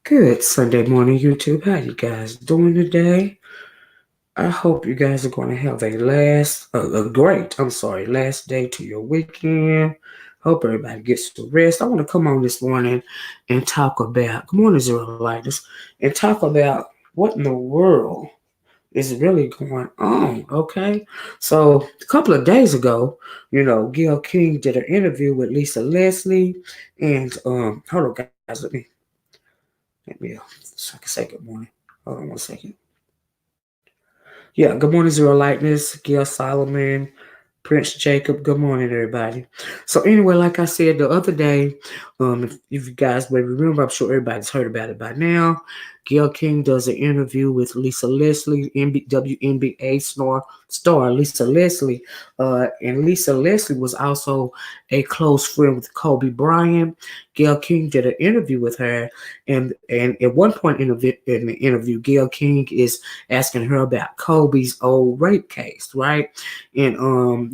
Good Sunday morning, YouTube. How you guys doing today? I hope you guys are going to have last day to your weekend. Hope everybody gets to rest. I want to come on this morning and talk about, good morning, Zero Lighters, and talk about what in the world is really going on, okay? So, a couple of days ago, Gayle King did an interview with Lisa Leslie, and, hold on, guys, let me so I can say good morning. Hold on 1 second. Yeah, good morning, Zero Lightness, Gail Solomon, Prince Jacob. Good morning, everybody. So anyway, like I said the other day, if you guys may remember, I'm sure everybody's heard about it by now. Gayle King does an interview with Lisa Leslie, WNBA star Lisa Leslie. And Lisa Leslie was also a close friend with Kobe Bryant. Gayle King did an interview with her, and at one point in the interview, Gayle King is asking her about Kobe's old rape case, right? And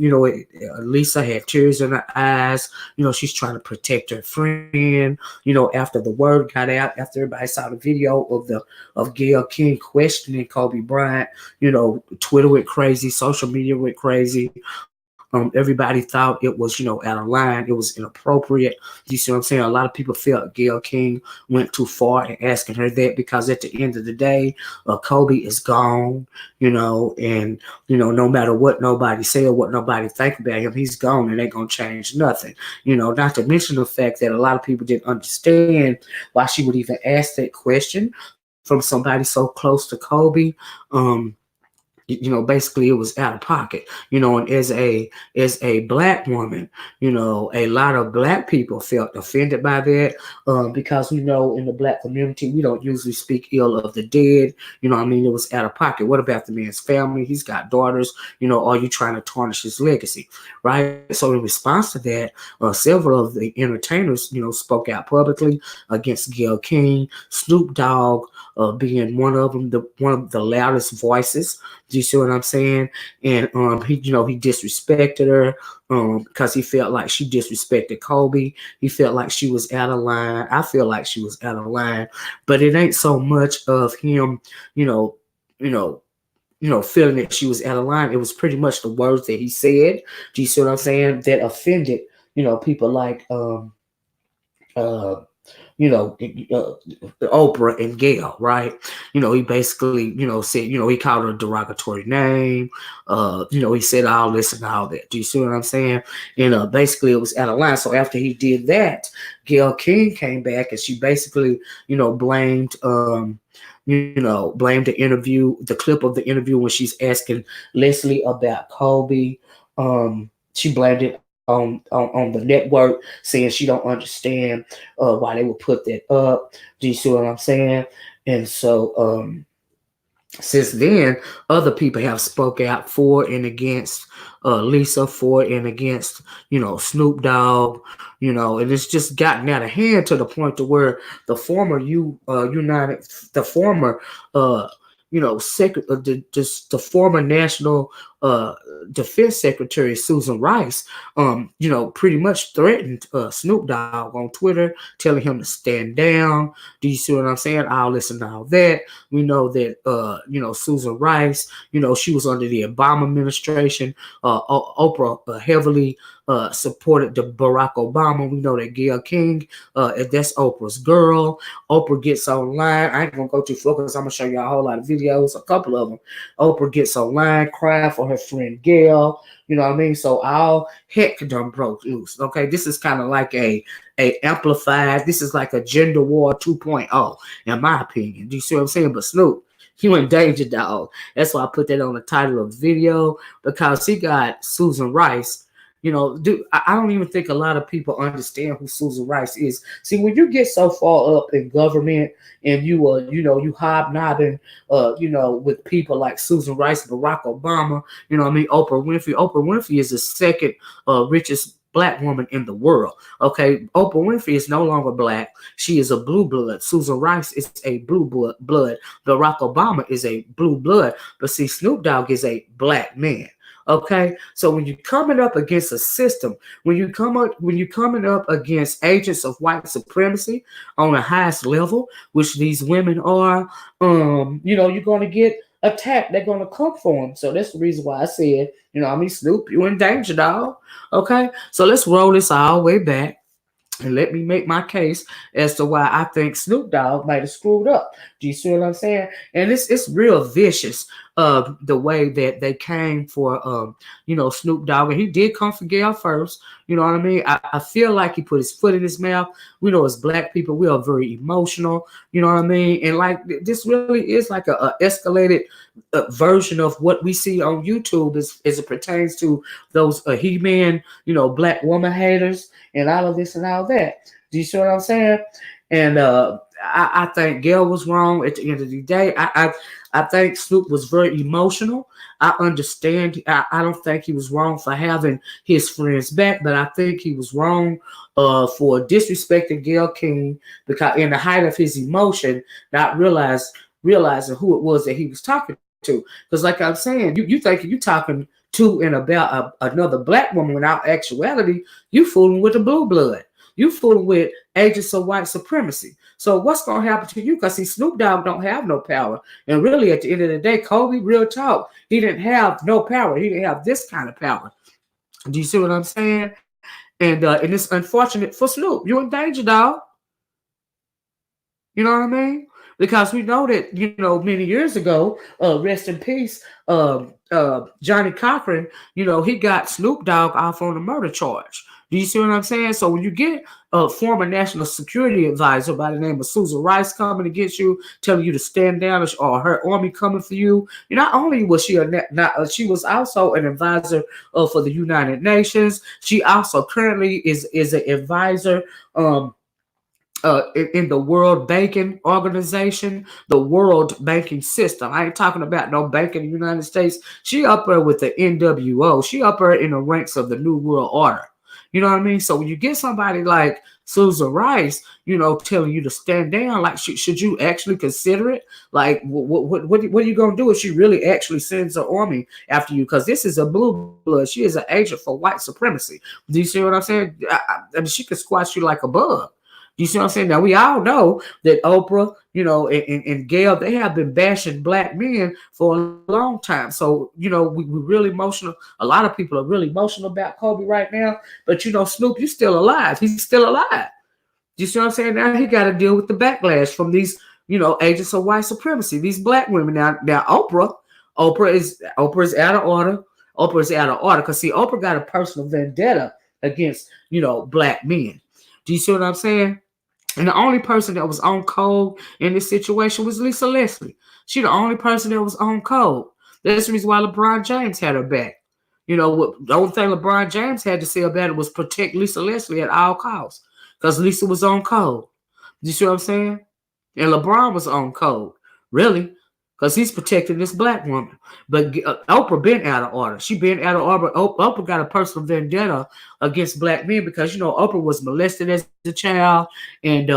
Lisa had tears in her eyes. She's trying to protect her friend. After the word got out, after everybody saw the video of Gayle King questioning Kobe Bryant, Twitter went crazy, social media went crazy. Everybody thought it was, out of line. It was inappropriate. You see what I'm saying? A lot of people felt Gayle King went too far in asking her that, because at the end of the day, Kobe is gone, and, no matter what nobody say or what nobody think about him, he's gone, and ain't going to change nothing. Not to mention the fact that a lot of people didn't understand why she would even ask that question from somebody so close to Kobe. Basically it was out of pocket, and as a black woman, a lot of black people felt offended by that, because in the black community, we don't usually speak ill of the dead. It was out of pocket. What about the man's family? He's got daughters. Are you trying to tarnish his legacy, right? So in response to that, several of the entertainers, spoke out publicly against Gayle King. Snoop Dogg being one of them, one of the loudest voices. Do you see what I'm saying? And he disrespected her because he felt like she disrespected Kobe. He felt like she was out of line. I feel like she was out of line, but it ain't so much of him, feeling that she was out of line. It was pretty much the words that he said. Do you see what I'm saying? That offended, people like Oprah and Gayle, right? He basically, said, he called her a derogatory name. He said all this and all that. Do you see what I'm saying? Basically it was out of line. So after he did that, Gayle King came back and she basically, blamed blamed the interview, the clip of the interview when she's asking Leslie about Kobe. She blamed it on the network, saying she don't understand why they would put that up. Do you see what I'm saying? And so since then, other people have spoke out for and against Lisa, for and against, Snoop Dogg, and it's just gotten out of hand to the point to where the former the former national defense secretary Susan Rice, pretty much threatened Snoop Dogg on Twitter, telling him to stand down. Do you see what I'm saying? I'll listen to all that. We know that, Susan Rice, she was under the Obama administration. Oprah heavily supported the Barack Obama. We know that Gayle King, that's Oprah's girl. Oprah gets online. I ain't gonna go too far because I'm gonna show you a whole lot of videos, a couple of them. Oprah gets online, crying for her friend Gayle. You know what I mean? So all heck done broke loose. Okay, this is kind of like a amplified. This is like a gender war 2.0, in my opinion. Do you see what I'm saying? But Snoop, he went danger dog. That's why I put that on the title of the video, because he got Susan Rice, I don't even think a lot of people understand who Susan Rice is. See, when you get so far up in government and you hobnobbing, with people like Susan Rice, Barack Obama, Oprah Winfrey. Oprah Winfrey is the second richest black woman in the world. Okay, Oprah Winfrey is no longer black. She is a blue blood. Susan Rice is a blue blood. Barack Obama is a blue blood. But see, Snoop Dogg is a black man. Okay, so when you're coming up against a system, when you're coming up against agents of white supremacy on the highest level, which these women are, you're gonna get attacked. They're gonna come for them. So that's the reason why I said, Snoop, you in danger, dog. Okay, so let's roll this all the way back and let me make my case as to why I think Snoop Dogg might have screwed up. Do you see what I'm saying? And it's real vicious, the way that they came for Snoop Dogg. And he did come for Gayle first. You know what I mean? I feel like he put his foot in his mouth. We know as black people, we are very emotional. You know what I mean? And like this really is like a escalated version of what we see on YouTube as it pertains to those He-Man, black woman haters and all of this and all that. Do you see what I'm saying? And I think Gayle was wrong at the end of the day. I think Snoop was very emotional. I understand. I don't think he was wrong for having his friends back, but I think he was wrong for disrespecting Gayle King because in the height of his emotion, not realizing who it was that he was talking to. Because like I'm saying, you think you're talking to and about another black woman, without actuality, you fooling with the blue blood. You fooling with agents of white supremacy. So what's going to happen to you? Because see, Snoop Dogg don't have no power. And really, at the end of the day, Kobe, real talk, he didn't have no power. He didn't have this kind of power. Do you see what I'm saying? And it's unfortunate for Snoop. You're in danger, dog. You know what I mean? Because we know that, many years ago, rest in peace, Johnny Cochran, he got Snoop Dogg off on a murder charge. Do you see what I'm saying? So when you get a former national security advisor by the name of Susan Rice coming against you, telling you to stand down, or her army coming for you, not only was she she was also an advisor for the United Nations. She also currently is an advisor in the World Banking Organization, the World Banking System. I ain't talking about no bank in the United States. She up there with the NWO. She up there in the ranks of the New World Order. You know what I mean? So when you get somebody like Susan Rice, telling you to stand down, like should you actually consider it? Like what are you gonna do if she really actually sends her army after you? Because this is a blue blood. She is an agent for white supremacy. Do you see what I'm saying? I mean, she could squash you like a bug. You see what I'm saying? Now, we all know that Oprah, and Gayle, they have been bashing black men for a long time. So, we're really emotional. A lot of people are really emotional about Kobe right now. But, Snoop, you're still alive. He's still alive. You see what I'm saying? Now he got to deal with the backlash from these, agents of white supremacy, these black women. Now Oprah is out of order. Oprah is out of order because, see, Oprah got a personal vendetta against, black men. Do you see what I'm saying? And the only person that was on code in this situation was Lisa Leslie. She the only person that was on code. That's the reason why LeBron James had her back. The only thing LeBron James had to say about it was protect Lisa Leslie at all costs. Because Lisa was on code. Do you see what I'm saying? And LeBron was on code. Really? Because he's protecting this black woman. But Oprah been out of order. She been out of order. Oprah got a personal vendetta against black men because, Oprah was molested as a child. And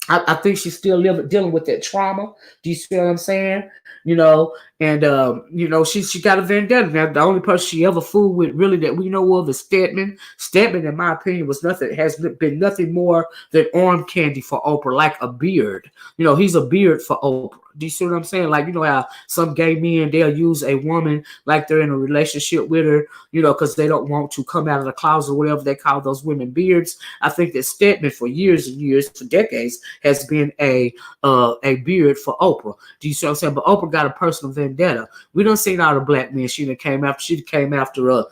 I think she's still dealing with that trauma. Do you see what I'm saying? She got a vendetta. Now, the only person she ever fooled with, really, that we know of is Stedman. Stedman, in my opinion, has been nothing more than arm candy for Oprah, like a beard. He's a beard for Oprah. Do you see what I'm saying? Like, how some gay men, they'll use a woman like they're in a relationship with her, because they don't want to come out of the closet or whatever they call those women beards. I think that Stedman for years and years, for decades, has been a beard for Oprah. Do you see what I'm saying? But Oprah got a personal vendetta vendetta. We done seen all the black men she came after. She came after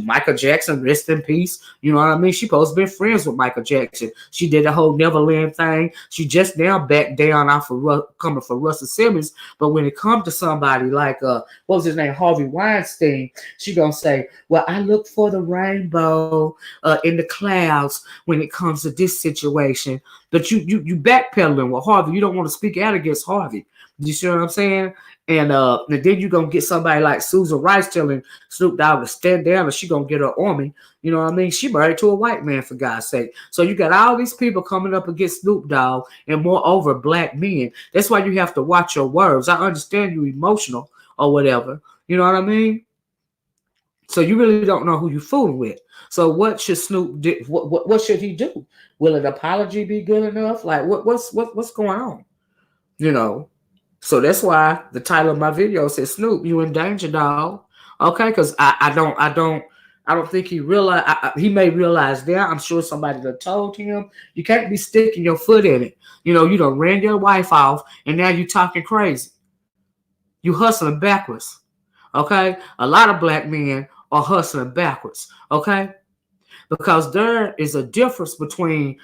Michael Jackson, rest in peace. You know what I mean? She supposed to be friends with Michael Jackson. She did the whole Neverland thing. She just now backed down off of coming for Russell Simmons. But when it comes to somebody like what was his name, Harvey Weinstein, she gonna say, well, I look for the rainbow in the clouds when it comes to this situation. But you backpedaling with Harvey. You don't want to speak out against Harvey. You see what I'm saying? And then you're going to get somebody like Susan Rice telling Snoop Dogg to stand down and she going to get her army. You know what I mean? She married to a white man, for God's sake. So you got all these people coming up against Snoop Dogg and moreover black men. That's why you have to watch your words. I understand you're emotional or whatever. You know what I mean? So you really don't know who you're fooling with. So what should Snoop do? What should he do? Will an apology be good enough? Like what's going on? You know? So that's why the title of my video says, Snoop, you in danger, dog. Okay, because I don't think he realized. He may realize that. I'm sure somebody that told him. You can't be sticking your foot in it. You know, you done ran your wife off, and now you talking crazy. You hustling backwards. Okay, a lot of black men are hustling backwards. Okay, because there is a difference between,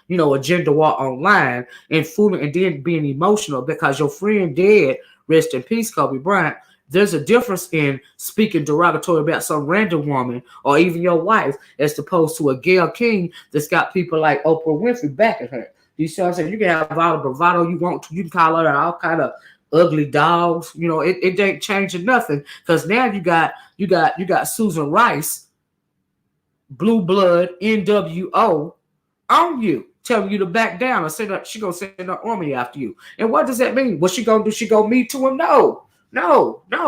you know, a gender war online and fooling and then being emotional because your friend dead, rest in peace, Kobe Bryant. There's a difference in speaking derogatory about some random woman or even your wife as opposed to a Gayle King that's got people like Oprah Winfrey backing her. You see what I'm saying? You can have all the bravado you want to. You can call her all kind of ugly dogs. You know, it ain't changing nothing because now you got Susan Rice, blue blood, NWO on you, telling you to back down or send her, she gonna send her army after you. And what does that mean? What she gonna do? She gonna meet to him? No.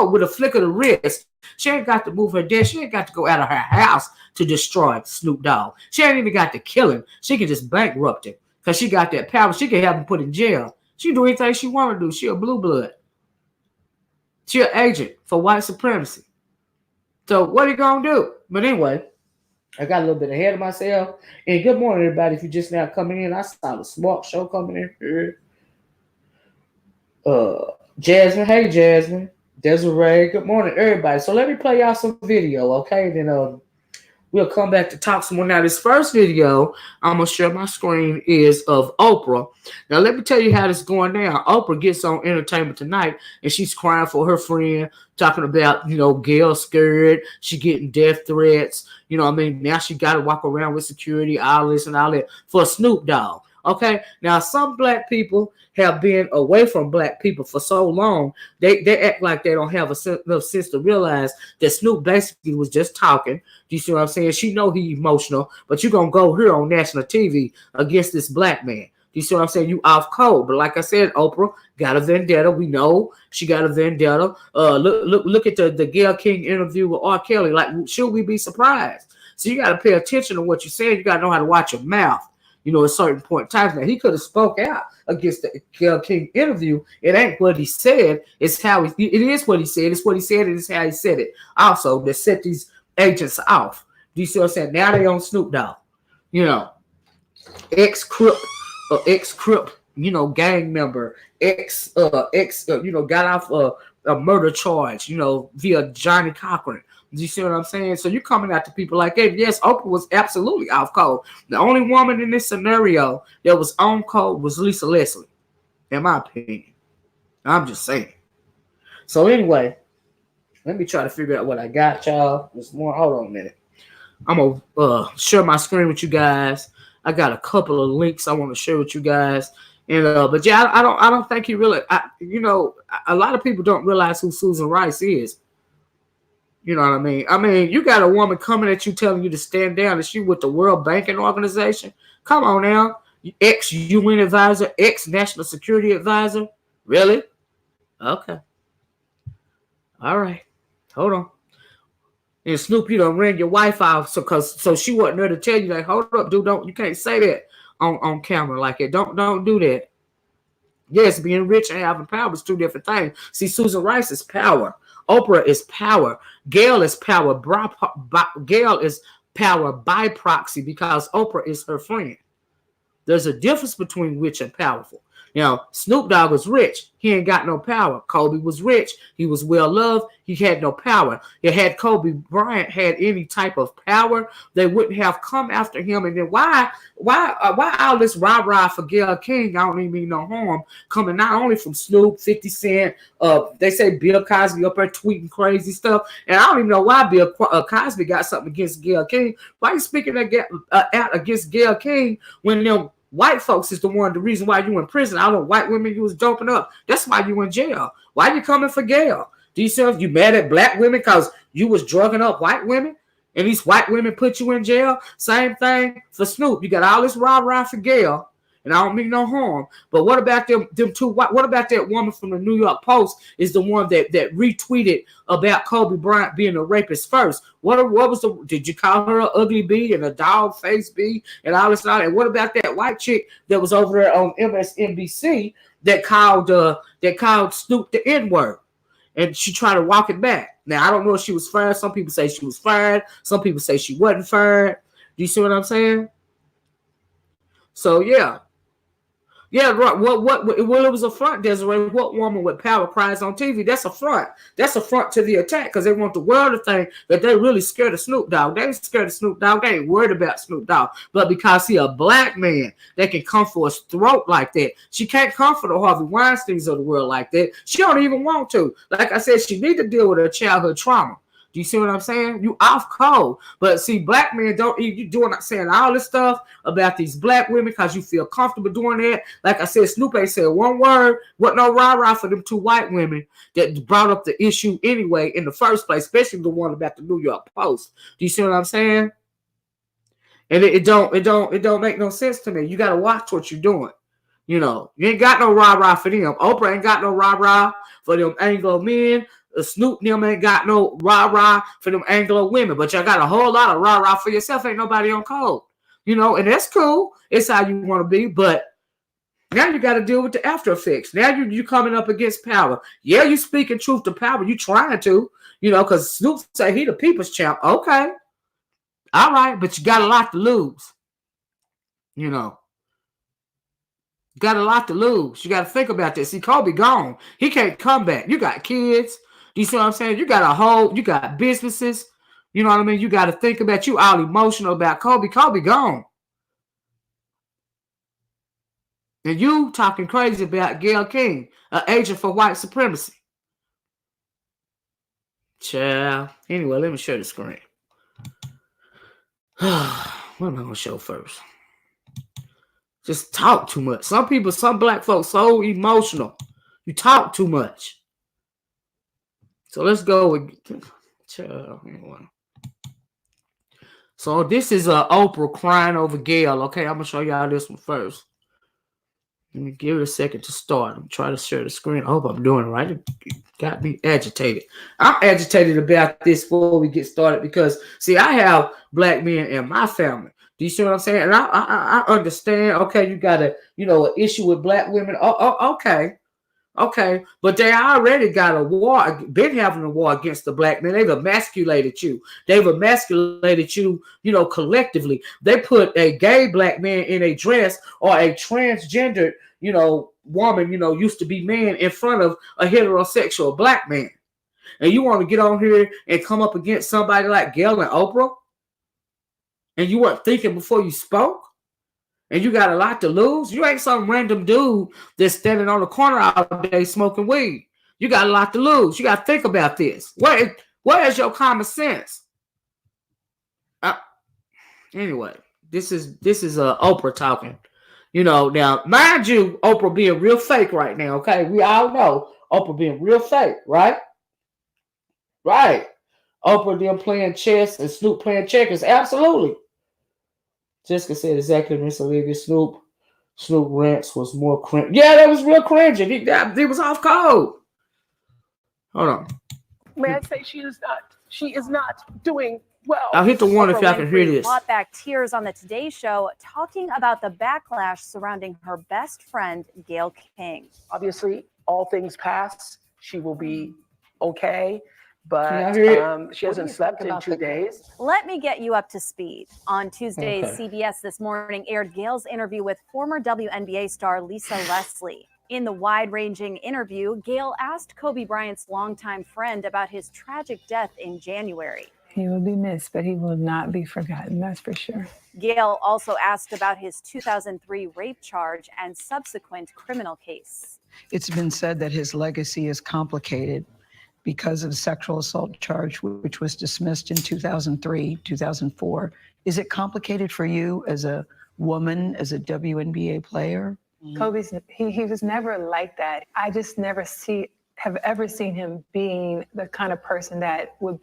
With a flick of the wrist. She ain't got to move her dead. She ain't got to go out of her house to destroy Snoop Dogg. She ain't even got to kill him. She can just bankrupt him because she got that power. She can have him put in jail. She can do anything she want to do. She a blue blood. She an agent for white supremacy. So what are you gonna do? But anyway, I got a little bit ahead of myself. And good morning, everybody. If you're just now coming in, I saw the Smart Show coming in here. Jasmine, hey Jasmine. Desiree, good morning, everybody. So let me play y'all some video, okay? Then we'll come back to talk some more. Now, this first video I'm gonna share my screen is of Oprah. Now, let me tell you how this is going down. Oprah gets on Entertainment Tonight, and she's crying for her friend, talking about, you know, Gayle scared. She getting death threats. You know what I mean? Now she got to walk around with security, all this and all that for Snoop Dogg. Okay, now some black people have been away from black people for so long, they act like they don't have enough sense to realize that Snoop basically was just talking. Do you see what I'm saying? She know he emotional, but you're going to go here on national TV against this black man. Do you see what I'm saying? You off cold. But like I said, Oprah got a vendetta. We know she got a vendetta. Look at the Gayle King interview with R. Kelly. Like, should we be surprised? So you got to pay attention to what you're saying. You got to know how to watch your mouth. You know, at certain point in time. Now, he could have spoke out against the Gayle King interview. It ain't what he said. It's how it is what he said. It's what he said. And it's how he said it. Also, they set these agents off. Do you see what I'm saying? Now they on Snoop Dogg. You know, ex-Crip, you know, gang member, you know, got off a murder charge, you know, via Johnny Cochran. Do you see what I'm saying? So you're coming out to people like, hey, yes, Oprah was absolutely off code. The only woman in this scenario that was on code was Lisa Leslie, in my opinion. I'm just saying. So anyway, let me try to figure out what I got, y'all. There's more. Hold on a minute. I'm gonna share my screen with you guys. I got a couple of links I want to share with you guys. And but yeah, I don't think he really. You know, a lot of people don't realize who Susan Rice is. You know what I mean? I mean, you got a woman coming at you telling you to stand down, and she with the World Banking Organization. Come on now, ex-UN advisor, ex-National Security advisor. Really? Okay. All right. Hold on. And Snoop, you done ran your wife off, so she wasn't there to tell you, like, hold up, dude, you can't say that on camera like it. Don't do that. Yes, being rich and having power is two different things. See, Susan Rice is power. Oprah is power. Gayle is power. Gayle is power by proxy because Oprah is her friend. There's a difference between rich and powerful. You know, Snoop Dogg was rich. He ain't got no power. Kobe was rich. He was well loved. He had no power. It had Kobe Bryant had any type of power, they wouldn't have come after him. And then why all this rah-rah for Gayle King? I don't even mean no harm coming not only from Snoop, 50 Cent. They say Bill Cosby up there tweeting crazy stuff, and I don't even know why Bill Cosby got something against Gayle King. Why are you speaking out against Gayle King when them white folks is the reason why you in prison? All the white women you was doping up, that's why you in jail. Why you coming for Gayle? Do you see if you mad at black women because you was drugging up white women and these white women put you in jail? Same thing for Snoop. You got all this rah-rah for Gayle, and I don't mean no harm. But what about them two? What about that woman from the New York Post is the one that retweeted about Kobe Bryant being a rapist first? What was did you call her an ugly bee and a dog face bee and all this and all that? And what about that white chick that was over there on MSNBC that called Snoop the N-word? And she tried to walk it back. Now, I don't know if she was fired. Some people say she was fired. Some people say she wasn't fired. Do you see what I'm saying? So, yeah. Yeah, right. Well, it was a front, Desiree. What woman with power cries on TV? That's a front. That's a front to the attack because they want the world to think that they're really scared of Snoop Dogg. They ain't scared of Snoop Dogg. They ain't worried about Snoop Dogg. But because he a black man, they can come for his throat like that. She can't come for the Harvey Weinsteins of the world like that. She don't even want to. Like I said, she need to deal with her childhood trauma. Do you see what I'm saying? You off code. But see, black men don't you doing saying all this stuff about these black women because you feel comfortable doing that. Like I said, Snoop ain't said one word. What no rah-rah for them two white women that brought up the issue anyway in the first place, especially the one about the New York Post. Do you see what I'm saying? And it don't make no sense to me. You gotta watch what you're doing. You know, you ain't got no rah-rah for them. Oprah ain't got no rah-rah for them Anglo men. Snoop them ain't got no rah-rah for them Anglo women, but y'all got a whole lot of rah-rah for yourself. Ain't nobody on code, you know, and that's cool. It's how you want to be, but now you got to deal with the after effects. Now you coming up against power. Yeah, you speaking truth to power. You trying to, you know, because Snoop say he the people's champ. Okay, all right, but you got a lot to lose, you know. Got a lot to lose. You got to think about this. See, Kobe gone. He can't come back. You got kids. You see what I'm saying? You got businesses. You know what I mean? You got to think about you all emotional about Kobe. Kobe gone. And you talking crazy about Gayle King, an agent for white supremacy. Child. Anyway, let me share the screen. What am I going to show first? Just talk too much. Some black folks so emotional. You talk too much. So let's go with So this is Oprah crying over Gayle. Okay, I'm gonna show y'all this one first. Let me give it a second to start. I'm trying to share the screen. I hope I'm doing it right. It got me agitated. I'm agitated about this before we get started because see, I have black men in my family. Do you see what I'm saying? And I understand. Okay, you got an issue with black women. Okay, but they already got a war, been having a war against the black men. They've emasculated you. Collectively. They put a gay black man in a dress or a transgendered, woman, used to be man in front of a heterosexual black man. And you want to get on here and come up against somebody like Gayle and Oprah? And you weren't thinking before you spoke? And you got a lot to lose. You ain't some random dude that's standing on the corner all day smoking weed. You got a lot to lose. You got to think about this. Where is your common sense? Anyway, this is Oprah talking. Now, mind you, Oprah being real fake right now, okay? We all know Oprah being real fake, right? Right. Oprah them playing chess and Snoop playing checkers. Absolutely. Jessica said exactly, Miss Olivia. Snoop rants was more cringe. Yeah, that was real cringy. He was off code. Hold on. May I say she is not doing well. I'll hit the one if y'all can hear this. Brought back tears on the Today Show, talking about the backlash surrounding her best friend, Gayle King. Obviously, all things pass. She will be okay. but she hasn't slept in 2 days. Let me get you up to speed. On Tuesday's Okay. CBS This Morning aired Gayle's interview with former WNBA star Lisa Leslie. In the wide-ranging interview, Gayle asked Kobe Bryant's longtime friend about his tragic death in January. He will be missed, but he will not be forgotten, that's for sure. Gayle also asked about his 2003 rape charge and subsequent criminal case. It's been said that his legacy is complicated because of the sexual assault charge, which was dismissed in 2003, 2004. Is it complicated for you as a woman, as a WNBA player? Kobe's, he was never like that. I just never have ever seen him being the kind of person that would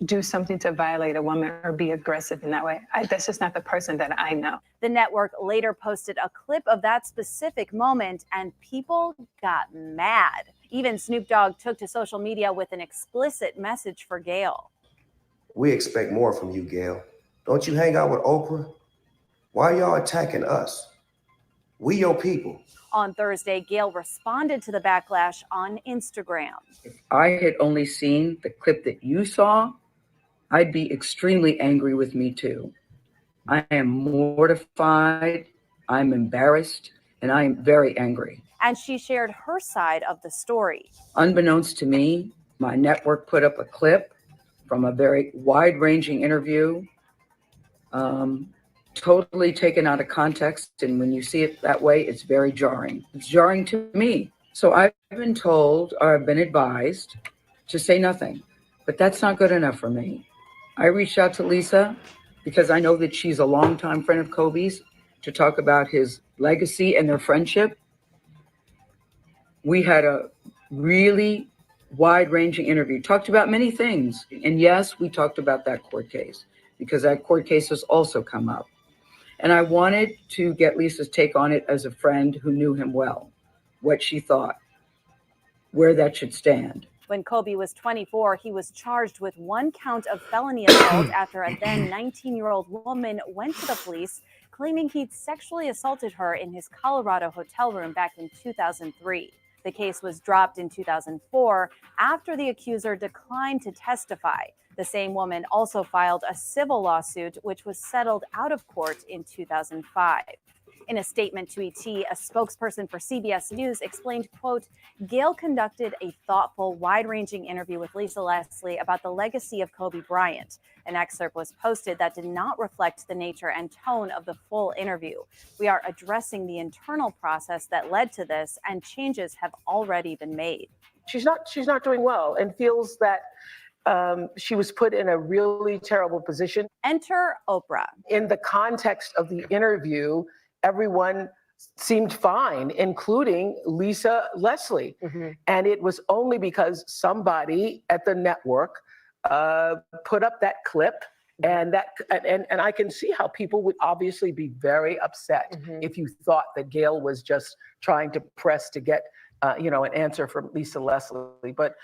do something to violate a woman or be aggressive in that way. That's just not the person that I know. The network later posted a clip of that specific moment, and people got mad. Even Snoop Dogg took to social media with an explicit message for Gayle. We expect more from you, Gayle. Don't you hang out with Oprah? Why are y'all attacking us? We your people. On Thursday, Gayle responded to the backlash on Instagram. If I had only seen the clip that you saw, I'd be extremely angry with me too. I am mortified, I'm embarrassed, and I am very angry. And she shared her side of the story. Unbeknownst to me, my network put up a clip from a very wide-ranging interview, totally taken out of context. And when you see it that way, it's very jarring. It's jarring to me. So I've been told, or I've been advised to say nothing, but that's not good enough for me. I reached out to Lisa because I know that she's a longtime friend of Kobe's to talk about his legacy and their friendship. We had a really wide-ranging interview, talked about many things. And yes, we talked about that court case because that court case has also come up. And I wanted to get Lisa's take on it as a friend who knew him well, what she thought, where that should stand. When Kobe was 24, he was charged with 1 count of felony assault after a then 19-year-old woman went to the police claiming he'd sexually assaulted her in his Colorado hotel room back in 2003. The case was dropped in 2004 after the accuser declined to testify. The same woman also filed a civil lawsuit, which was settled out of court in 2005. In a statement to ET, a spokesperson for CBS News explained, quote, Gayle conducted a thoughtful, wide-ranging interview with Lisa Leslie about the legacy of Kobe Bryant. An excerpt was posted that did not reflect the nature and tone of the full interview. We are addressing the internal process that led to this, and changes have already been made. She's not doing well and feels that she was put in a really terrible position. Enter Oprah. In the context of the interview, everyone seemed fine, including Lisa Leslie. Mm-hmm. And it was only because somebody at the network put up that clip, and I can see how people would obviously be very upset if you thought that Gayle was just trying to press to get an answer from Lisa Leslie. But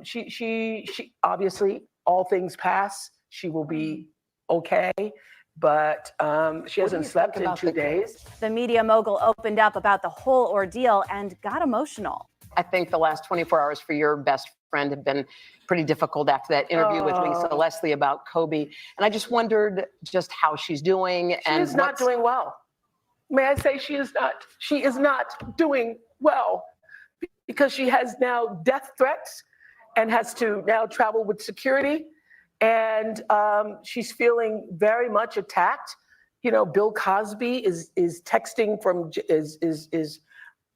she obviously, all things pass. She will be okay. But she hasn't slept in 2 days. The media mogul opened up about the whole ordeal and got emotional. I think the last 24 hours for your best friend have been pretty difficult after that interview with Lisa Leslie about Kobe. And I just wondered just how she's doing. She is not doing well. May I say she is not doing well, because she has now death threats and has to now travel with security. And she's feeling very much attacked. You know, Bill Cosby is texting from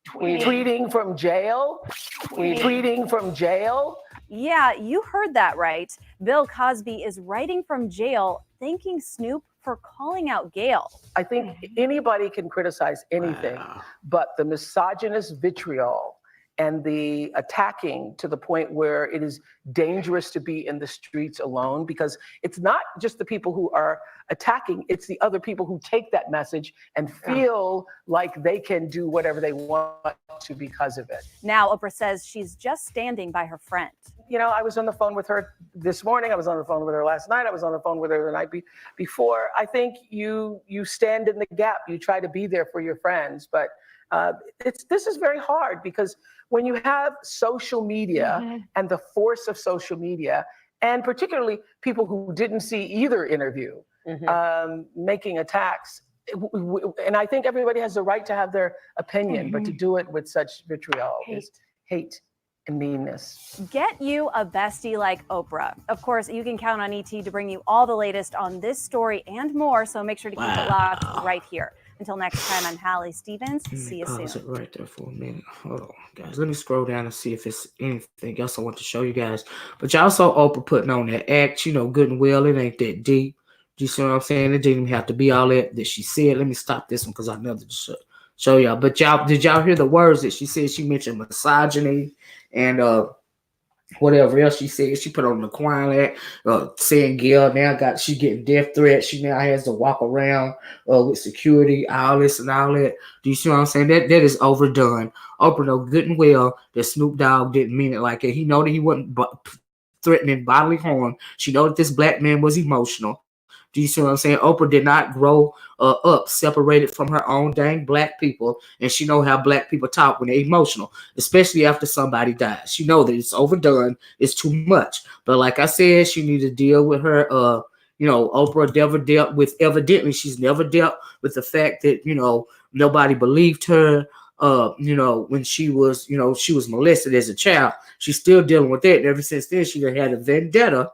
tweeting from jail. Tweeting from jail. Yeah, you heard that right. Bill Cosby is writing from jail, thanking Snoop for calling out Gayle. I think anybody can criticize anything, but the misogynist vitriol and the attacking to the point where it is dangerous to be in the streets alone, because it's not just the people who are attacking, it's the other people who take that message and feel like they can do whatever they want to because of it. Now, Oprah says she's just standing by her friend. You know, I was on the phone with her this morning. I was on the phone with her last night. I was on the phone with her the night before. I think you stand in the gap. You try to be there for your friends, but This is very hard because when you have social media and the force of social media, and particularly people who didn't see either interview making attacks, and I think everybody has the right to have their opinion, but to do it with such vitriol is hate and meanness. Get you a bestie like Oprah. Of course, you can count on ET to bring you all the latest on this story and more, so make sure to keep it locked right here. Until next time, I'm Hallie Stevens. See you soon. Pause it right there for a minute. Hold on, guys. Let me scroll down and see if it's anything else I want to show you guys. But y'all saw Oprah putting on that act, good and well. It ain't that deep. Do you see what I'm saying? It didn't even have to be all that she said. Let me stop this one because I never show y'all. But did y'all hear the words that she said? She mentioned misogyny and whatever else she said. She put on the choir act, saying Gayle now she's getting death threats. She now has to walk around with security, all this and all that. Do you see what I'm saying? That is overdone. Oprah know good and well that Snoop Dogg didn't mean it like that. He know that he wasn't threatening bodily harm. She know that this black man was emotional. Do you see what I'm saying? Oprah did not grow up separated from her own dang black people, and she know how black people talk when they're emotional, especially after somebody dies. She know that it's overdone, it's too much. But like I said, she need to deal with her. Oprah never dealt with. Evidently, she's never dealt with the fact that nobody believed her. When she was she was molested as a child. She's still dealing with that. And ever since then, she had a vendetta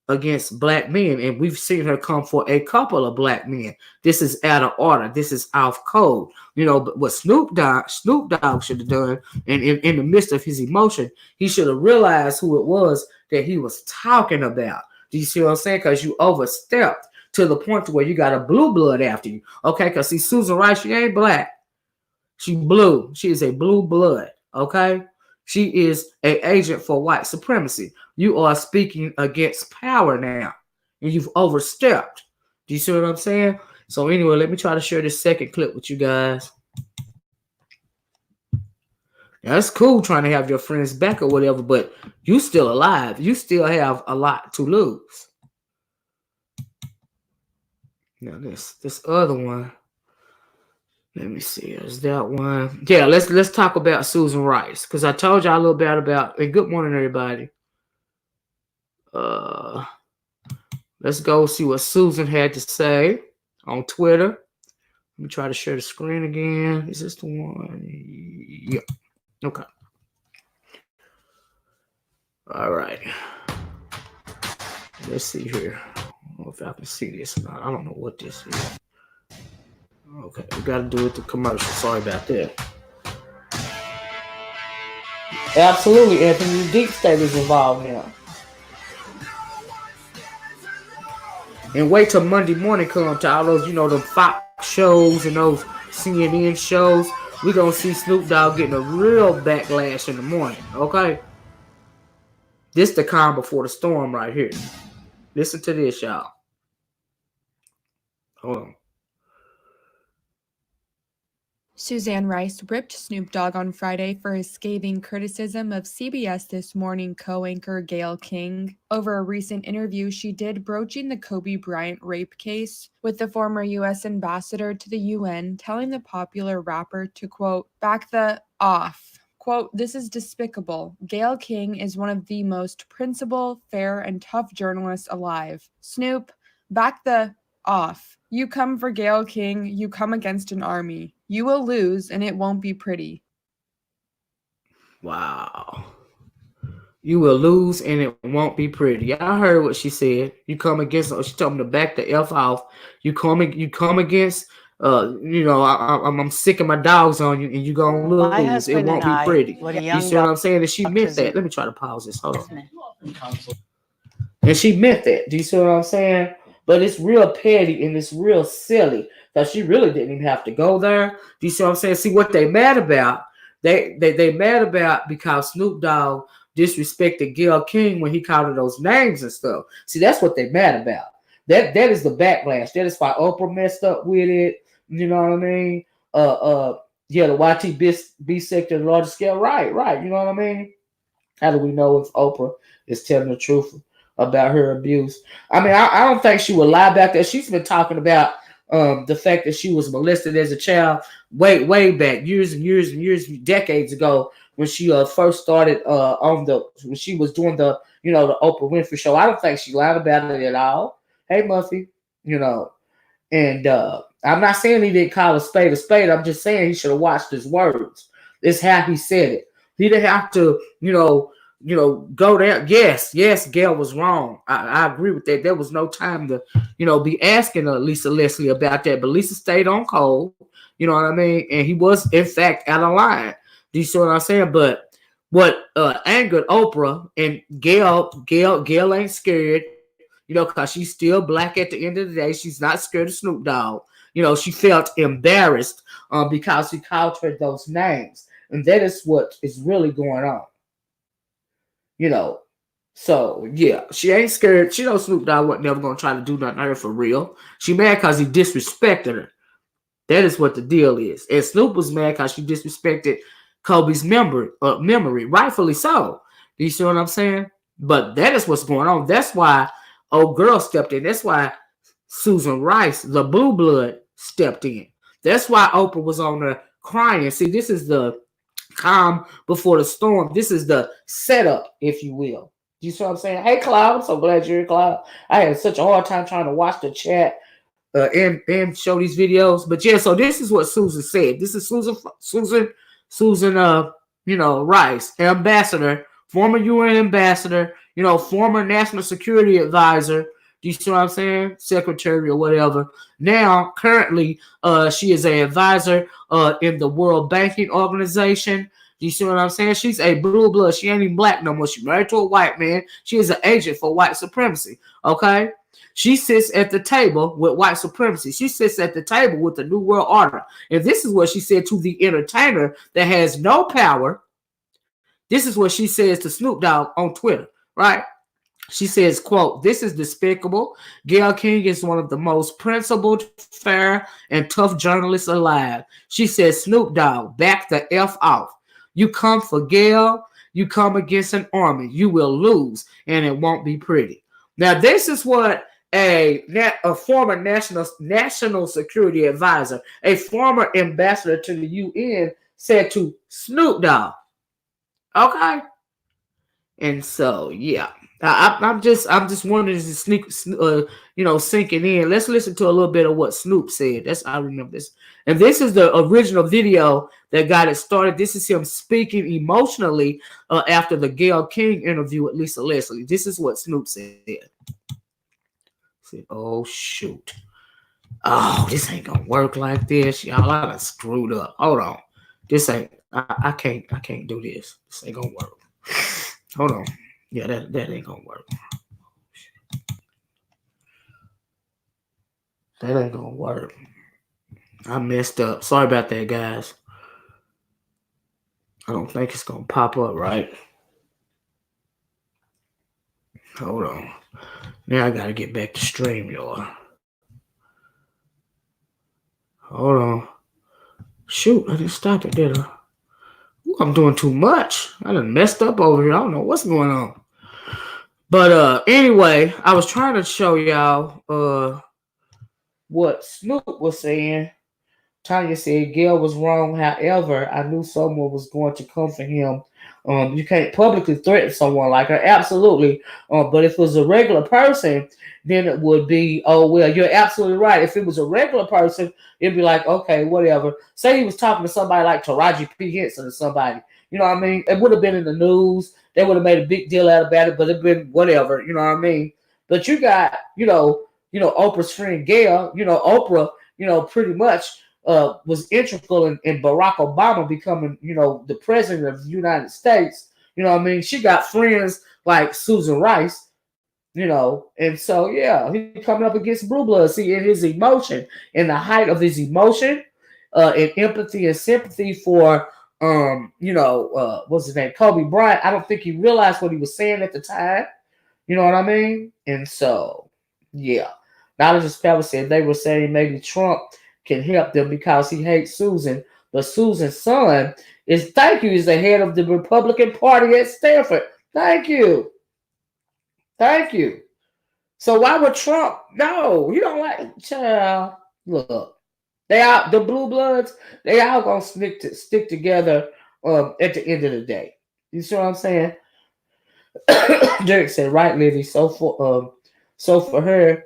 against black men, and we've seen her come for a couple of black men. This is out of order. This is off code. But what Snoop Dogg should have done, and in the midst of his emotion, he should have realized who it was that he was talking about. Do you see what I'm saying? Because you overstepped to the point to where you got a blue blood after you. Okay, because see, Susan Rice, she ain't black. She blue. She is a blue blood. Okay? She is an agent for white supremacy. You are speaking against power now, and you've overstepped. Do you see what I'm saying? So anyway, let me try to share this second clip with you guys. Now, it's cool trying to have your friends back or whatever, but you still alive. You still have a lot to lose. Now, this other one. Let me see. Is that one? Yeah, let's talk about Susan Rice, because I told y'all a little bit about. And good morning, everybody. Let's go see what Susan had to say on Twitter. Let me try to share the screen again. Is this the one? Yeah. Okay. All right. Let's see here. I don't know if I can see this or not. I don't know what this is. Okay, we got to do it through commercial. Sorry about that. Absolutely, Anthony. The deep state is involved now. And wait till Monday morning come to all those, the Fox shows and those CNN shows. We're going to see Snoop Dogg getting a real backlash in the morning, okay? This the calm before the storm right here. Listen to this, y'all. Hold on. Suzanne Rice ripped Snoop Dogg on Friday for his scathing criticism of CBS This Morning co-anchor Gayle King over a recent interview she did broaching the Kobe Bryant rape case, with the former U.S. ambassador to the UN telling the popular rapper to, quote, back the off. Quote, this is despicable. Gayle King is one of the most principled, fair, and tough journalists alive. Snoop, back the off. You come for Gayle King, you come against an army. You will lose, and it won't be pretty. Wow. You will lose, and it won't be pretty. Y'all heard what she said. You come against, she told me to back the F off. You come against, I'm sick of my dogs on you, and you're going to lose. It won't be pretty. You see what I'm saying? And she meant that. Let me try to pause this. Hold on. And she meant that. Do you see what I'm saying? But it's real petty and it's real silly because she really didn't even have to go there. Do you see what I'm saying? See what they mad about? They mad about because Snoop Dogg disrespected Gayle King when he called her those names and stuff. See, that's what they mad about. That is the backlash. That is why Oprah messed up with it. You know what I mean? The YT bisected the largest scale. Right. You know what I mean? How do we know if Oprah is telling the truth about her abuse? I mean, I don't think she would lie about that. She's been talking about the fact that she was molested as a child way back, years and years and years, decades ago, when she first started when she was doing the the Oprah Winfrey show. I don't think she lied about it at all. Hey Muffy, and I'm not saying he didn't call a spade a spade. I'm just saying he should have watched his words. It's how he said it. He didn't have to, go there. Yes, Gayle was wrong. I agree with that. There was no time to, be asking Lisa Leslie about that. But Lisa stayed on cold. You know what I mean? And he was, in fact, out of line. Do you see what I'm saying? But what angered Oprah and Gayle ain't scared, because she's still black at the end of the day. She's not scared of Snoop Dogg. She felt embarrassed because he called her those names. And that is what is really going on. So yeah, she ain't scared. She knows Snoop Dogg wasn't never gonna try to do nothing to her for real. She mad because he disrespected her. That is what the deal is. And Snoop was mad because she disrespected Kobe's memory, rightfully so. Do you see what I'm saying? But that is what's going on. That's why old girl stepped in. That's why Susan Rice, the blue blood, stepped in. That's why Oprah was on there crying. See, this is the calm before the storm. This is the setup, if you will. You see what I'm saying? Hey, Cloud, I'm so glad you're here, Cloud. I had such a hard time trying to watch the chat and show these videos. But yeah, so this is what Susan said. This is Susan Rice, ambassador, former UN ambassador, former national security advisor. Do you see what I'm saying? Secretary or whatever. Now, currently, she is an advisor in the World Banking Organization. Do you see what I'm saying? She's a blue blood. She ain't even black no more. She's married to a white man. She is an agent for white supremacy. Okay? She sits at the table with white supremacy. She sits at the table with the New World Order. And this is what she said to the entertainer that has no power. This is what she says to Snoop Dogg on Twitter, right? She says, quote, "This is despicable. Gayle King is one of the most principled, fair, and tough journalists alive." She says, "Snoop Dogg, back the F off. You come for Gayle, you come against an army. You will lose, and it won't be pretty." Now, this is what a former national security advisor, a former ambassador to the UN, said to Snoop Dogg. Okay? And so, yeah. I'm just wondering, is it sinking in? Let's listen to a little bit of what Snoop said. I remember this. And this is the original video that got it started. This is him speaking emotionally after the Gayle King interview with Lisa Leslie. This is what Snoop said. Said, "Oh, shoot. Oh, this ain't gonna work like this. Y'all, I done screwed up. Hold on. This ain't, I can't do this. This ain't gonna work. Hold on. Yeah, that ain't gonna work. That ain't gonna work. I messed up. Sorry about that, guys. I don't think it's gonna pop up right. Hold on. Now I gotta get back to stream, y'all. Hold on. Shoot, I didn't stop it, did I? Ooh, I'm doing too much. I done messed up over here. I don't know what's going on. But anyway, I was trying to show y'all what Snoop was saying. Tanya said Gayle was wrong. However, I knew someone was going to come for him. You can't publicly threaten someone like her. Absolutely. But if it was a regular person, then it would be, oh, well, you're absolutely right. If it was a regular person, it'd be like, okay, whatever. Say he was talking to somebody like Taraji P. Henson or somebody. You know what I mean? It would have been in the news. They would have made a big deal out about it, but it'd been whatever. You know what I mean? But you got, Oprah's friend Gayle. Oprah, pretty much was integral in Barack Obama becoming, the president of the United States. You know what I mean? She got friends like Susan Rice, and so, yeah, he coming up against Blue Blood. See, in his emotion, in the height of his emotion, and empathy and sympathy for, what's his name? Kobe Bryant. I don't think he realized what he was saying at the time. You know what I mean? And so, yeah. Not just Pepper said they were saying maybe Trump can help them because he hates Susan. But Susan's son is the head of the Republican Party at Stanford. Thank you. So why would Trump? No, you don't like child. Look, the blue bloods, they all gonna stick together at the end of the day. You see what I'm saying? Derek said, right, Livy. So for her,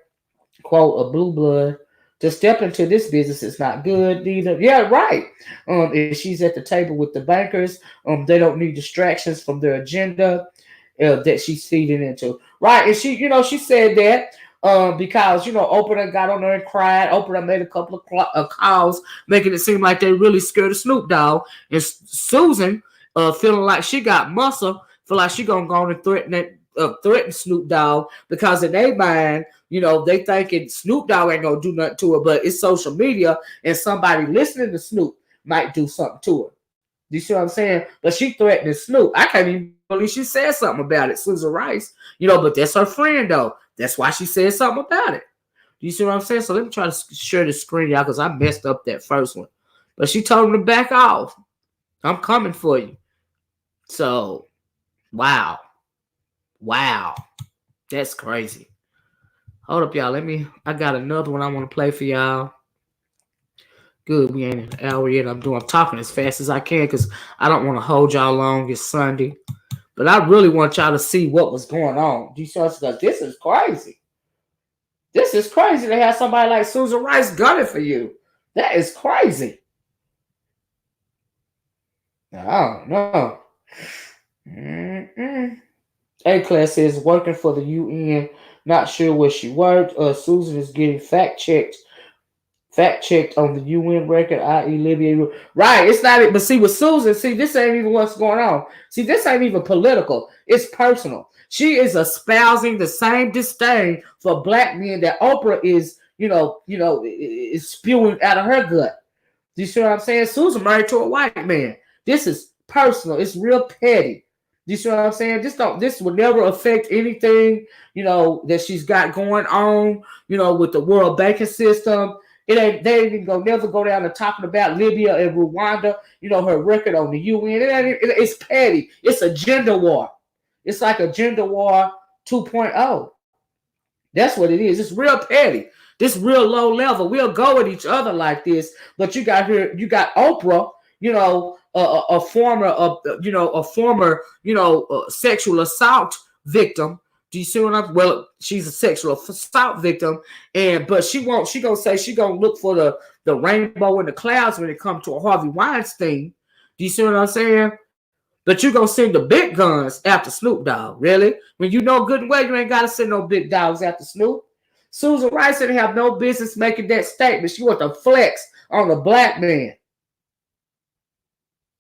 quote, a blue blood to step into this business is not good either. Yeah, right. If she's at the table with the bankers, they don't need distractions from their agenda that she's feeding into. Right. And she said that because, Oprah got on there and cried. Oprah made a couple of calls, making it seem like they really scared of Snoop Dogg. And Susan, feeling like she got muscle, feel like she gonna go on and threaten Snoop Dogg because in their mind, they thinking Snoop Dogg ain't gonna do nothing to her, but it's social media and somebody listening to Snoop might do something to her. You see what I'm saying? But she threatened Snoop. I can't even believe she said something about it, Susan Rice. But that's her friend though. That's why she said something about it. You see what I'm saying? So let me try to share the screen, y'all, because I messed up that first one. But she told him to back off. I'm coming for you. So, wow. That's crazy. Hold up, y'all. I got another one I want to play for y'all. Good, we ain't an hour yet. I'm talking as fast as I can because I don't want to hold y'all long. It's Sunday. But I really want y'all to see what was going on. Because this is crazy. This is crazy to have somebody like Susan Rice gunning for you. That is crazy. I don't know. A-Class says working for the UN. Not sure where she worked. Susan is getting fact checked on the UN record, i.e. Libya. Right, it's not it. But see, with Susan, this ain't even what's going on. See, this ain't even political. It's personal. She is espousing the same disdain for black men that Oprah is, is spewing out of her gut. Do you see what I'm saying? Susan married to a white man. This is personal. It's real petty. Do you see what I'm saying? This would never affect anything, that she's got going on, with the world banking system. They ain't never go down to talking about Libya and Rwanda, her record on the UN. It's petty. It's a gender war. It's like a gender war 2.0. That's what it is. It's real petty. This real low level. We'll go at each other like this, but you got Oprah, a former sexual assault victim. Do you see what I'm? Well, she's a sexual assault victim, but she gonna say she gonna look for the rainbow in the clouds when it comes to a Harvey Weinstein. Do you see what I'm saying? But you gonna send the big guns after Snoop Dogg, really? When you know good and well you ain't gotta send no big dogs after Snoop. Susan Rice didn't have no business making that statement. She want to flex on a black man.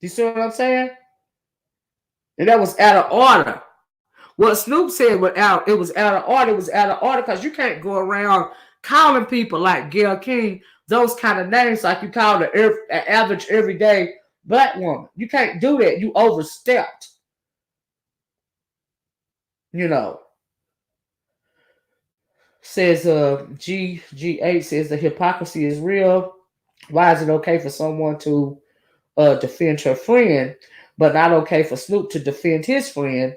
You see what I'm saying? And that was out of order. What Snoop said it was out of order. It was out of order because you can't go around calling people like Gayle King those kind of names like you call the average everyday black woman. You can't do that. You overstepped. Says G8 says the hypocrisy is real. Why is it okay for someone to defend her friend, but not okay for Snoop to defend his friend?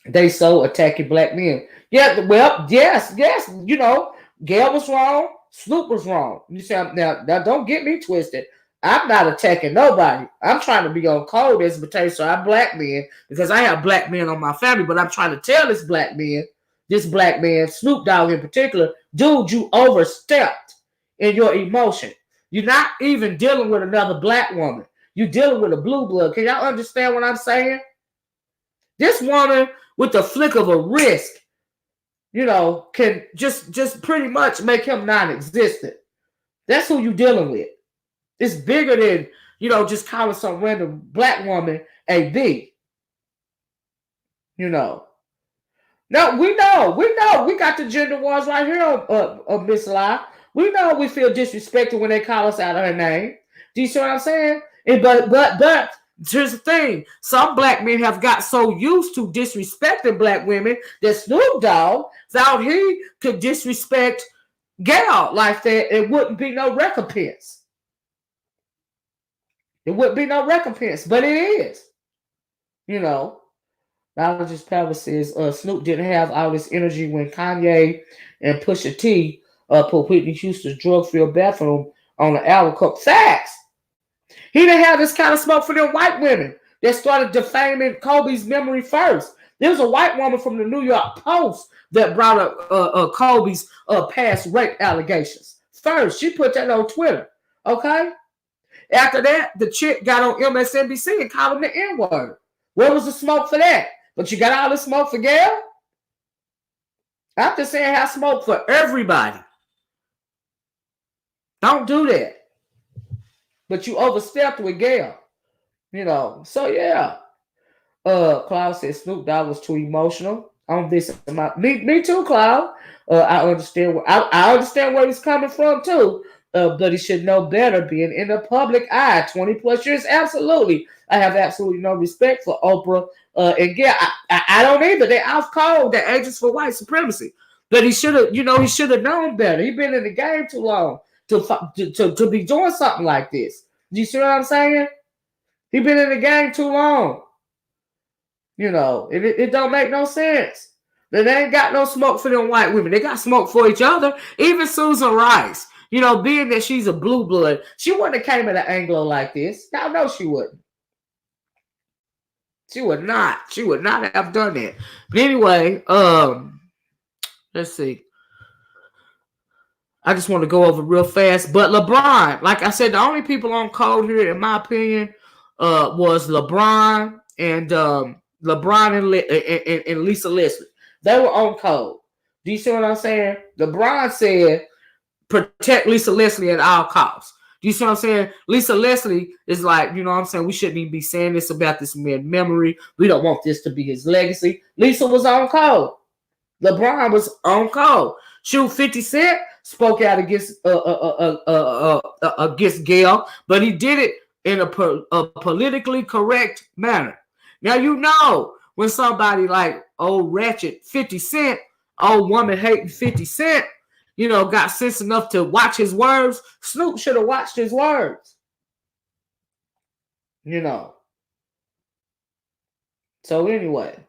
They so attacking black men. Yeah, well, yes. Gayle was wrong. Snoop was wrong. You say now don't get me twisted. I'm not attacking nobody. I'm trying to be on code as pertains to our black men because I have black men on my family, but I'm trying to tell this black man, Snoop Dogg in particular, dude, you overstepped in your emotion. You're not even dealing with another black woman. You're dealing with a blue blood. Can y'all understand what I'm saying? This woman, with the flick of a wrist, can just pretty much make him non-existent. That's who you're dealing with. It's bigger than, just calling some random black woman a B. No, we know. We got the gender wars right here on Miss Lie. We know we feel disrespected when they call us out of her name. Do you see what I'm saying? But here's the thing. Some black men have got so used to disrespecting black women that Snoop Dogg thought he could disrespect Gayle like that. It wouldn't be no recompense. It wouldn't be no recompense, but it is. Knowledge's Power says Snoop didn't have all this energy when Kanye and Pusha T put Whitney Houston's drug-filled bathroom on the album cover. Facts. He didn't have this kind of smoke for them white women that started defaming Kobe's memory first. There was a white woman from the New York Post that brought up Kobe's past rape allegations. First, she put that on Twitter. Okay? After that, the chick got on MSNBC and called him the N-word. Where was the smoke for that? But you got all the smoke for Gayle? I'm just saying have smoke for everybody. Don't do that. But you overstepped with Gayle. You know, so yeah. Cloud said Snoop Dogg was too emotional on this. Me too, Cloud. I understand I understand where he's coming from too. But he should know better being in the public eye. 20 plus years, absolutely. I have absolutely no respect for Oprah and Gayle. I don't either. They're off cold. They're agents for white supremacy. But he should have, he should have known better. He's been in the game too long to be doing something like this. Do you see what I'm saying? He's been in the game too long. It don't make no sense. They ain't got no smoke for them white women. They got smoke for each other. Even Susan Rice, being that she's a blue blood, she wouldn't have came at an Anglo like this. Y'all know she wouldn't. She would not. She would not have done that. But anyway, let's see. I just want to go over real fast. But LeBron, like I said, the only people on code here, in my opinion, was LeBron and Lisa Leslie. They were on code. Do you see what I'm saying? LeBron said, protect Lisa Leslie at all costs. Do you see what I'm saying? Lisa Leslie is like, we shouldn't even be saying this about this man's memory. We don't want this to be his legacy. Lisa was on code. LeBron was on code. Shoot, 50 Cent spoke out against Gayle, but he did it in a politically correct manner. Now, when somebody like old ratchet 50 Cent, old woman hating 50 Cent, got sense enough to watch his words, Snoop should have watched his words. So anyway,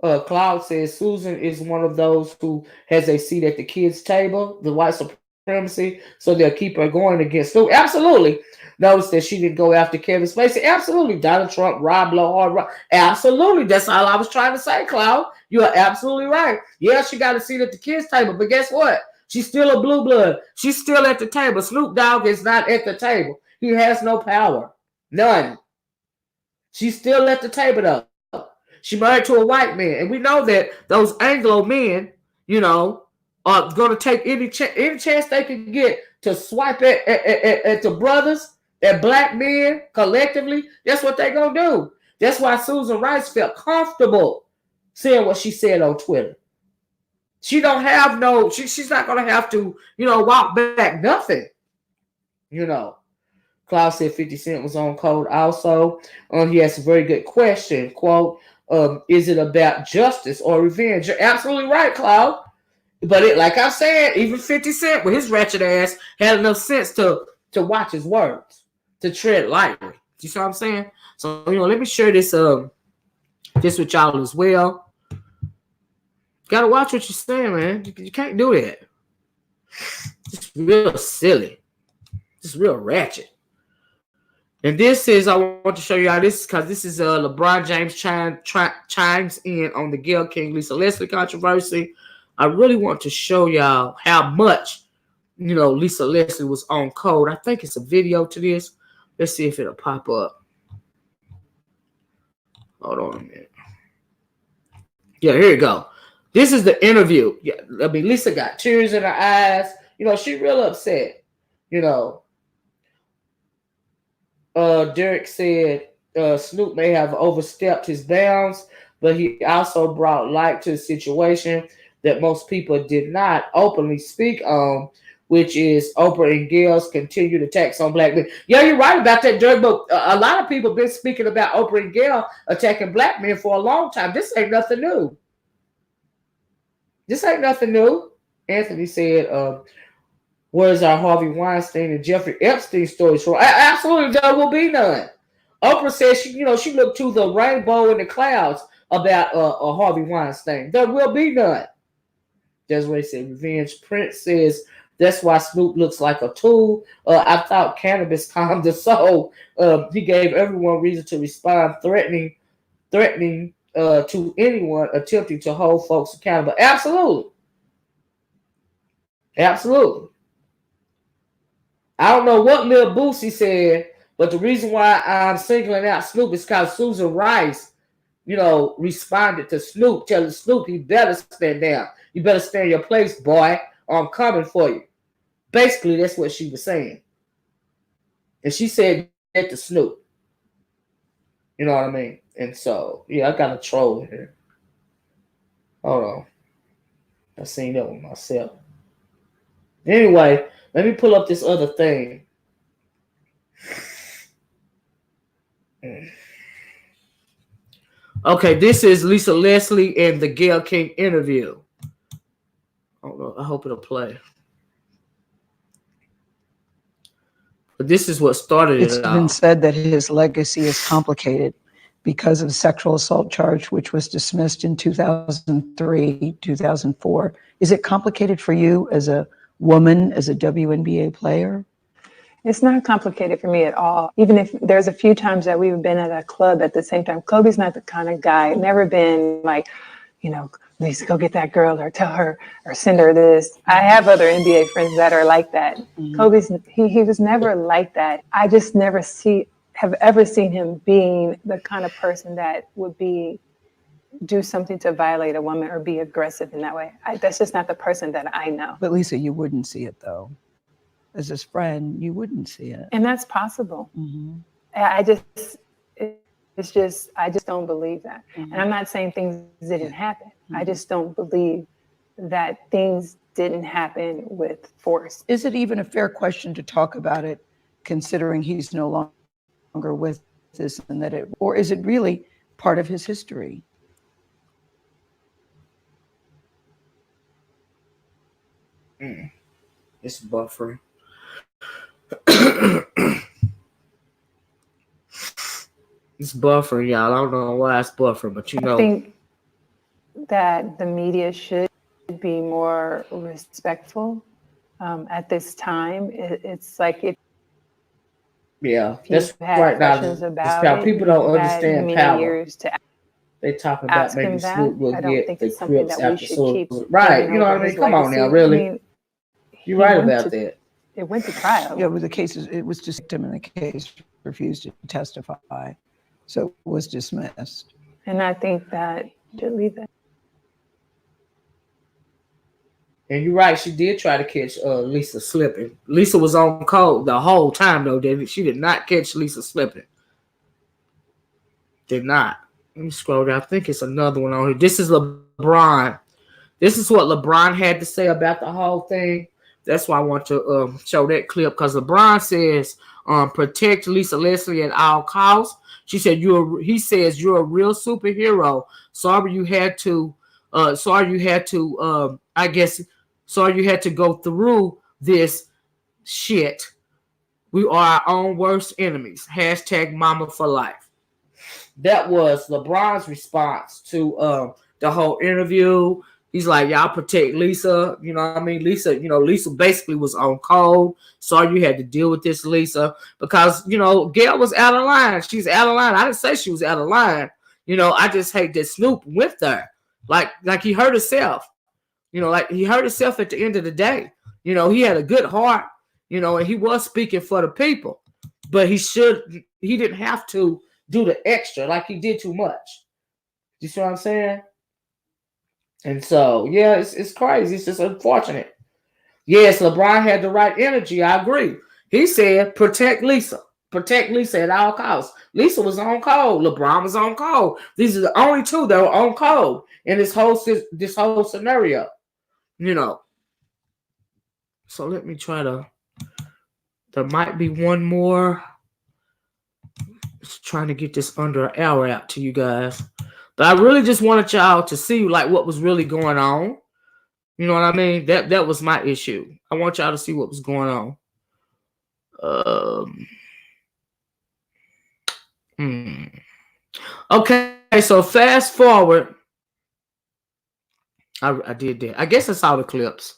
Cloud says Susan is one of those who has a seat at the kids' table, the white supremacy, so they'll keep her going against Snoop. Absolutely. Notice that she didn't go after Kevin Spacey. Absolutely. Donald Trump, Rob Lowe, absolutely. That's all I was trying to say, Cloud. You are absolutely right. Yeah, she got a seat at the kids' table, but guess what? She's still a blue blood. She's still at the table. Snoop Dogg is not at the table. He has no power. None. She's still at the table, though. She married to a white man. And we know that those Anglo men, are going to take any chance they can get to swipe at the brothers, at black men collectively. That's what they're going to do. That's why Susan Rice felt comfortable saying what she said on Twitter. She don't have she's not going to have to, walk back nothing. Cloud said 50 Cent was on code also. He asked a very good question. Quote, is it about justice or revenge? You're absolutely right, Cloud. But like I'm saying, even 50 Cent with his ratchet ass had enough sense to watch his words, to tread lightly. You see what I'm saying? So, let me share this with y'all as well. Gotta watch what you're saying, man. You can't do that. It's real silly. It's real ratchet. And this is, I want to show you how this is, because this is LeBron James chimes in on the Gayle King, Lisa Leslie controversy. I really want to show y'all how much, Lisa Leslie was on code. I think it's a video to this. Let's see if it'll pop up. Hold on a minute. Yeah, here you go. This is the interview. Yeah, Lisa got tears in her eyes. She real upset. Derek said Snoop may have overstepped his bounds, but he also brought light to the situation that most people did not openly speak on, which is Oprah and Gayle's continued attacks on black men. Yeah, you're right about that, Derek, but a lot of people have been speaking about Oprah and Gayle attacking black men for a long time. This ain't nothing new. This ain't nothing new. Anthony said, where's our Harvey Weinstein and Jeffrey Epstein stories from? Absolutely, there will be none. Oprah said she looked to the rainbow in the clouds about Harvey Weinstein. There will be none. Desiree said revenge. Prince says That's why Snoop looks like a tool. I thought cannabis calmed the soul. He gave everyone reason to respond, threatening to anyone attempting to hold folks accountable. Absolutely. Absolutely. I don't know what Lil Boosie said, but the reason why I'm singling out Snoop is because Susan Rice, responded to Snoop, telling Snoop he better stand down. You better stay in your place, boy, or I'm coming for you. Basically, that's what she was saying. And she said that to Snoop. You know what I mean? And so, yeah, I got a troll here. Hold on. I seen that one myself. Anyway, let me pull up this other thing. Okay, this is Lisa Leslie and the Gayle King interview. I hope it'll play. But this is what started it. It's been said that his legacy is complicated because of sexual assault charge, which was dismissed in 2003, 2004. Is it complicated for you as a woman, as a WNBA player? It's not complicated for me at all. Even if there's a few times that we've been at a club at the same time. Kobe's not the kind of guy, never been like, Lisa, go get that girl or tell her or send her this. I have other NBA friends that are like that. Mm-hmm. He was never like that. I just never have ever seen him being the kind of person that would do something to violate a woman or be aggressive in that way. That's just not the person that I know. But Lisa, you wouldn't see it though. As his friend, you wouldn't see it. And that's possible. Mm-hmm. I just don't believe that. Mm-hmm. And I'm not saying things didn't happen. Mm-hmm. I just don't believe that things didn't happen with force. Is it even a fair question to talk about it, considering he's no longer with us, and or is it really part of his history? It's buffering. It's buffering, y'all. I don't know why it's buffering, but I think that the media should be more respectful at this time. It's like that's right now. About people don't understand power. They talking about maybe Snoop will get the Crips after Snoop. Right, you know what I mean? Come on now, really. You're right about that. It went to trial. Yeah, with the cases, it was just him in the case refused to testify. So it was dismissed. And I think that should leave it. And you're right, she did try to catch Lisa slipping. Lisa was on code the whole time, though, David. She did not catch Lisa slipping. Did not. Let me scroll down. I think it's another one on here. This is LeBron. This is what LeBron had to say about the whole thing. That's why I want to show that clip, because LeBron says, protect Lisa Leslie at all costs. He says you're a real superhero. Sorry you had to go through this shit. We are our own worst enemies. # mama for life. That was LeBron's response to the whole interview. He's like, y'all protect Lisa. You know what I mean? Lisa basically was on cold. Sorry you had to deal with this, Lisa. Because, Gayle was out of line. She's out of line. I didn't say she was out of line. I just hate that Snoop went there. Like he hurt himself. Like he hurt himself at the end of the day. He had a good heart, and he was speaking for the people. But he didn't have to do the extra. Like he did too much. You see what I'm saying? And so, yeah, it's crazy. It's just unfortunate. Yes, LeBron had the right energy. I agree. He said, protect Lisa. Protect Lisa at all costs. Lisa was on code. LeBron was on code. These are the only two that were on code in this whole scenario. So let me try to. There might be one more. Just trying to get this under an hour out to you guys. But I really just wanted y'all to see what was really going on. You know what I mean? That was my issue. I want y'all to see what was going on. Okay, so fast forward. I did that. I guess I saw the clips.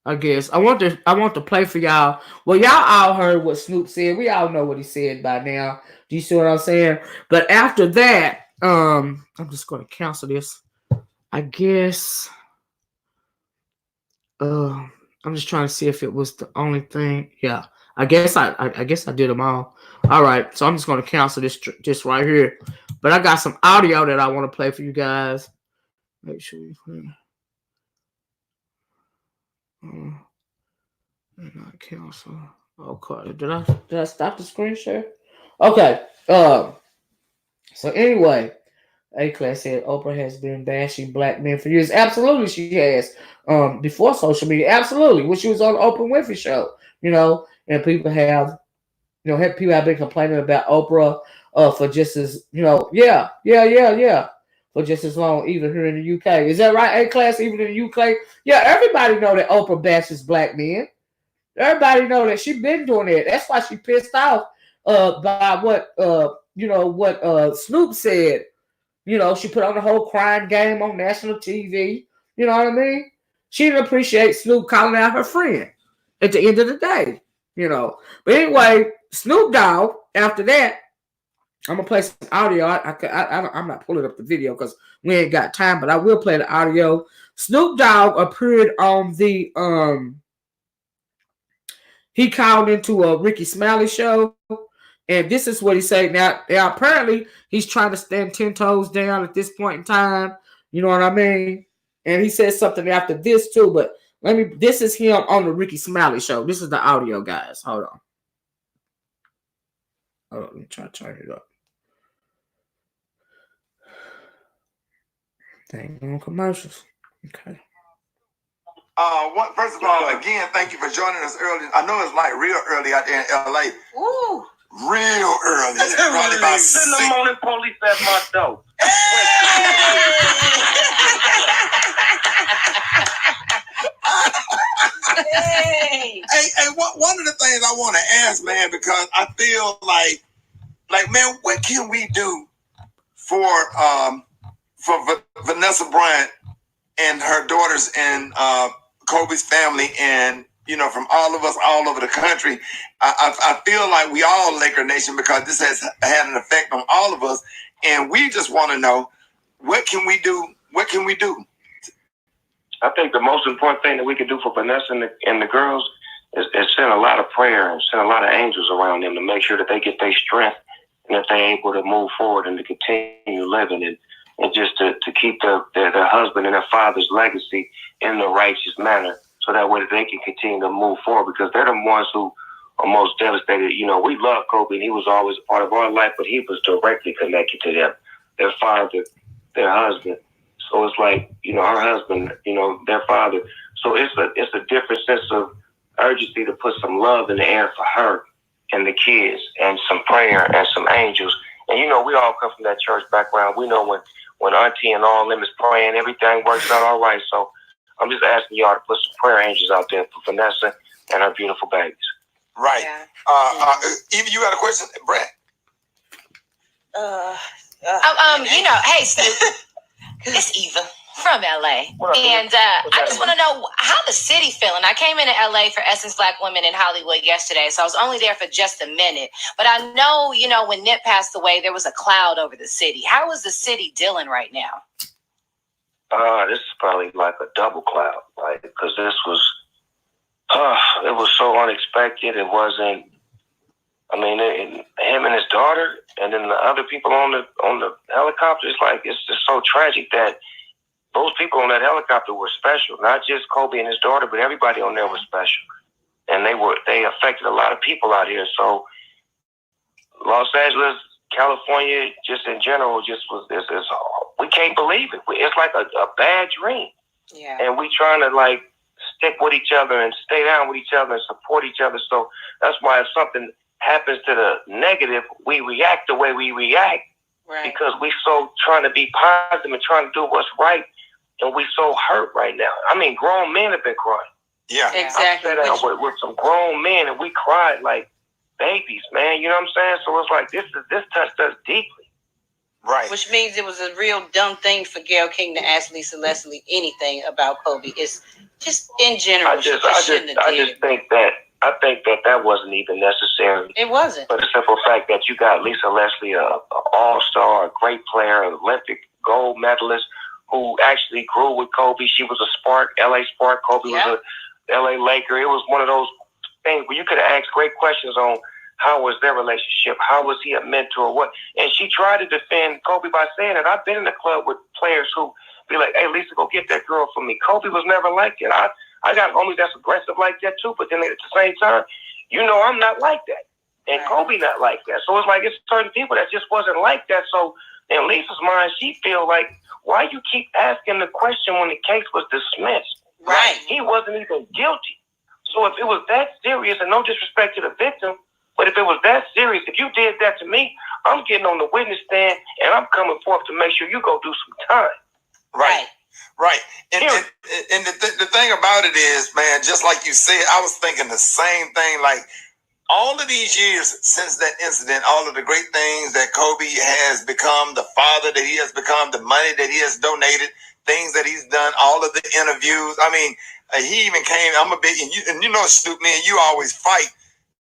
I guess I want to play for y'all. Well, y'all all heard what Snoop said. We all know what he said by now. Do you see what I'm saying? But after that, I'm just gonna cancel this. I guess. I'm just trying to see if it was the only thing. Yeah, I guess I guess I did them all. All right, so I'm just gonna cancel this right here. But I got some audio that I want to play for you guys. Make sure you play. Not cancel. Okay, did I stop the screen share? Okay. So anyway, A-Class said Oprah has been bashing black men for years. Absolutely, she has. Before social media, absolutely. When she was on the Oprah Winfrey show, and people have been complaining about Oprah for just as for just as long, even here in the UK. Is that right, A-Class? Even in the UK, yeah, everybody know that Oprah bashes black men. Everybody know that she been doing it. That's why she pissed off by what Snoop said. She put on the whole crying game on national TV. You know what I mean? She didn't appreciate Snoop calling out her friend at the end of the day. But anyway, Snoop Dogg, after that, I'm going to play some audio. I'm not pulling up the video because we ain't got time, but I will play the audio. Snoop Dogg appeared on the, he called into a Ricky Smiley show. And this is what he said. Now, apparently, he's trying to stand 10 toes down at this point in time. You know what I mean? And he said something after this, too. But this is him on the Ricky Smiley show. This is the audio, guys. Hold on. Let me try to turn it up. Dang on commercials. Okay. First of all, again, thank you for joining us early. I know it's like real early out there in LA. Woo! Real early. It's probably about sitting the morning police at my door. Hey, one of the things I want to ask, man, because I feel like, man, what can we do for Vanessa Bryant and her daughters and Kobe's family and from all of us all over the country? I feel like we all Laker Nation because this has had an effect on all of us, and we just want to know, what can we do? What can we do? I think the most important thing that we can do for Vanessa and the girls is send a lot of prayer and send a lot of angels around them to make sure that they get their strength and that they're able to move forward and to continue living and just to keep their husband and their father's legacy in the righteous manner, so that way they can continue to move forward, because they're the ones who are most devastated. We love Kobe and he was always a part of our life, but he was directly connected to them, their father, their husband. So it's like, her husband, their father. So it's a different sense of urgency to put some love in the air for her and the kids and some prayer and some angels. And, we all come from that church background. We know when Auntie and all them is praying, everything works out all right. So I'm just asking y'all to put some prayer angels out there for Vanessa and her beautiful babies. Right. Yeah. Eva, you got a question? Brett? Hey, Snoop. It's Eva from LA. And I just want to know how the city feeling. I came into LA for Essence Black Women in Hollywood yesterday, so I was only there for just a minute. But I know, when Nip passed away, there was a cloud over the city. How is the city dealing right now? This is probably like a double cloud, because this was, it was so unexpected. It wasn't. Him and his daughter, and then the other people on the helicopter. It's just so tragic that those people on that helicopter were special. Not just Kobe and his daughter, but everybody on there was special, and they affected a lot of people out here. So Los Angeles, California, just in general, we can't believe it. It's like a bad dream. Yeah. And we trying to stick with each other and stay down with each other and support each other. So that's why if something happens to the negative, we react the way we react. Right. Because we so trying to be positive and trying to do what's right, and we so hurt right now. Grown men have been crying. Yeah, exactly. I sat down with some grown men, and we cried like babies, man. You know what I'm saying? So it's like this touched us deeply. Right. Which means it was a real dumb thing for Gayle King to ask Lisa Leslie anything about Kobe. It's just in general. I think that wasn't even necessary. It wasn't. For the simple fact that you got Lisa Leslie, a all-star, a great player, an Olympic gold medalist who actually grew with Kobe. She was a Spark, LA Spark. Kobe was a LA Laker. It was one of those things where you could have asked great questions on how was their relationship, how was he a mentor, what. And she tried to defend Kobe by saying that I've been in the club with players who be like, hey, Lisa, go get that girl for me. Kobe was never like that. I got homies that's aggressive like that too, but then at the same time, I'm not like that. And Kobe not like that. So it's like it's certain people that just wasn't like that. So in Lisa's mind, she feel like, why you keep asking the question when the case was dismissed? Right. He wasn't even guilty. So if it was that serious, and no disrespect to the victim, but if it was that serious, if you did that to me, I'm getting on the witness stand and I'm coming forth to make sure you go do some time. Right. And the thing about it is, man, just like you said, I was thinking the same thing. Like, all of these years since that incident, all of the great things that Kobe has become, the father that he has become, the money that he has donated, things that he's done, all of the interviews. I mean, he even came, I'm a big, and you know, Snoop, man, you always fight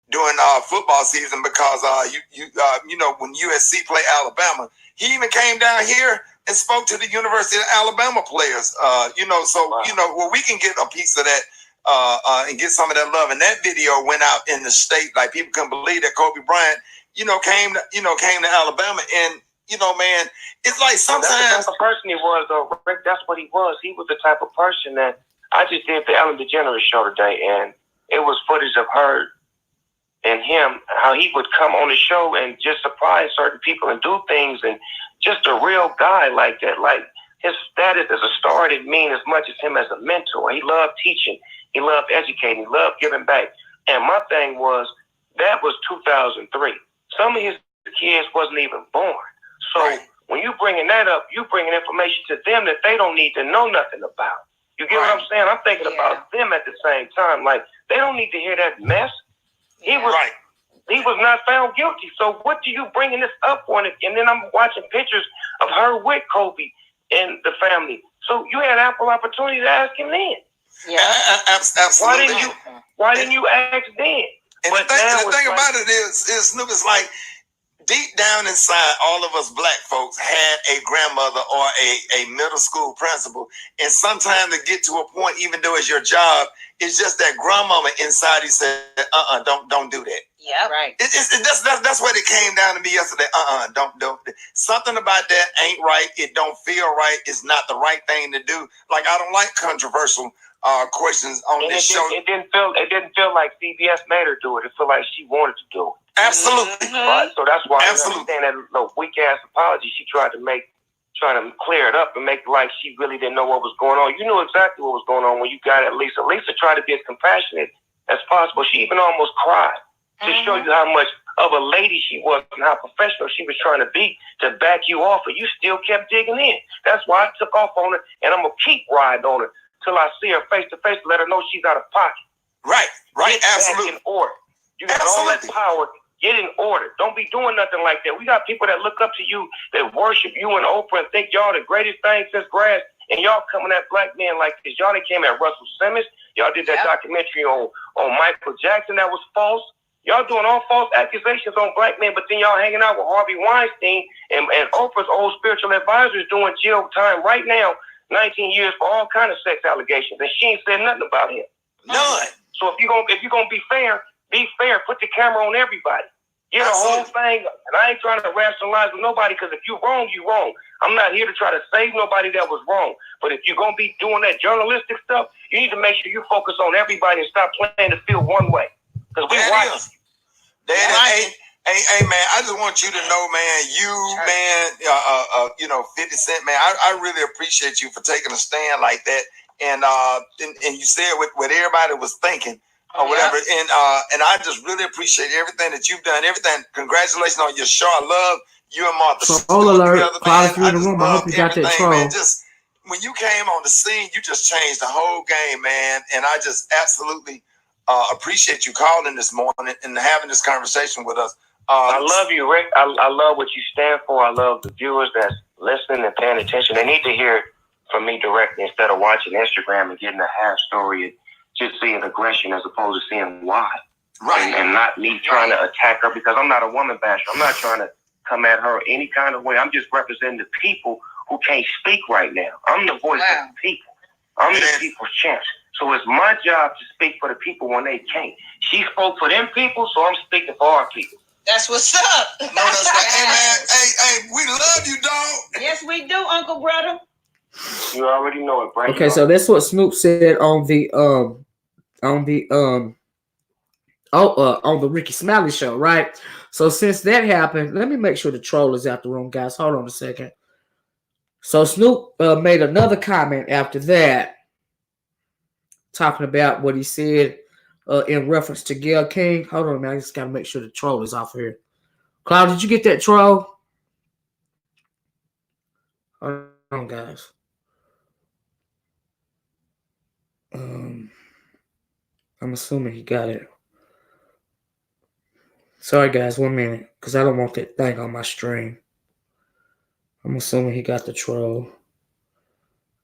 during football season because when USC play Alabama, he even came down here and spoke to the University of Alabama players. Where we can get a piece of that and get some of that love. And that video went out in the state, like people couldn't believe that Kobe Bryant, came to Alabama. And man, it's like sometimes that's the type of person he was, though, Rick. That's what he was. He was the type of person that I just did the Ellen DeGeneres show today, and it was footage of her and him, how he would come on the show and just surprise certain people and do things, and just a real guy like that. Like, his status as a star didn't mean as much as him as a mentor. He loved teaching. He loved educating. He loved giving back. And my thing was, that was 2003. Some of his kids wasn't even born. So when you bringing that up, you bringing information to them that they don't need to know nothing about. You get what I'm saying? I'm thinking about them at the same time. Like, they don't need to hear that mess. He was not found guilty. So what do you bringing this up on it? And then I'm watching pictures of her with Kobe and the family. So you had ample opportunity to ask him then. Yeah, absolutely. Why didn't you ask then? And the thing about it is Snoop, is like, deep down inside, all of us black folks had a grandmother or a middle school principal. And sometimes to get to a point, even though it's your job, it's just that grandmama inside, he said, don't do that. Yeah, right. That's what it came down to me yesterday. Don't. Something about that ain't right. It don't feel right. It's not the right thing to do. Like, I don't like controversial questions on this show. It didn't feel like CBS made her do it. It felt like she wanted to do it. Absolutely. Right. So that's why I understand that little weak ass apology she tried to clear it up and make it like she really didn't know what was going on. You knew exactly what was going on when you got at Lisa. Lisa tried to be as compassionate as possible. She even almost cried to show you how much of a lady she was and how professional she was trying to be to back you off, and you still kept digging in. That's why I took off on her, and I'm going to keep riding on her till I see her face to face to let her know she's out of pocket. Right, Get absolutely. back in order. You got all that power. Get in order. Don't be doing nothing like that. We got people that look up to you, that worship you and Oprah and think y'all the greatest thing since grass, and y'all coming at black men like this. Y'all that came at Russell Simmons. Y'all did that documentary on Michael Jackson that was false. Y'all doing all false accusations on black men, but then y'all hanging out with Harvey Weinstein and Oprah's old spiritual advisors doing jail time right now, 19 years for all kind of sex allegations, and she ain't said nothing about him. None. So if you're gonna be fair. Be fair. Put the camera on everybody. Get a whole thing. And I ain't trying to rationalize with nobody, because if you're wrong, you're wrong. I'm not here to try to save nobody that was wrong. But if you're going to be doing that journalistic stuff, you need to make sure you focus on everybody and stop playing the field one way. Because we watch it. Hey, man, I just want you to know, man, 50 Cent, man, I really appreciate you for taking a stand like that. And you said what everybody was thinking. Or whatever, and I just really appreciate everything that you've done. Everything. Congratulations on your show. I love you and Martha. Troll alert! Quite a few in the room. I hope you got that troll. Man. Just when you came on the scene, you just changed the whole game, man. And I just absolutely appreciate you calling this morning and having this conversation with us. I love you, Rick. I love what you stand for. I love the viewers that's listening and paying attention. They need to hear it from me directly instead of watching Instagram and getting a half story and just seeing aggression as opposed to seeing why. Right. And not me trying to attack her because I'm not a woman basher. I'm not trying to come at her any kind of way. I'm just representing the people who can't speak right now. I'm the voice of the people. I'm the people's champ. So it's my job to speak for the people when they can't. She spoke for them people, so I'm speaking for our people. That's what's up. No, that's right. Hey, man. Hey, we love you, dog. Yes, we do, Uncle Brother. You already know it, Brandon. Okay, so that's what Snoop said on the Ricky Smiley show, right? So since that happened, let me make sure the troll is out the room, guys. Hold on a second. So Snoop made another comment after that, talking about what he said in reference to Gayle King. Hold on, man. I just gotta make sure the troll is off here. Cloud, did you get that troll? Hold on, guys. I'm assuming he got it. Sorry, guys, 1 minute, because I don't want that thing on my stream. I'm assuming he got the troll.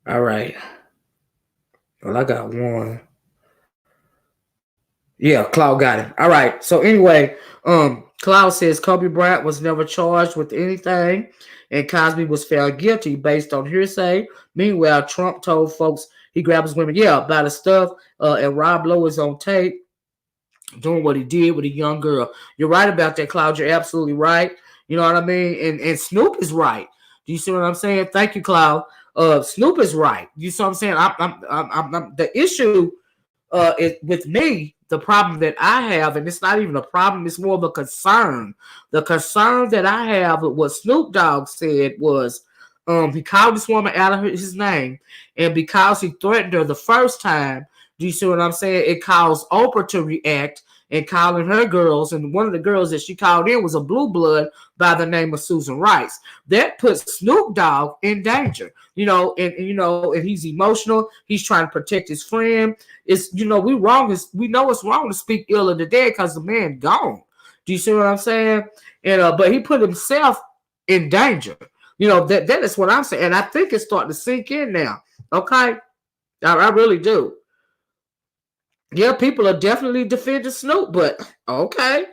All right. Well, I got one. Yeah, Cloud got him. All right. So anyway, Cloud says Kobe Bryant was never charged with anything, and Cosby was found guilty based on hearsay. Meanwhile, Trump told folks he grabbed his women, by the stuff, and Rob Lowe is on tape doing what he did with a young girl. You're right about that, Cloud. You're absolutely right. You know what I mean? And Snoop is right. Do you see what I'm saying? Thank you, Cloud. Snoop is right. You see what I'm saying? I'm the issue is with me. The problem that I have, and it's not even a problem, it's more of a concern. The concern that I have with what Snoop Dogg said was he called this woman out of his name, and because he threatened her the first time, do you see what I'm saying? It caused Oprah to react and calling her girls, and one of the girls that she called in was a blue blood by the name of Susan Rice. That puts Snoop Dogg in danger, and he's emotional. He's trying to protect his friend. It's, we know it's wrong to speak ill of the dead because the man gone. Do you see what I'm saying? And but he put himself in danger. That is what I'm saying. And I think it's starting to sink in now. Okay? I really do. Yeah, people are definitely defending Snoop, but okay.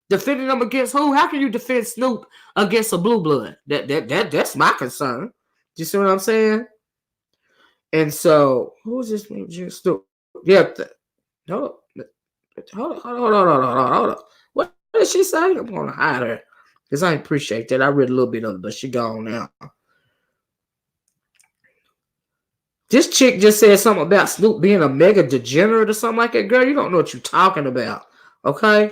Defending them against who? How can you defend Snoop against a blue blood? That's my concern. Do you see what I'm saying? And so, who is this Snoop? Yeah. Hold on. What did she say? I'm going to hide her because I appreciate that. I read a little bit of it, but she gone now. This chick just said something about Snoop being a mega degenerate or something like that. Girl, you don't know what you're talking about. Okay?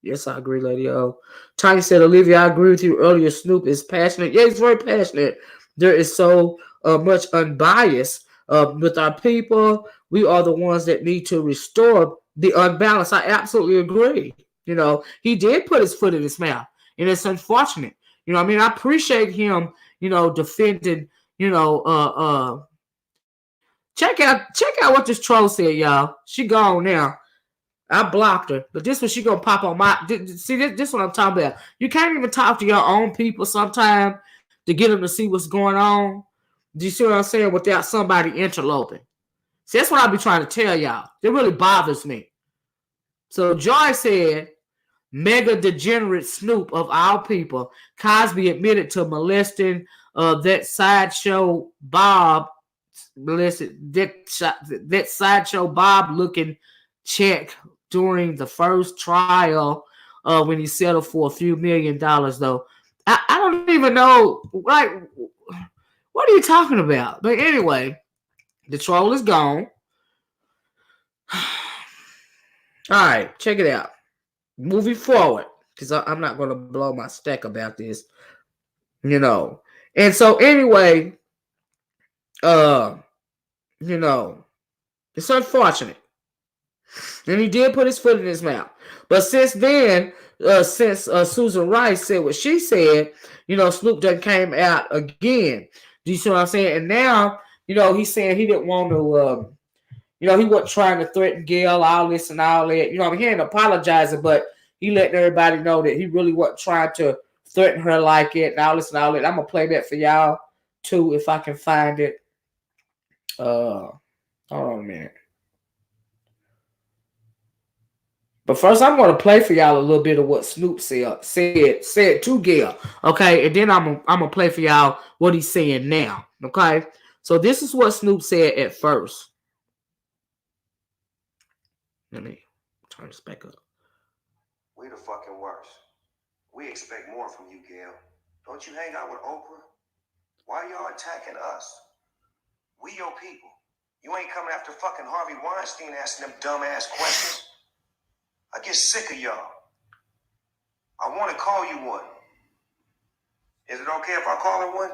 Yes, I agree, Lady O. Tiny said, Olivia, I agree with you earlier. Snoop is passionate. Yeah, he's very passionate. There is so much unbiased with our people. We are the ones that need to restore the unbalance. I absolutely agree. He did put his foot in his mouth, and it's unfortunate. I appreciate him, defending, Check out what this troll said, y'all. She gone now. I blocked her, but this one she gonna pop on my. See, this what I'm talking about. You can't even talk to your own people sometimes to get them to see what's going on. Do you see what I'm saying? Without somebody interloping. See, that's what I be trying to tell y'all. It really bothers me. So Joy said, mega degenerate Snoop of all people. Cosby admitted to molesting that sideshow Bob. Listen, that sideshow Bob looking check during the first trial when he settled for a few $1 million, though. I don't even know, like, what are you talking about? But anyway, the troll is gone. All right, check it out. Moving forward, because I'm not going to blow my stack about this, And so anyway, it's unfortunate. And he did put his foot in his mouth. But since then, since Susan Rice said what she said, Snoop done came out again. Do you see what I'm saying? And now, he's saying he didn't want to, he wasn't trying to threaten Gayle, all this and all that. He ain't apologizing, but he letting everybody know that he really wasn't trying to threaten her like it. Now listen, I'm gonna play that for y'all too if I can find it. Hold on a minute. But first, I'm going to play for y'all a little bit of what Snoop said to Gayle. Okay, and then I'm gonna play for y'all what he's saying now. Okay, so this is what Snoop said at first. Let me turn this back up. We the fucking worst. We expect more from you, Gayle. Don't you hang out with Oprah? Why y'all attacking us? We your people. You ain't coming after fucking Harvey Weinstein asking them dumbass questions. I get sick of y'all. I want to call you one. Is it okay if I call her one?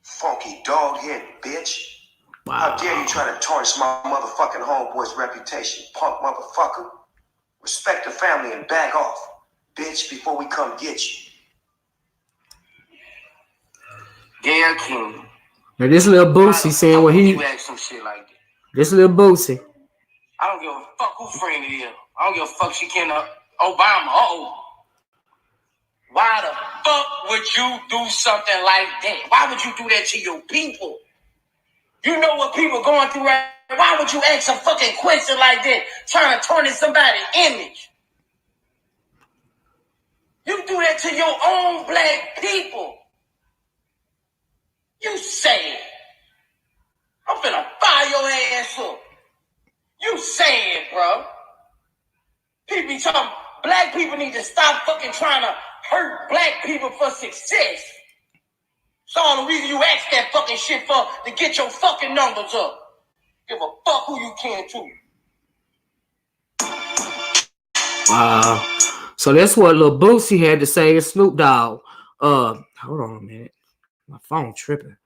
Funky dog-head bitch. Wow. How dare you try to tarnish my motherfucking homeboy's reputation, punk motherfucker. Respect the family and back off, bitch, before we come get you. Gayle King. Now this little Boosie saying what he... Some shit like that. This little Boosie. I don't give a fuck who friend it is. I don't give a fuck she can Obama. Why the fuck would you do something like that? Why would you do that to your people? You know what people going through right now. Why would you ask a fucking question like that? Trying to tarnish somebody's image. You do that to your own black people. You say it. I'm finna fire your ass up. You say it, bro. People be talking, black people need to stop fucking trying to hurt black people for success. It's all the reason you ask that fucking shit for, to get your fucking numbers up. Give a fuck who you can to. Wow. So that's what Lil Boosie had to say to Snoop Dogg. Hold on a minute. My phone tripping.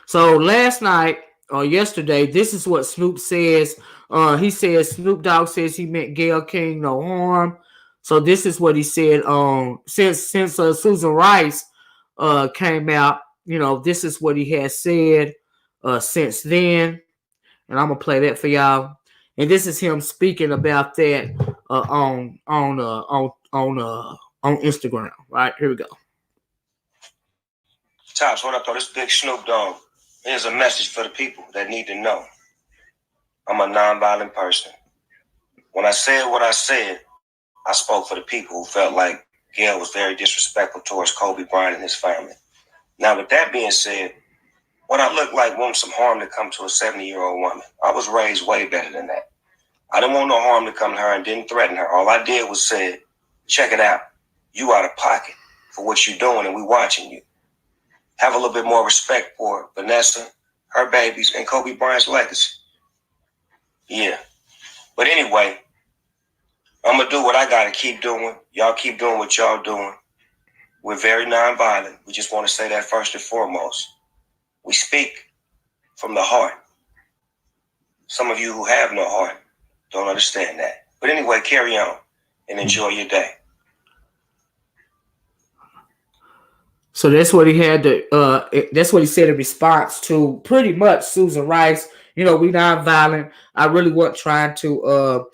So last night or yesterday, this is what Snoop says. He says Snoop Dogg says he meant Gayle King no harm. So this is what he said. Since Susan Rice came out, you know, this is what he has said since then, and I'm gonna play that for y'all. And this is him speaking about that on Instagram. Right, here we go. Tops, what up, though? This Big Snoop Dogg. Here's a message for the people that need to know. I'm a nonviolent person. When I said what I said, I spoke for the people who felt like Gayle was very disrespectful towards Kobe Bryant and his family. Now, with that being said, what I look like wants some harm to come to a 70-year-old woman. I was raised way better than that. I didn't want no harm to come to her and didn't threaten her. All I did was say, check it out. You out of pocket for what you're doing, and we watching you. Have a little bit more respect for Vanessa, her babies, and Kobe Bryant's legacy. Yeah. But anyway, I'm going to do what I got to keep doing. Y'all keep doing what y'all doing. We're very nonviolent. We just want to say that first and foremost. We speak from the heart. Some of you who have no heart don't understand that. But anyway, carry on and enjoy your day. So that's what he had to. That's what he said in response to pretty much Susan Rice. You know, we nonviolent. I really wasn't trying to,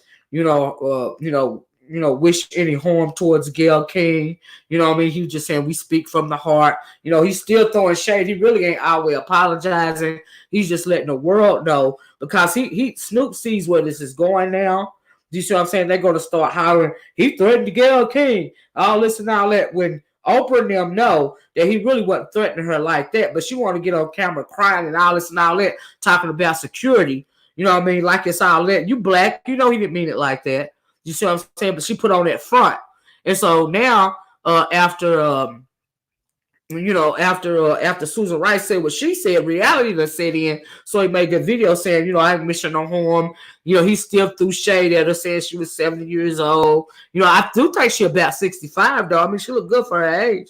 wish any harm towards Gayle King. You know what I mean? He was just saying we speak from the heart. You know, he's still throwing shade. He really ain't out way apologizing. He's just letting the world know because Snoop sees where this is going now. Do you see what I'm saying? They're going to start hollering. He threatened Gayle King. All this and all that when Oprah and them know that he really wasn't threatening her like that, but she want to get on camera crying and all this and all that, talking about security. You know what I mean? Like it's all that. You black. You know he didn't mean it like that. You see what I'm saying? But she put on that front. And so now, after Susan Rice said what she said, reality done set in. So he made a video saying, you know, I ain't wishing no harm. You know, he still threw shade at her, saying she was 70 years old. You know, I do think she about 65, though. I mean, she look good for her age.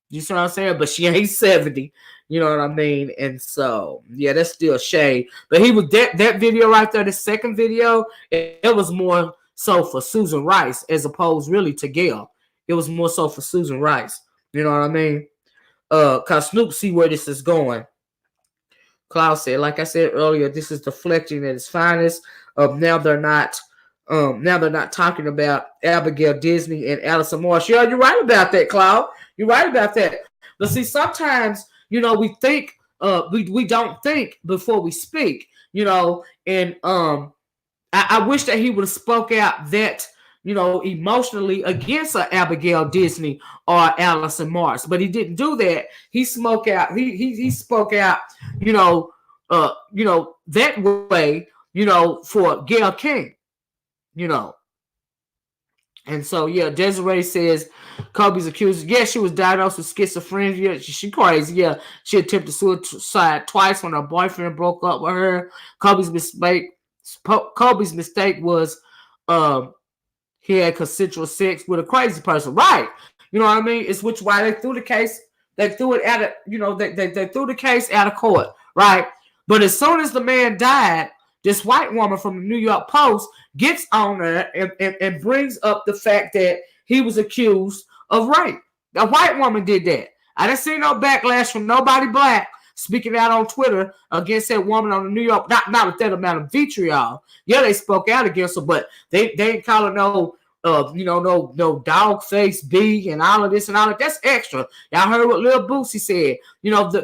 You see what I'm saying? But she ain't 70. You know what I mean? And so, yeah, that's still shade. But he was that video right there, the second video, it was more so for Susan Rice as opposed really to Gayle. It was more so for Susan Rice. You know what I mean? Cause Snoop see where this is going. Klaus said, like I said earlier, this is deflecting at its finest. Now they're not Now they're not talking about Abigail Disney and Allison Morris. Yeah, you're right about that, Claude. You're right about that. But see, sometimes, we think, we don't think before we speak, and I wish that he would have spoke out that, emotionally against Abigail Disney or Allison Morris, but he didn't do that. He spoke out. He spoke out, that way, for Gayle King, And so, yeah, Desiree says Kobe's accused. Yeah, she was diagnosed with schizophrenia. She crazy. Yeah, she attempted suicide twice when her boyfriend broke up with her. Kobe's mistake was he had consensual sex with a crazy person. Right. You know what I mean? It's why they threw the case. They threw it out of, they threw the case out of court. Right. But as soon as the man died, this white woman from the New York Post gets on there and brings up the fact that he was accused of rape. A white woman did that. I didn't see no backlash from nobody black speaking out on Twitter against that woman on the New York, not with that amount of vitriol. Yeah, they spoke out against her, but they ain't calling no dog face B and all of this and all of that. That's extra. Y'all heard what Lil Boosie said.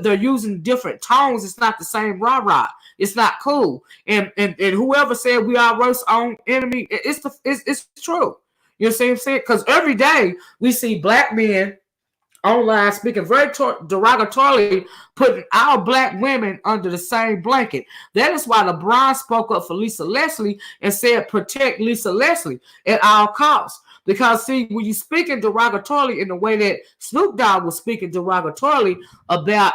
They're using different tones. It's not the same rah-rah. It's not cool. And whoever said we are worst own enemy, it's true. You know what I'm saying? Because every day we see black men online speaking very derogatorily, putting our black women under the same blanket. That is why LeBron spoke up for Lisa Leslie and said protect Lisa Leslie at all costs. Because, see, when you're speaking derogatorily in the way that Snoop Dogg was speaking derogatorily about,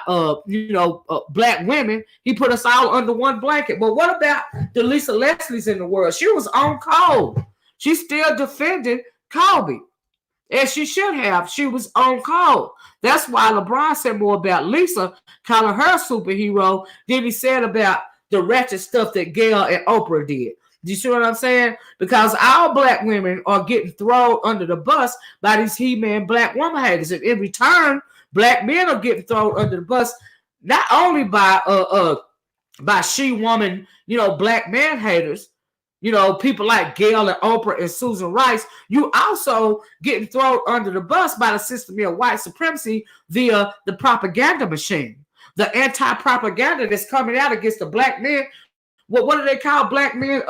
black women, he put us all under one blanket. But what about the Lisa Leslies in the world? She was on call. She still defended Kobe. As she should have. She was on call. That's why LeBron said more about Lisa, calling her a superhero, than he said about the ratchet stuff that Gayle and Oprah did. Do you see what I'm saying? Because our black women are getting thrown under the bus by these he-man black woman haters. And in return, black men are getting thrown under the bus, not only by she-woman, black man haters, people like Gayle and Oprah and Susan Rice. You also getting thrown under the bus by the system of white supremacy via the propaganda machine, the anti-propaganda that's coming out against the black men. What do they call black men?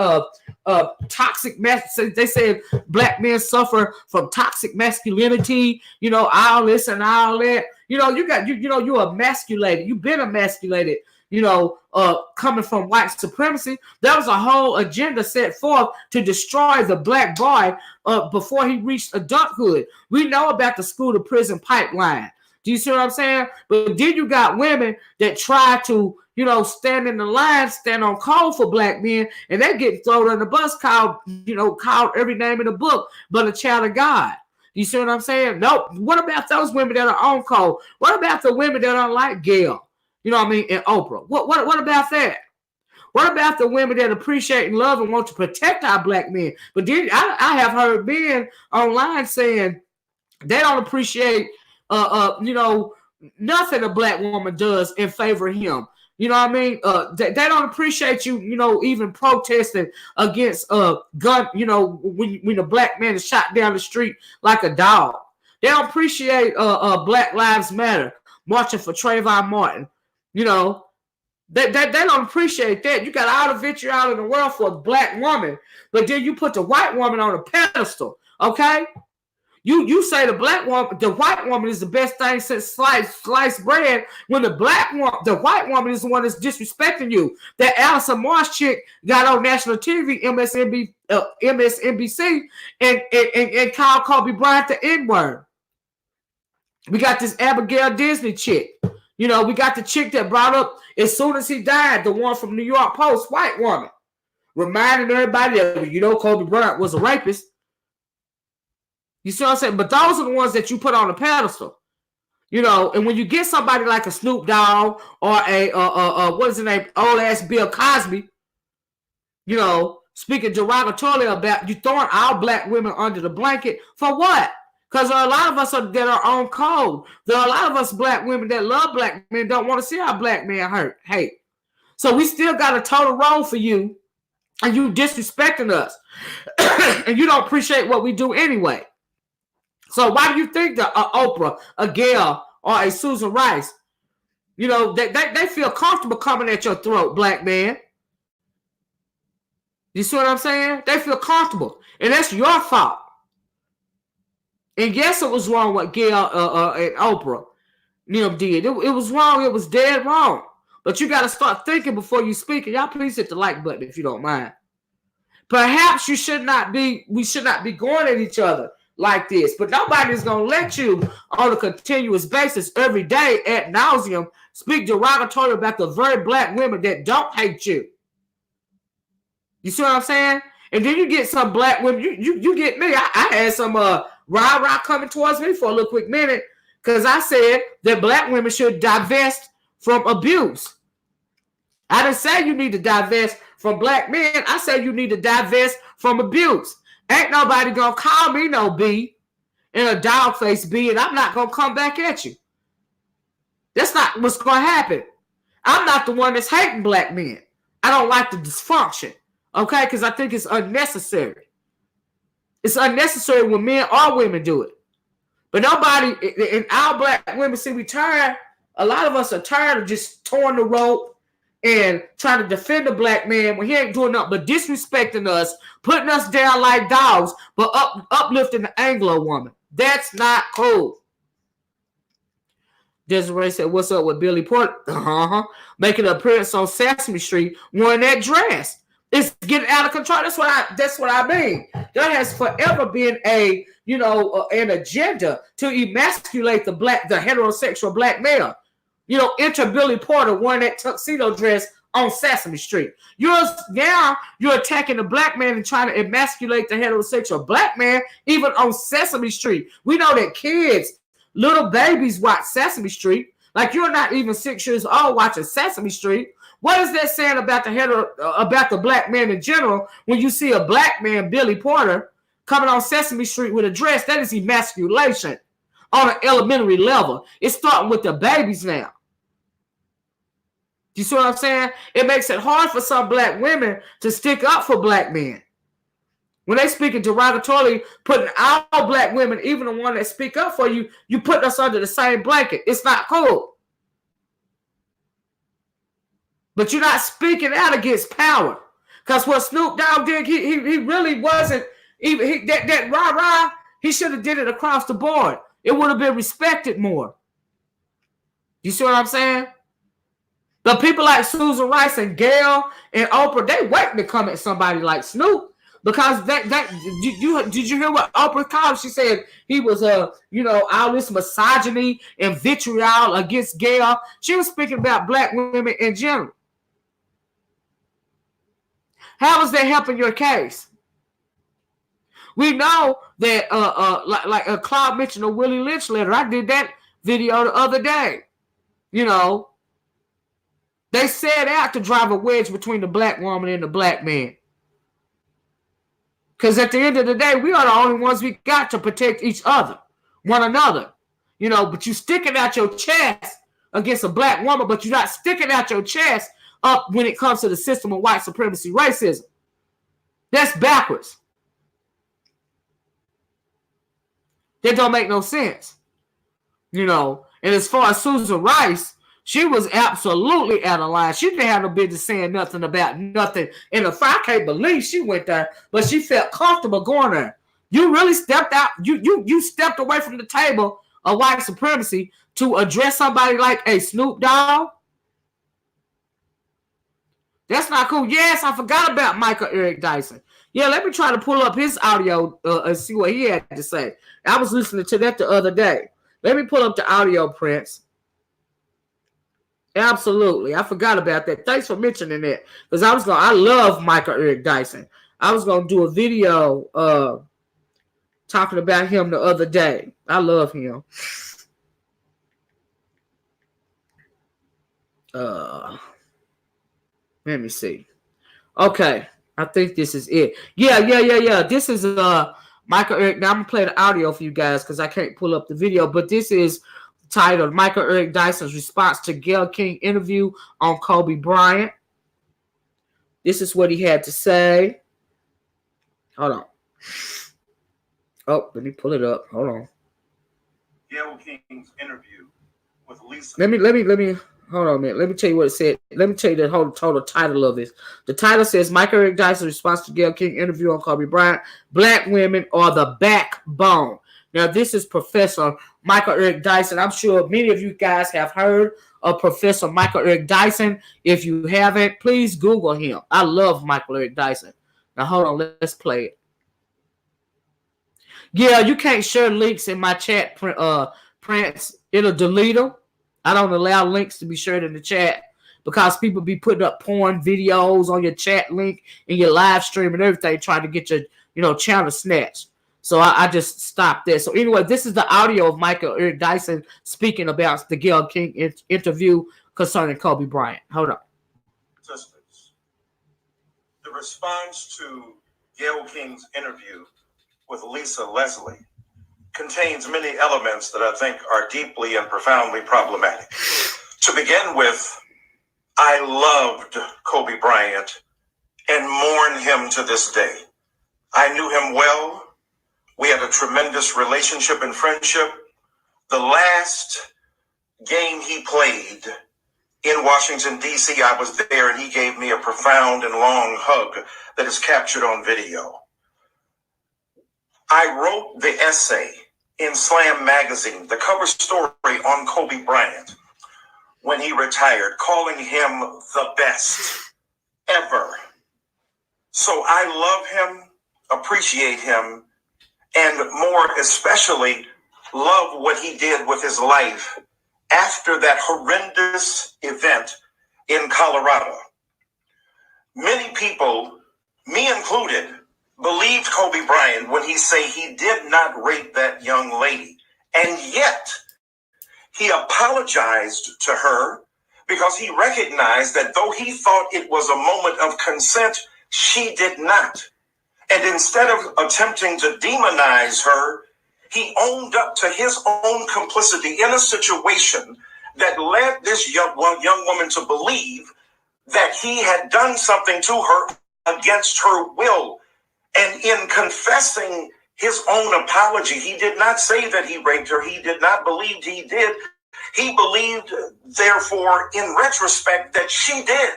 Toxic. They said black men suffer from toxic masculinity. All this and all that. You're emasculated. You've been emasculated. Coming from white supremacy. There was a whole agenda set forth to destroy the black boy before he reached adulthood. We know about the school to prison pipeline. Do you see what I'm saying? But then you got women that try to, stand in the line, stand on call for black men, and they get thrown on the bus, called every name in the book, but a child of God. You see what I'm saying? Nope. What about those women that are on call? What about the women that are like Gayle? And Oprah. What about that? What about the women that appreciate and love and want to protect our black men? But then I have heard men online saying they don't appreciate nothing a black woman does in favor of him. You know what I mean? They don't appreciate you, even protesting against gun, when a black man is shot down the street like a dog. They don't appreciate Black Lives Matter, marching for Trayvon Martin. They don't appreciate that. You got all the vitriol in the world for a black woman, but then you put the white woman on a pedestal, okay? You say the white woman is the best thing since sliced bread, when the white woman is the one that's disrespecting you. That Allison Morris chick got on national TV, MSNBC, and called Kobe Bryant the N-word. We got this Abigail Disney chick. We got the chick that brought up as soon as he died, the one from New York Post, white woman, reminding everybody that, Kobe Bryant was a rapist. You see what I'm saying? But those are the ones that you put on the pedestal. And when you get somebody like a Snoop Dogg or what is his name, old ass Bill Cosby, speaking derogatorily about you throwing our black women under the blanket for what? Because there are a lot of us that are on code. There are a lot of us black women that love black men, don't want to see our black men hate. So we still got a total role for you, and you disrespecting us. and you don't appreciate what we do anyway. So why do you think that Oprah, a Gayle, or a Susan Rice, you know, they feel comfortable coming at your throat, black man? You see what I'm saying? They feel comfortable, and that's your fault. And yes, it was wrong what Gayle and Oprah did. It was wrong. It was dead wrong. But you got to start thinking before you speak. And y'all please hit the like button if you don't mind. Perhaps we should not be going at each other like this. But nobody's going to let you on a continuous basis every day ad nauseum speak derogatory about the very black women that don't hate you. You see what I'm saying? And then you get some black women. You get me. I had some rah-rah coming towards me for a little quick minute because I said that black women should divest from abuse. I didn't say you need to divest from black men. I said you need to divest from abuse. Ain't nobody going to call me no B and a dog-faced B, and I'm not going to come back at you. That's not what's going to happen. I'm not the one that's hating black men. I don't like the dysfunction, okay, because I think it's unnecessary. It's unnecessary when men or women do it. But nobody, in our black women, see, a lot of us are tired of just towing the rope and trying to defend a black man when he ain't doing nothing but disrespecting us, putting us down like dogs, but uplifting the Anglo woman. That's not cool. Desiree said, what's up with Billy Porter? Making an appearance on Sesame Street wearing that dress. It's getting out of control. That's what I mean. There has forever been an agenda to emasculate the heterosexual black male. Enter Billy Porter wearing that tuxedo dress on Sesame Street. You're attacking the black man and trying to emasculate the heterosexual black man, even on Sesame Street. We know that kids, little babies, watch Sesame Street. Like, you're not even 6 years old watching Sesame Street. What is that saying about the black man in general when you see a black man, Billy Porter, coming on Sesame Street with a dress? That is emasculation on an elementary level. It's starting with the babies now. You see what I'm saying? It makes it hard for some black women to stick up for black men. When they speaking derogatorily, putting all black women, even the one that speak up for you, you put us under the same blanket. It's not cool. But you're not speaking out against power. Because what Snoop Dogg did, he really wasn't even that rah-rah, he should have did it across the board. It would have been respected more. You see what I'm saying? The people like Susan Rice and Gayle and Oprah, they waiting to come at somebody like Snoop. Because did you hear what Oprah called? She said he was all this misogyny and vitriol against Gayle. She was speaking about black women in general. How is that helping your case? We know that like Claude mentioned the Willie Lynch letter. I did that video the other day. They set out to drive a wedge between the black woman and the black man. Because at the end of the day, we are the only ones we got to protect each other, one another. But you sticking out your chest against a black woman, but you're not sticking out your chest up when it comes to the system of white supremacy racism. That's backwards. That don't make no sense. And as far as Susan Rice, she was absolutely out of line. She didn't have no business saying nothing about nothing. And if I can't believe she went there, but she felt comfortable going there. You really stepped out. You stepped away from the table of white supremacy to address somebody like a Snoop Dogg. That's not cool. Yes, I forgot about Michael Eric Dyson. Yeah, let me try to pull up his audio and see what he had to say. I was listening to that the other day. Let me pull up the audio, Prince. Absolutely. I forgot about that. Thanks for mentioning that. Because I love Michael Eric Dyson. I was going to do a video talking about him the other day. I love him. Let me see. Okay. I think this is it. Yeah. This is Michael Eric. Now I'm going to play the audio for you guys because I can't pull up the video. But this is titled Michael Eric Dyson's response to Gayle King interview on Kobe Bryant. This is what he had to say. Hold on. Oh, let me pull it up. Hold on. Gayle King's interview with Lisa. Let me hold on a minute. Let me tell you what it said. Let me tell you the whole total title of this. The title says Michael Eric Dyson response to Gayle King interview on Kobe Bryant. Black women are the backbone. Now, this is Professor Michael Eric Dyson. I'm sure many of you guys have heard of Professor Michael Eric Dyson. If you haven't, please Google him. I love Michael Eric Dyson. Now, hold on. Let's play it. Yeah, you can't share links in my chat, Prince. It'll delete them. I don't allow links to be shared in the chat because people be putting up porn videos on your chat link and your live stream and everything, trying to get your channel snatched. So I just stopped there. So anyway, this is the audio of Michael Eric Dyson speaking about the Gayle King interview concerning Kobe Bryant. Hold on. The response to Gayle King's interview with Lisa Leslie contains many elements that I think are deeply and profoundly problematic. To begin with, I loved Kobe Bryant and mourn him to this day. I knew him well. We had a tremendous relationship and friendship. The last game he played in Washington, D.C., I was there, and he gave me a profound and long hug that is captured on video. I wrote the essay in Slam magazine, the cover story on Kobe Bryant when he retired, calling him the best ever. So I love him, appreciate him, and more especially love what he did with his life after that horrendous event in Colorado. Many people, me included, believed Kobe Bryant when he said he did not rape that young lady. And yet, he apologized to her because he recognized that though he thought it was a moment of consent, she did not. And instead of attempting to demonize her, he owned up to his own complicity in a situation that led this young woman to believe that he had done something to her against her will. And in confessing his own apology, he did not say that he raped her. He did not believe he did. He believed, therefore, in retrospect, that she did,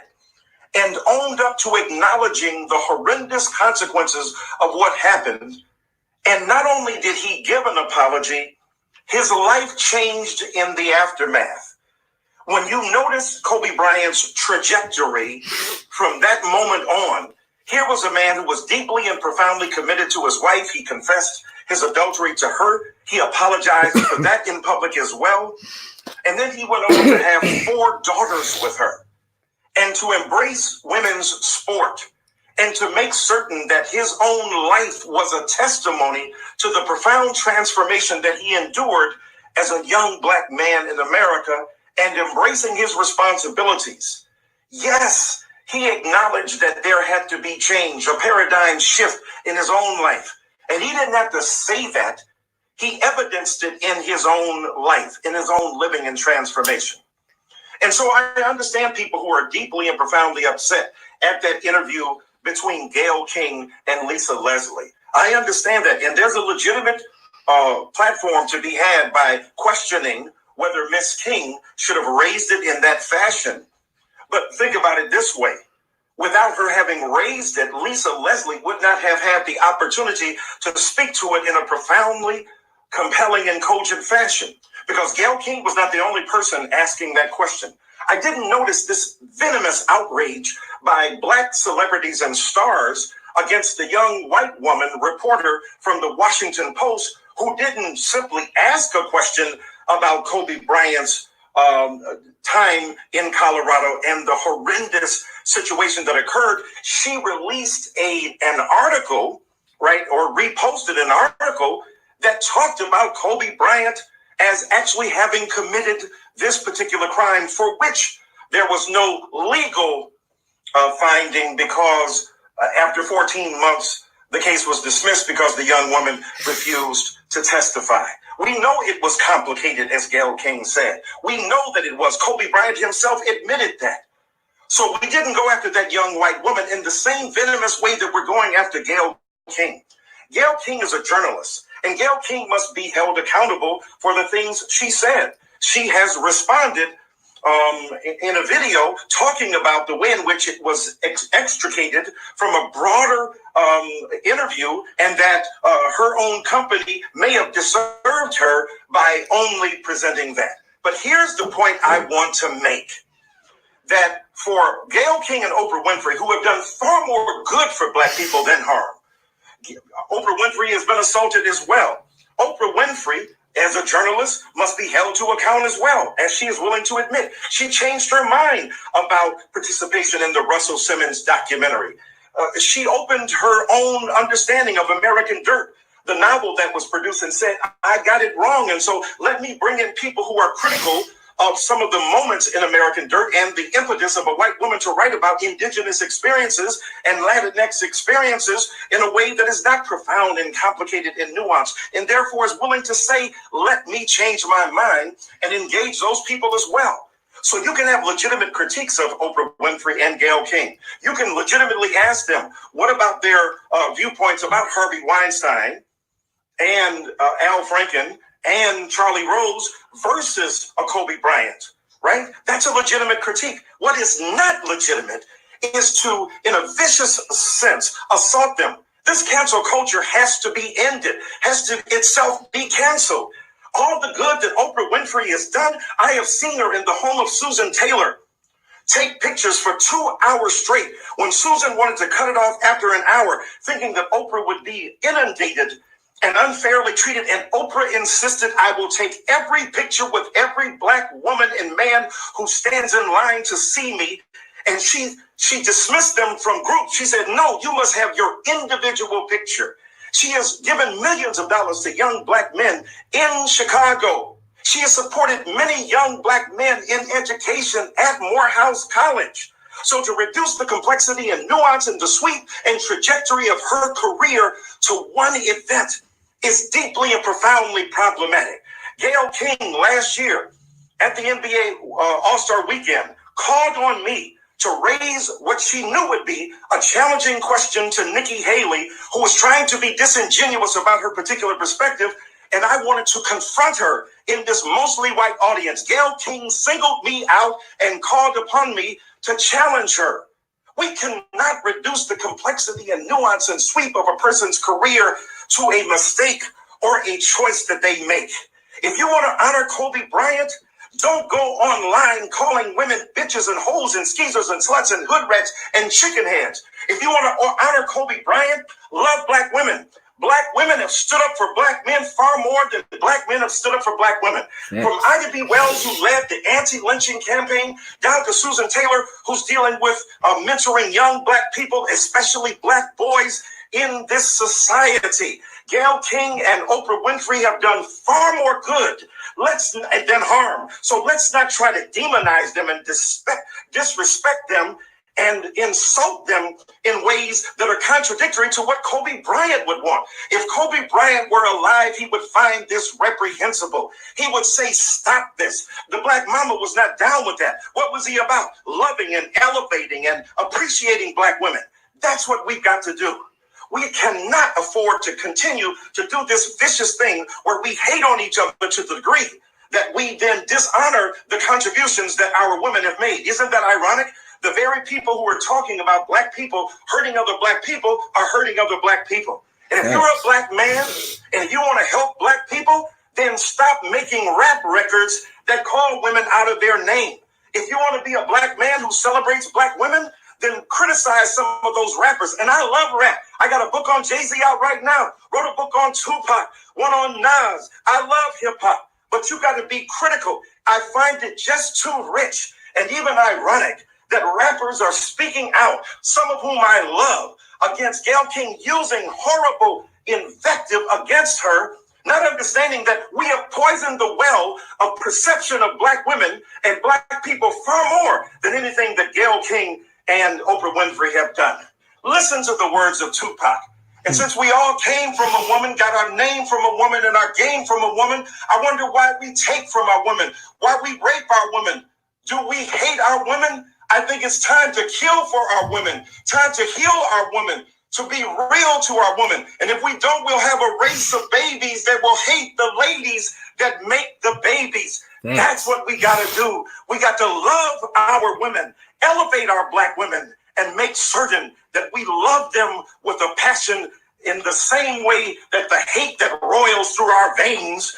and owned up to acknowledging the horrendous consequences of what happened. And not only did he give an apology, his life changed in the aftermath. When you notice Kobe Bryant's trajectory from that moment on, here was a man who was deeply and profoundly committed to his wife. He confessed his adultery to her. He apologized for that in public as well. And then he went on to have 4 daughters with her and to embrace women's sport and to make certain that his own life was a testimony to the profound transformation that he endured as a young black man in America and embracing his responsibilities. Yes, he acknowledged that there had to be change, a paradigm shift in his own life. And he didn't have to say that. He evidenced it in his own life, in his own living and transformation. And so I understand people who are deeply and profoundly upset at that interview between Gayle King and Lisa Leslie. I understand that. And there's a legitimate platform to be had by questioning whether Miss King should have raised it in that fashion. But think about it this way. Without her having raised it, Lisa Leslie would not have had the opportunity to speak to it in a profoundly compelling and cogent fashion, because Gayle King was not the only person asking that question. I didn't notice this venomous outrage by black celebrities and stars against the young white woman reporter from the Washington Post who didn't simply ask a question about Kobe Bryant's time in Colorado and the horrendous situation that occurred. She released an article, right, or reposted an article that talked about Kobe Bryant as actually having committed this particular crime, for which there was no legal finding, because after 14 months, the case was dismissed because the young woman refused to testify. We know it was complicated, as Gayle King said. We know that it was. Kobe Bryant himself admitted that. So we didn't go after that young white woman in the same venomous way that we're going after Gayle King. Gayle King is a journalist, and Gayle King must be held accountable for the things she said. She has responded in a video talking about the way in which it was extricated from a broader interview, and that her own company may have disturbed her by only presenting that. But here's the point I want to make, that for Gayle King and Oprah Winfrey, who have done far more good for Black people than harm, Oprah Winfrey has been assaulted as well. Oprah Winfrey, as a journalist, must be held to account as well, as she is willing to admit. She changed her mind about participation in the Russell Simmons documentary. She opened her own understanding of American Dirt, the novel that was produced, and said, I got it wrong. And so let me bring in people who are critical of some of the moments in American Dirt and the impetus of a white woman to write about indigenous experiences and Latinx experiences in a way that is not profound and complicated and nuanced, and therefore is willing to say, let me change my mind and engage those people as well. So you can have legitimate critiques of Oprah Winfrey and Gayle King. You can legitimately ask them, what about their viewpoints about Harvey Weinstein and Al Franken and Charlie Rose versus a Kobe Bryant, right? That's a legitimate critique. What is not legitimate is to, in a vicious sense, assault them. This cancel culture has to be ended, has to itself be canceled. All the good that Oprah Winfrey has done, I have seen her in the home of Susan Taylor take pictures for 2 hours straight when Susan wanted to cut it off after an hour, thinking that Oprah would be inundated and unfairly treated. And Oprah insisted, I will take every picture with every Black woman and man who stands in line to see me. And she dismissed them from groups. She said, no, you must have your individual picture. She has given millions of dollars to young Black men in Chicago. She has supported many young Black men in education at Morehouse College. So to reduce the complexity and nuance and the sweep and trajectory of her career to one event is deeply and profoundly problematic. Gayle King last year at the NBA All-Star Weekend called on me to raise what she knew would be a challenging question to Nikki Haley, who was trying to be disingenuous about her particular perspective, and I wanted to confront her in this mostly white audience. Gayle King singled me out and called upon me to challenge her. We cannot reduce the complexity and nuance and sweep of a person's career to a mistake or a choice that they make. If you want to honor Kobe Bryant, don't go online calling women bitches and hoes and skeezers and sluts and hood rats and chicken heads. If you want to honor Kobe Bryant, love Black women. Black women have stood up for Black men far more than Black men have stood up for Black women. Yes. From Ida B. Wells, who led the anti-lynching campaign, down to Susan Taylor, who's dealing with mentoring young Black people, especially Black boys in this society. Gayle King and Oprah Winfrey have done far more good than harm. So let's not try to demonize them and disrespect them and insult them in ways that are contradictory to what Kobe Bryant would want. If Kobe Bryant were alive, he would find this reprehensible. He would say, stop this. The Black mama was not down with that. What was he about? Loving and elevating and appreciating Black women. That's what we've got to do. We cannot afford to continue to do this vicious thing where we hate on each other to the degree that we then dishonor the contributions that our women have made. Isn't that ironic? The very people who are talking about Black people hurting other Black people are hurting other Black people. And if you're a Black man and you want to help Black people, then stop making rap records that call women out of their name. If you want to be a Black man who celebrates Black women, then criticize some of those rappers. And I love rap. I got a book on Jay-Z out right now. Wrote a book on Tupac, one on Nas. I love hip hop, but you got to be critical. I find it just too rich and even ironic that rappers are speaking out, some of whom I love, against Gayle King, using horrible invective against her, not understanding that we have poisoned the well of perception of Black women and Black people far more than anything that Gayle King and Oprah Winfrey have done. Listen to the words of Tupac. And since we all came from a woman, got our name from a woman and our game from a woman, I wonder why we take from our women, why we rape our women. Do we hate our women? I think it's time to kill for our women, time to heal our women, to be real to our women. And if we don't, we'll have a race of babies that will hate the ladies that make the babies. That's what we got to do. We got to love our women, elevate our Black women, and make certain that we love them with a passion in the same way that the hate that rolls through our veins,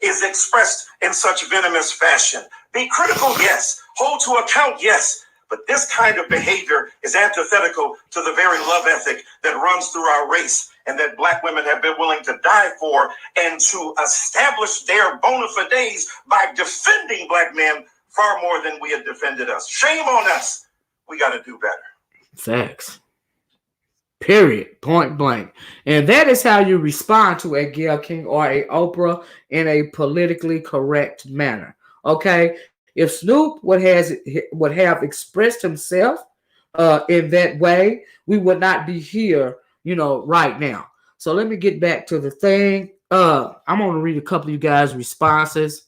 is expressed in such venomous fashion. Be critical, yes. Hold to account, yes. But this kind of behavior is antithetical to the very love ethic that runs through our race and that Black women have been willing to die for, and to establish their bona fides by defending Black men far more than we had defended us. Shame on us. We got to do better. Facts. Period. Point blank. And that is how you respond to a Gayle King or a Oprah in a politically correct manner. Okay? If Snoop would have expressed himself in that way, we would not be here, right now. So let me get back to the thing. I'm going to read a couple of you guys' responses.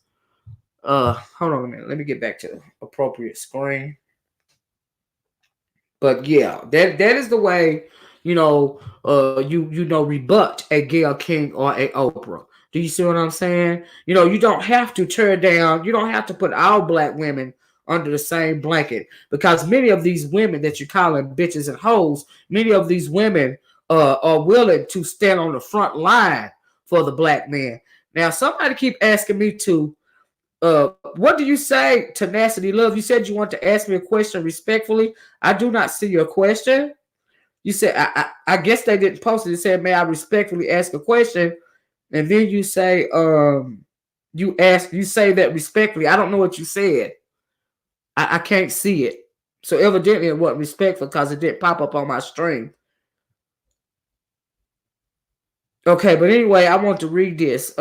Hold on a minute. Let me get back to the appropriate screen. But yeah, that is the way, rebut a Gayle King or a Oprah. Do you see what I'm saying? You don't have to tear down. You don't have to put all Black women under the same blanket, because many of these women that you're calling bitches and hoes, many of these women are willing to stand on the front line for the Black man. Now, somebody keep asking me to, what do you say, Tenacity Love? You said you want to ask me a question respectfully. I do not see your question. You said, I guess they didn't post it. It said, may I respectfully ask a question? And then you say, you say that respectfully. I don't know what you said. I can't see it. So evidently it wasn't respectful because it didn't pop up on my stream. Okay, but anyway, I want to read this.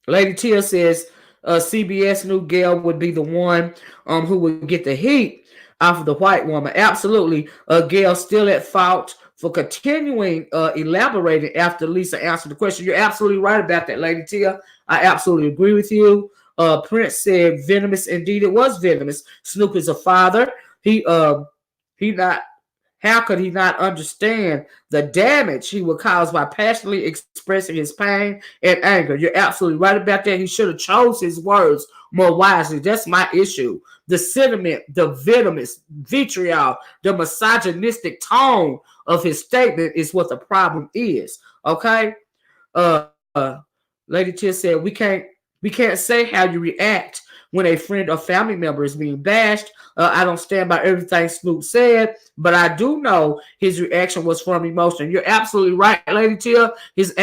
Lady Tia says, CBS knew Gayle would be the one who would get the heat off of the white woman. Absolutely. Gayle still at fault for continuing elaborating after Lisa answered the question. You're absolutely right about that, Lady Tia. I absolutely agree with you. Prince said venomous. Indeed, it was venomous. Snoop is a father. How could he not understand the damage he would cause by passionately expressing his pain and anger? You're absolutely right about that. He should have chose his words more wisely. That's my issue. The sentiment, the venomous vitriol, the misogynistic tone of his statement is what the problem is. Okay? Lady Tia said, we can't say how you react when a friend or family member is being bashed. I don't stand by everything Snoop said, but I do know his reaction was from emotion. You're absolutely right, Lady Tia. His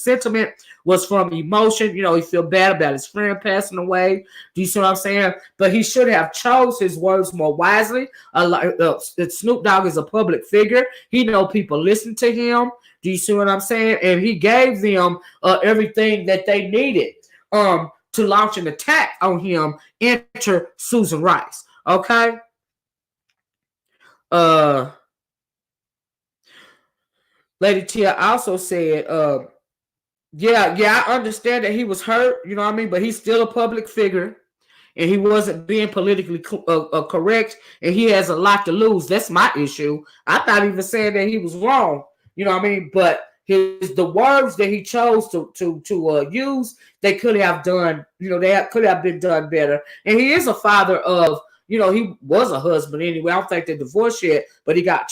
sentiment was from emotion. He feel bad about his friend passing away. Do you see what I'm saying? But he should have chose his words more wisely. Snoop Dogg is a public figure. He know people listen to him. Do you see what I'm saying? And he gave them everything that they needed to launch an attack on him. Enter Susan Rice. Okay? Lady Tia also said, I understand that he was hurt, but he's still a public figure, and he wasn't being politically correct, and he has a lot to lose. That's my issue. I'm not even saying that he was wrong, but the words that he chose to use, they could have done, they could have been done better. And he is a father of, he was a husband anyway. I don't think they're divorced yet, but he got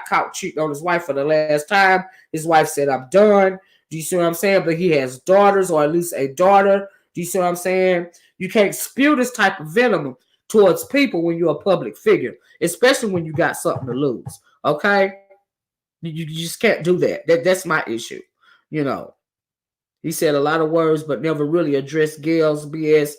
caught cheating on his wife for the last time. His wife said, I'm done. Do you see what I'm saying? But he has daughters, or at least a daughter. Do you see what I'm saying? You can't spew this type of venom towards people when you're a public figure, especially when you got something to lose. Okay? You just can't do that. That's my issue. He said a lot of words, but never really addressed Gayle's BS.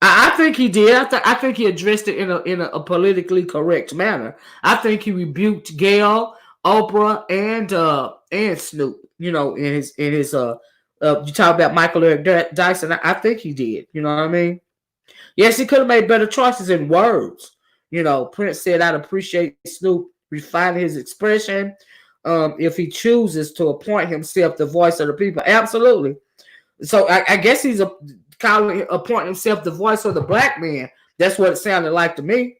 I think he did. I think he addressed it in a politically correct manner. I think he rebuked Gayle, Oprah, and Snoop. In his you talk about Michael Eric Dyson. I think he did. You know what I mean? Yes, he could have made better choices in words. Prince said, I'd appreciate Snoop refining his expression if he chooses to appoint himself the voice of the people. Absolutely. So I guess he's appointing himself the voice of the Black man. That's what it sounded like to me.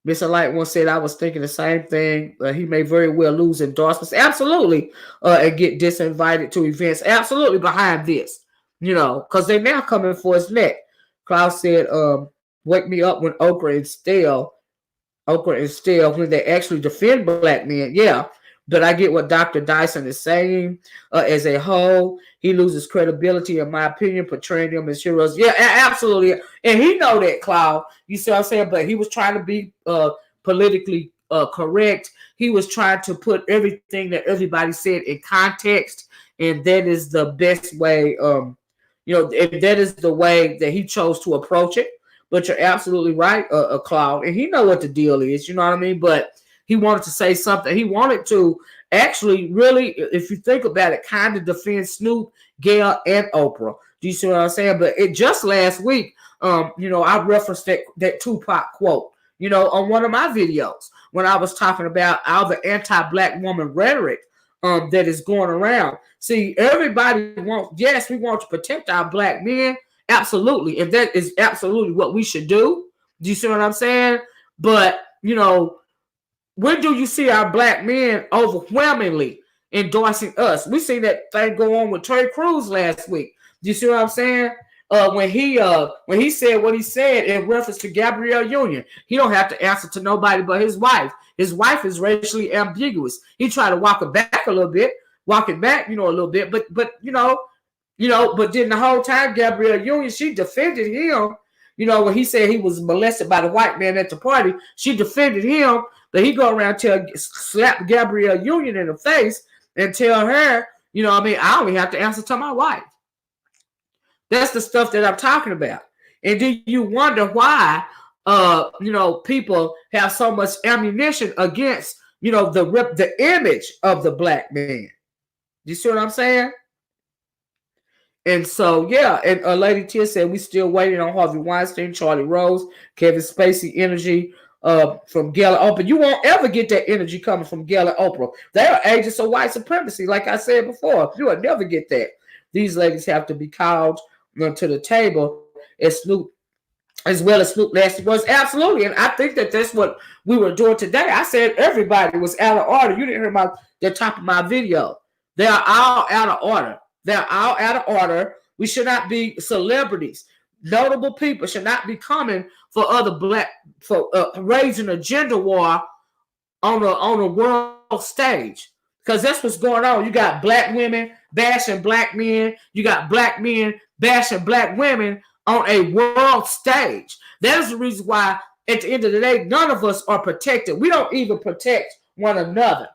Mr. Light once said, I was thinking the same thing. He may very well lose endorsements. Absolutely. And get disinvited to events. Absolutely behind this. Because they're now coming for his neck. Klaus said, wake me up when Oprah and Stell, when they actually defend black men. Yeah. But I get what Dr. Dyson is saying. As a whole, he loses credibility, in my opinion, portraying them as heroes. Yeah, absolutely. And he know that, Cloud. You see what I'm saying? But he was trying to be politically correct. He was trying to put everything that everybody said in context. And that is the best way, and that is the way that he chose to approach it. But you're absolutely right, Cloud. And he know what the deal is, you know what I mean? But he wanted to say something. He wanted to actually really, if you think about it, kind of defend Snoop, Gayle, and Oprah. Do you see what I'm saying? But it just last week, I referenced that Tupac quote, on one of my videos when I was talking about all the anti-black woman rhetoric that is going around. See, everybody wants, yes, we want to protect our black men. Absolutely. And that is absolutely what we should do. Do you see what I'm saying? But, when do you see our black men overwhelmingly endorsing us? We seen that thing go on with Terry Crews last week. Do you see what I'm saying? When he said what he said in reference to Gabrielle Union, he don't have to answer to nobody but his wife. His wife is racially ambiguous. He tried to walk it back a little bit, a little bit, but but then the whole time Gabrielle Union, she defended him. When he said he was molested by the white man at the party, she defended him. But he go around slap Gabrielle Union in the face and tell her, I only have to answer to my wife. That's the stuff that I'm talking about. And do you wonder why, people have so much ammunition against, the image of the black man? You see what I'm saying? And so, yeah, and Lady Tia said we still waiting on Harvey Weinstein, Charlie Rose, Kevin Spacey energy from Gayle and Oprah. You won't ever get that energy coming from Gayle and Oprah. They are agents of white supremacy, like I said before. You will never get that. These ladies have to be called to the table as well as Snoop Nasty was. Absolutely. And I think that that's what we were doing today. I said everybody was out of order. You didn't hear the top of my video. They are all out of order. They're all out of order. We should not be celebrities. Notable people should not be coming for raising a gender war on a world stage, because that's what's going on. You got black women bashing black men. You got black men bashing black women on a world stage. That is the reason why, at the end of the day, none of us are protected. We don't even protect one another.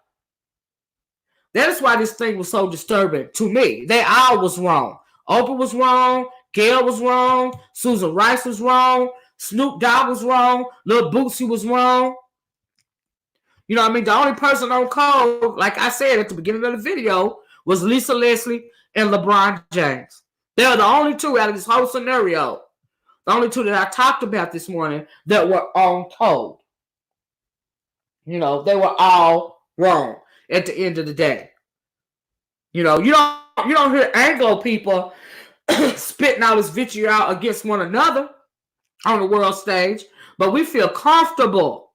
That is why this thing was so disturbing to me. They all was wrong. Oprah was wrong. Gayle was wrong. Susan Rice was wrong. Snoop Dogg was wrong. Lil Bootsy was wrong. You know what I mean? The only person on code, like I said at the beginning of the video, was Lisa Leslie and LeBron James. They are the only two out of this whole scenario. The only two that I talked about this morning that were on code. They were all wrong at the end of the day. You don't hear Anglo people spitting all this vitriol against one another on the world stage, but we feel comfortable,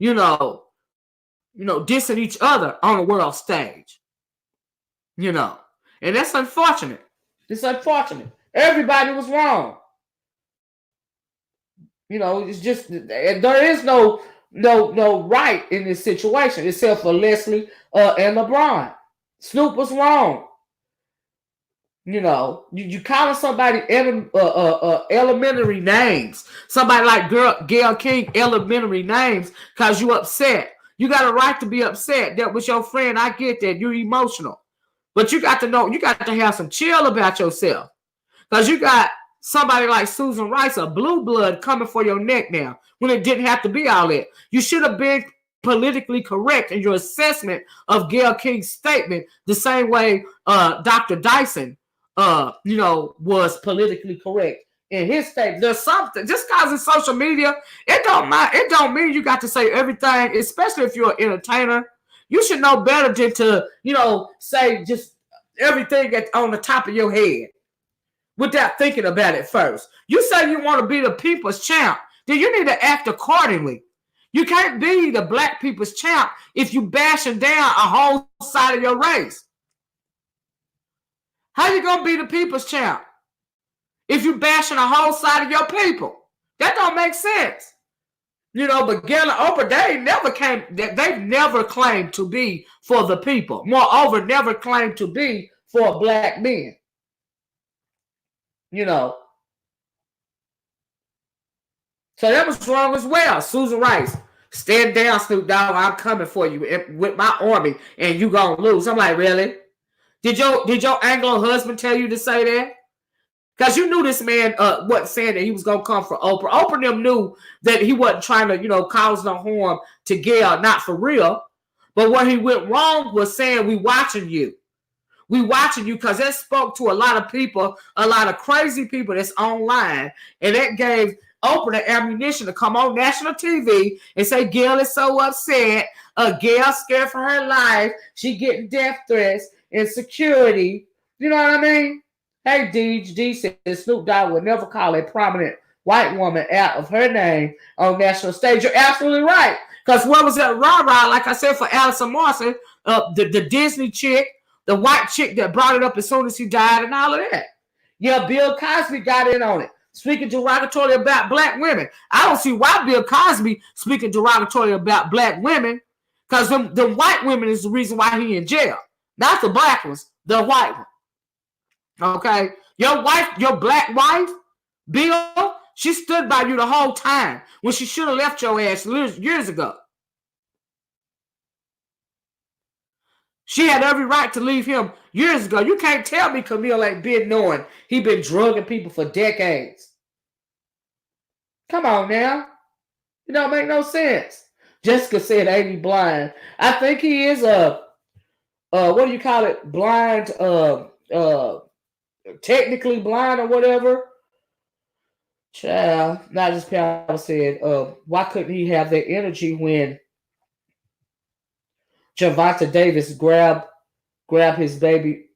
dissing each other on the world stage. And that's unfortunate. It's unfortunate. Everybody was wrong. It's just there is no right in this situation except for Leslie and LeBron. Snoop was wrong. You calling somebody elementary names. Somebody like Gayle King elementary names because you upset. You got a right to be upset. That was your friend. I get that. You're emotional. But you got to know, you got to have some chill about yourself. Because you got somebody like Susan Rice, a blue blood, coming for your neck now when it didn't have to be all that. You should have been politically correct in your assessment of Gayle King's statement the same way Dr. Dyson was politically correct in his statement. There's something, just because it's social media, it don't mean you got to say everything, especially if you're an entertainer. You should know better than to, say just everything on the top of your head without thinking about it first. You say you want to be the people's champ, then you need to act accordingly. You can't be the black people's champ if you bashing down a whole side of your race. How you gonna be the people's champ if you bashing a whole side of your people? That don't make sense. You know, but Gayle and Oprah, they've never claimed to be for the people. Moreover, never claimed to be for black men. You know. So that was wrong as well. Susan Rice, stand down, Snoop Dogg. I'm coming for you with my army, and you gonna lose. I'm like, really? Did your Anglo husband tell you to say that? Because you knew this man wasn't saying that he was gonna come for Oprah. Oprah and them knew that he wasn't trying to, cause no harm to Gayle, not for real. But where he went wrong was saying, we watching you. We watching you, because that spoke to a lot of people, a lot of crazy people that's online. And that gave Oprah the ammunition to come on national TV and say, Gayle is so upset. Gayle scared for her life. She getting death threats, insecurity. You know what I mean? Hey, D says Snoop Dogg would never call a prominent white woman out of her name on national stage. You're absolutely right. Because what was that rah-rah, like I said, for Allison Morrison, the Disney chick, the white chick that brought it up as soon as he died and all of that. Yeah, Bill Cosby got in on it, speaking derogatory about black women. I don't see why Bill Cosby speaking derogatory about black women, because the white women is the reason why he in jail. Not the black ones, the white one. Okay? Your black wife, Bill, she stood by you the whole time when she should have left your ass years ago. She had every right to leave him years ago. You can't tell me Camille ain't been knowing he been drugging people for decades. Come on now. It don't make no sense. Jessica said, ain't he blind? I think he is what do you call it? Blind, technically blind or whatever. Child, not just Pal said, why couldn't he have that energy when Gervonta Davis grabbed his baby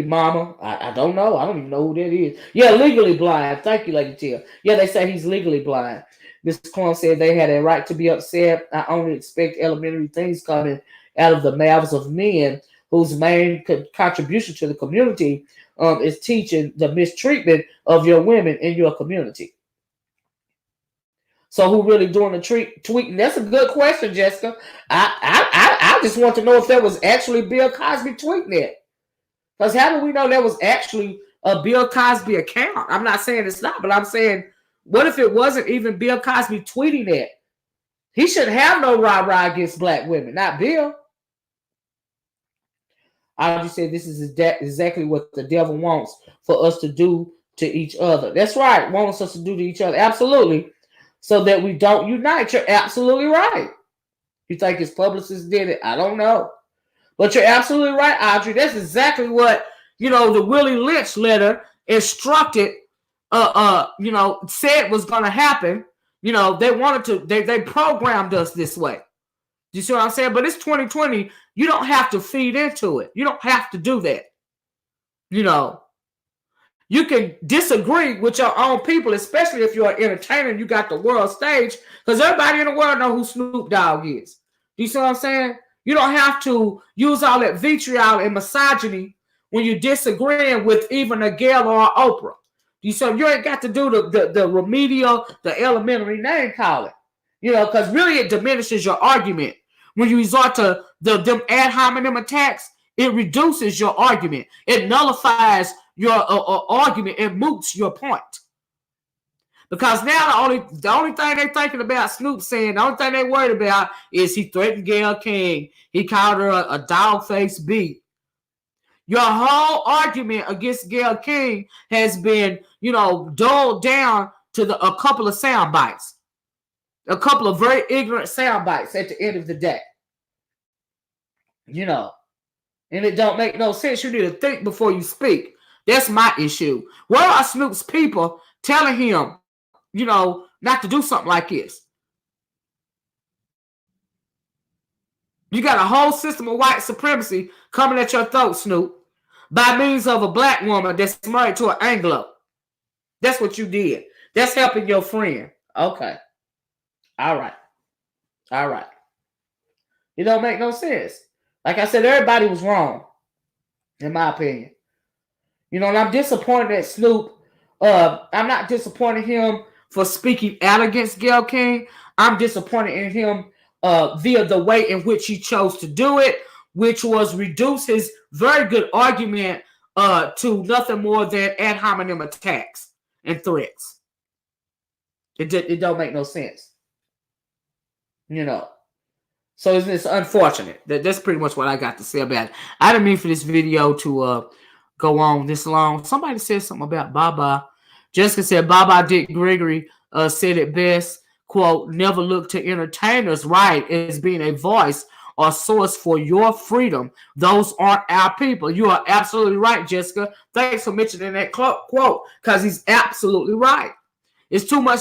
mama? I don't know. I don't even know who that is. Yeah, legally blind. Thank you, Lady Tia. Yeah, they say he's legally blind. Ms. Clum said they had a right to be upset. I only expect elementary things coming out of the mouths of men whose main contribution to the community is teaching the mistreatment of your women in your community. So who really doing the tweeting? That's a good question, Jessica. I just want to know if that was actually Bill Cosby tweeting it. Because how do we know that was actually a Bill Cosby account? I'm not saying it's not, but I'm saying, what if it wasn't even Bill Cosby tweeting that? He shouldn't have no rah-rah against black women, not Bill. I just said this is exactly what the devil wants for us to do to each other. That's right. Wants us to do to each other. Absolutely. So that we don't unite. You're absolutely right. You think his publicist did it? I don't know. But you're absolutely right, Audrey. That's exactly what, the Willie Lynch letter instructed, said was going to happen. They wanted to, they programmed us this way. You see what I'm saying? But it's 2020. You don't have to feed into it. You don't have to do that. You can disagree with your own people, especially if you're an entertainer and you got the world stage, because everybody in the world know who Snoop Dogg is. You see what I'm saying? You don't have to use all that vitriol and misogyny when you're disagreeing with even a Gayle or an Oprah. You ain't got to do the remedial, the elementary name calling. Because really it diminishes your argument. When you resort to them ad hominem attacks, it reduces your argument. It nullifies your argument and moots your point. Because now the only thing they're thinking about Snoop saying, the only thing they're worried about is he threatened Gayle King. He called her a dog-faced beat. Your whole argument against Gayle King has been, dulled down to a couple of sound bites. A couple of very ignorant sound bites at the end of the day. And it don't make no sense. You need to think before you speak. That's my issue. Where are Snoop's people telling him, not to do something like this? You got a whole system of white supremacy coming at your throat, Snoop, by means of a black woman that's married to an Anglo. That's what you did. That's helping your friend. Okay. All right. All right. It don't make no sense. Like I said, everybody was wrong, in my opinion. You know, and I'm disappointed at Snoop. I'm not disappointed in him for speaking out against Gayle King. I'm disappointed in him via the way in which he chose to do it, which was reduce his very good argument to nothing more than ad hominem attacks and threats. It don't make no sense. You know. So it's unfortunate. That's pretty much what I got to say about it. I didn't mean for this video to go on this long. Somebody said something about Baba. Jessica said Baba Dick Gregory said it best, quote, never look to entertainers, right, as being a voice or source for your freedom. Those aren't our people. You are absolutely right, Jessica. Thanks for mentioning that quote, because he's absolutely right. It's too much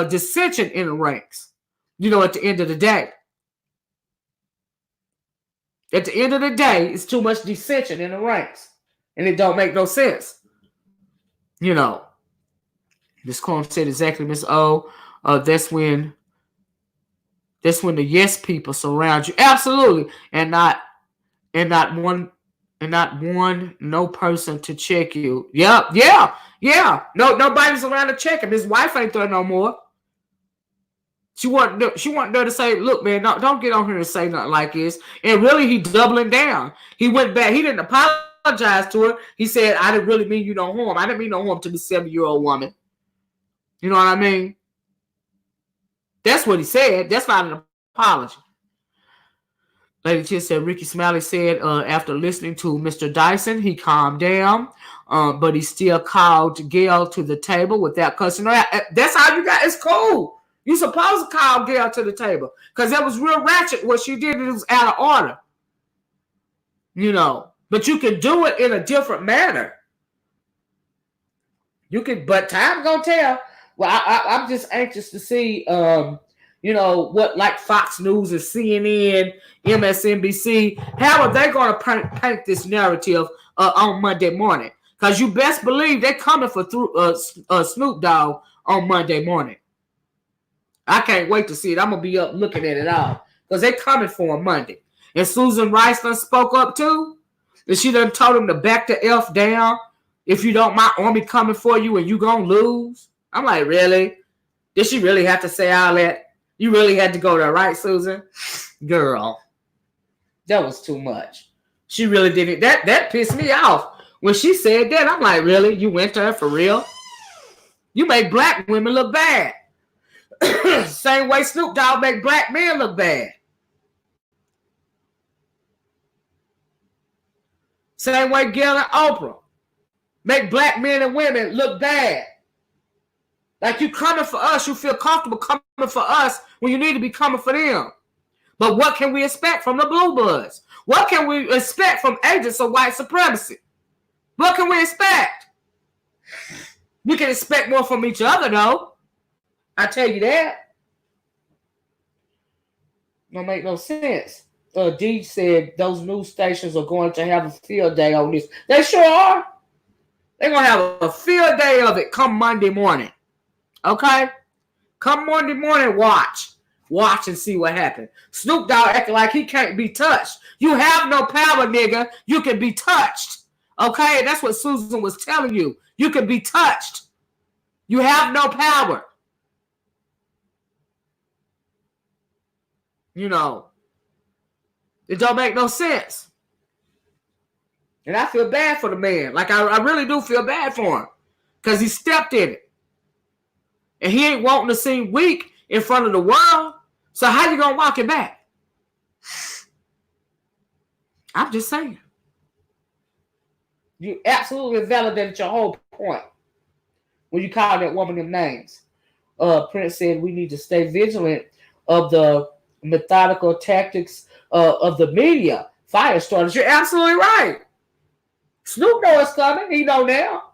dissension in the ranks, you know, at the end of the day. At the end of the day, it's too much dissension in the ranks. And it don't make no sense. You know. This quote said exactly, Miss O. That's when the yes people surround you. Absolutely. And not one no person to check you. Yeah. No, nobody's around to check him. His wife ain't there no more. She wasn't there to say, look, man, don't get on here and say nothing like this. And really, he doubling down. He went back. He didn't apologize to her. He said, I didn't really mean you no harm. I didn't mean no harm to the 7-year-old woman. You know what I mean? That's what he said. That's not an apology. Lady Chill said, Ricky Smiley said, after listening to Mr. Dyson, he calmed down, but he still called Gayle to the table without cussing her out. That's how you got, it's cool. You supposed to call Gayle to the table because that was real ratchet what she did. It was out of order. You know, but you can do it in a different manner. You can, but time gonna tell. Well, I'm just anxious to see, you know, what like Fox News and CNN, MSNBC, how are they going to paint this narrative on Monday morning? Because you best believe they're coming for Snoop Dogg on Monday morning. I can't wait to see it. I'm going to be up looking at it all. Because they're coming for him Monday. And Susan Rice done spoke up too. And she done told him to back the F down. If you don't, my army coming for you and you going to lose. I'm like, really? Did she really have to say all that? You really had to go there, right, Susan? Girl. That was too much. She really didn't. That pissed me off. When she said that, I'm like, really? You went to her for real? You make black women look bad. Same way Snoop Dogg make black men look bad. Same way Gayle and Oprah make black men and women look bad. Like you coming for us, you feel comfortable coming for us when you need to be coming for them. But what can we expect from the blue bloods? What can we expect from agents of white supremacy? What can we expect? We can expect more from each other, though. I tell you that. Don't make no sense. D said those news stations are going to have a field day on this. They sure are. They're going to have a field day of it come Monday morning. Okay? Come Monday morning, watch. Watch and see what happens. Snoop Dogg acting like he can't be touched. You have no power, nigga. You can be touched. Okay? That's what Susan was telling you. You can be touched. You have no power. You know, it don't make no sense. And I feel bad for the man. Like, I really do feel bad for him. Because he stepped in it. And he ain't wanting to seem weak in front of the world. So how you going to walk it back? I'm just saying. You absolutely validated your whole point when you called that woman them names. Prince said we need to stay vigilant of the methodical tactics of the media. Fire starters. You're absolutely right. Snoop knows it's coming. He know now.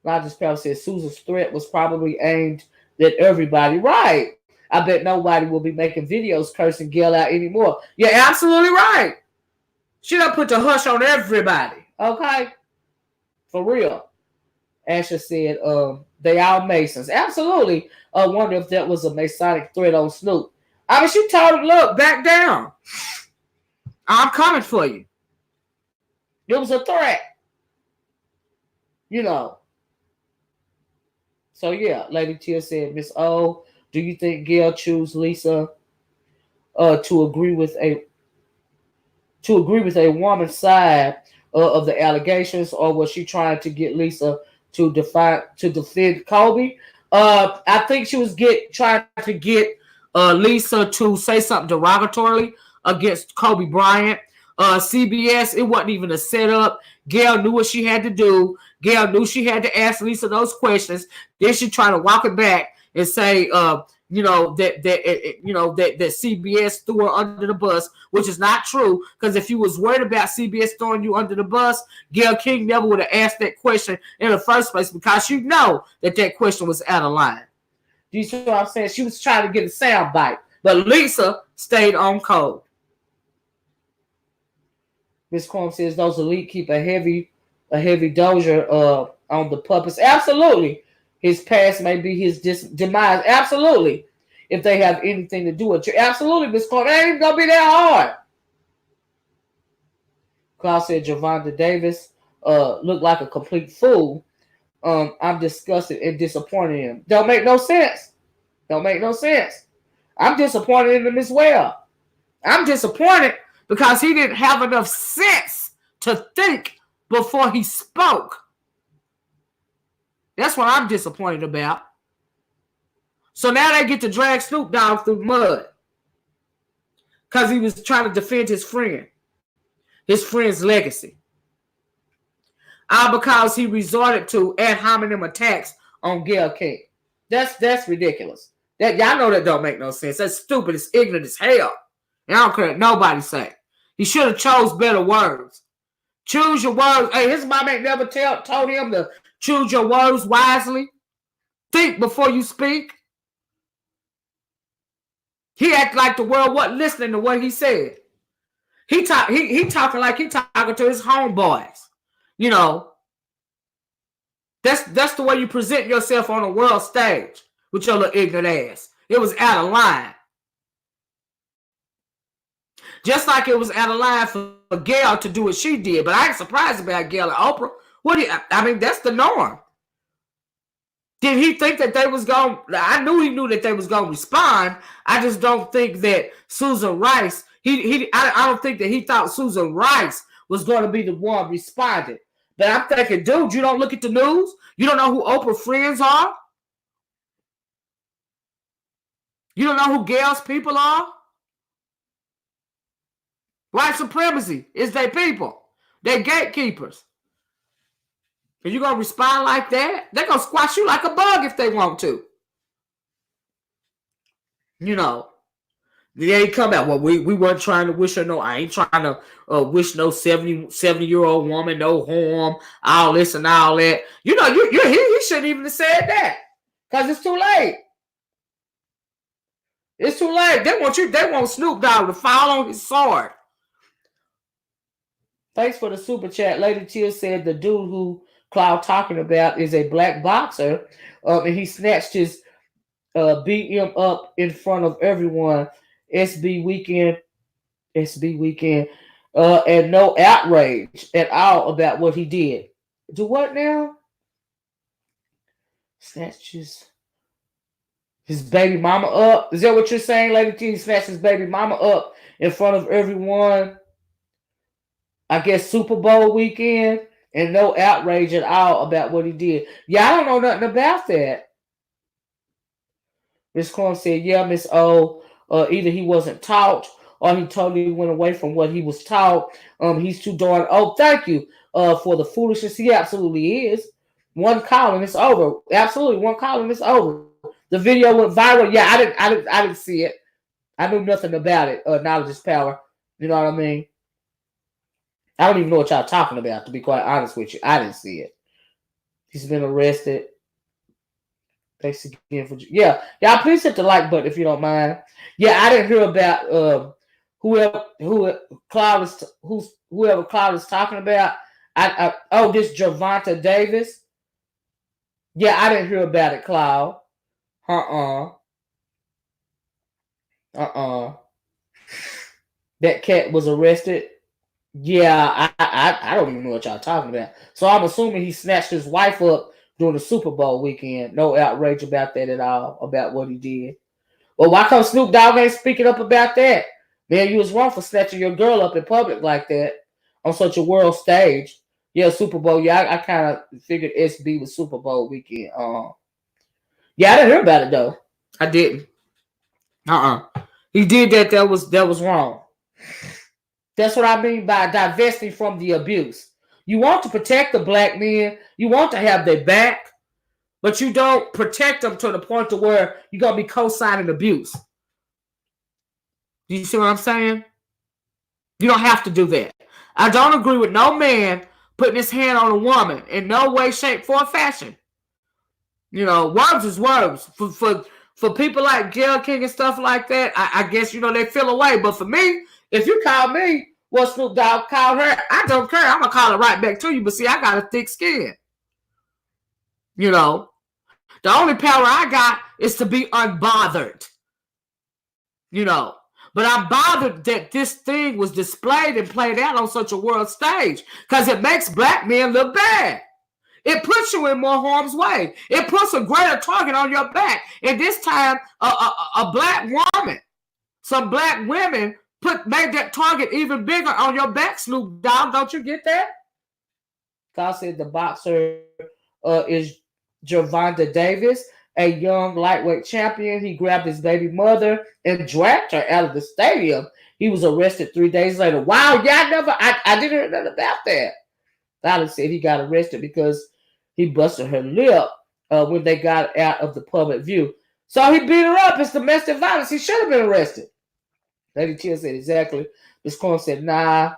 Rogers Powell said Susan's threat was probably aimed at everybody. Right. I bet nobody will be making videos cursing Gayle out anymore. You're absolutely right. She done put the hush on everybody. Okay? For real. Asher said, they all Masons. Absolutely. I wonder if that was a Masonic threat on Snoop. I mean, she told him, look, back down. I'm coming for you. It was a threat. You know. So, yeah, Lady Tia said, Miss O, do you think Gayle chose Lisa to agree with a woman's side of the allegations, or was she trying to get Lisa to defend Kobe? I think she was trying to get Lisa to say something derogatorily against Kobe Bryant. CBS, it wasn't even a setup. Gayle knew what she had to do. Gayle knew she had to ask Lisa those questions. Then she tried to walk it back and say, that CBS threw her under the bus, which is not true. Because if you was worried about CBS throwing you under the bus, Gayle King never would have asked that question in the first place, because you know that question was out of line. Do you see what I'm saying? She was trying to get a sound bite, but Lisa stayed on code. Miss Corm says those elite keep a heavy dozer on the puppets. Absolutely. His past may be his demise. Absolutely. If they have anything to do with you. Absolutely, Miss Corm. It ain't even gonna be that hard. Klaus said Javonda Davis looked like a complete fool. I'm disgusted and disappointed in him. Don't make no sense. I'm disappointed in him as well. I'm disappointed because he didn't have enough sense to think before he spoke. That's what I'm disappointed about. So now they get to drag Snoop Dogg through mud because he was trying to defend his friend's legacy. All because he resorted to ad hominem attacks on Gayle King. That's ridiculous. That y'all know that don't make no sense. That's stupid. It's ignorant as hell. And I don't care what nobody say. He should have chose better words. Choose your words. Hey, his mom ain't never told him to choose your words wisely. Think before you speak. He act like the world wasn't listening to what he said. He talking like he talking to his homeboys. You know. That's the way you present yourself on a world stage with your little ignorant ass. It was out of line. Just like it was out of line for Gayle to do what she did. But I ain't surprised about Gayle and Oprah. That's the norm. Did he think that they was going? I knew he knew that they was going to respond. I just don't think that Susan Rice. I don't think that he thought Susan Rice was going to be the one responding. But I'm thinking, dude, you don't look at the news. You don't know who Oprah's friends are. You don't know who Gayle's people are. White supremacy is their people. They're gatekeepers. If you're going to respond like that, they're going to squash you like a bug if they want to. You know. They come out, well, we weren't trying to wish her no, I ain't trying to wish no 70-year-old woman no harm, all this and all that. You know, he shouldn't even have said that. Because it's too late. It's too late. They want Snoop Dogg to fall on his sword. Thanks for the super chat. Lady Tia said the dude who Cloud talking about is a black boxer. And he snatched his beat him up in front of everyone. SB weekend, and no outrage at all about what he did. Do what now? Snatches his baby mama up. Is that what you're saying, Lady T? He snatched his baby mama up in front of everyone. I guess Super Bowl weekend, and no outrage at all about what he did. Yeah, I don't know nothing about that. Miss Corn said, yeah, Miss O. Either he wasn't taught or he totally went away from what he was taught. He's too darn old. Thank you for the foolishness. He absolutely is. One call and it's over. Absolutely, one call and it's over. The video went viral. Yeah, I didn't see it. I knew nothing about it. Knowledge is power. You know what I mean? I don't even know what y'all talking about, to be quite honest with you. I didn't see it. He's been arrested. Thanks again for y'all. Please hit the like button if you don't mind. Yeah, I didn't hear about whoever Cloud is talking about. This Javonta Davis. Yeah, I didn't hear about it, Cloud. That cat was arrested. Yeah, I don't even know what y'all talking about. So I'm assuming he snatched his wife up during the Super Bowl weekend. No outrage about that at all, about what he did. Well, why come Snoop Dogg ain't speaking up about that? Man, you was wrong for snatching your girl up in public like that on such a world stage. Yeah, Super Bowl. Yeah, I kind of figured SB was Super Bowl weekend. Yeah, I didn't hear about it though. I didn't. He did that. That was wrong. That's what I mean by divesting from the abuse. You want to protect the black men. You want to have their back, but you don't protect them to the point to where you're gonna be co-signing abuse. Do you see what I'm saying? You don't have to do that. I don't agree with no man putting his hand on a woman in no way, shape, form, or fashion. Words is words. For people like Gayle King and stuff like that, I guess, they feel away. But for me, if you call me what Snoop Dogg called her, I don't care. I'm going to call it right back to you. But see, I got a thick skin. The only power I got is to be unbothered. But I'm bothered that this thing was displayed and played out on such a world stage because it makes black men look bad. It puts you in more harm's way. It puts a greater target on your back. And this time, a black woman, some black women made that target even bigger on your back, Snoop Dogg. Don't you get that? God said the boxer is Gervonta Davis, a young lightweight champion. He grabbed his baby mother and dragged her out of the stadium. He was arrested 3 days later. Wow, I didn't hear nothing about that. Dolly said he got arrested because he busted her lip when they got out of the public view. So he beat her up. It's domestic violence. He should have been arrested. Lady Tia said exactly. Miss Corn said, nah,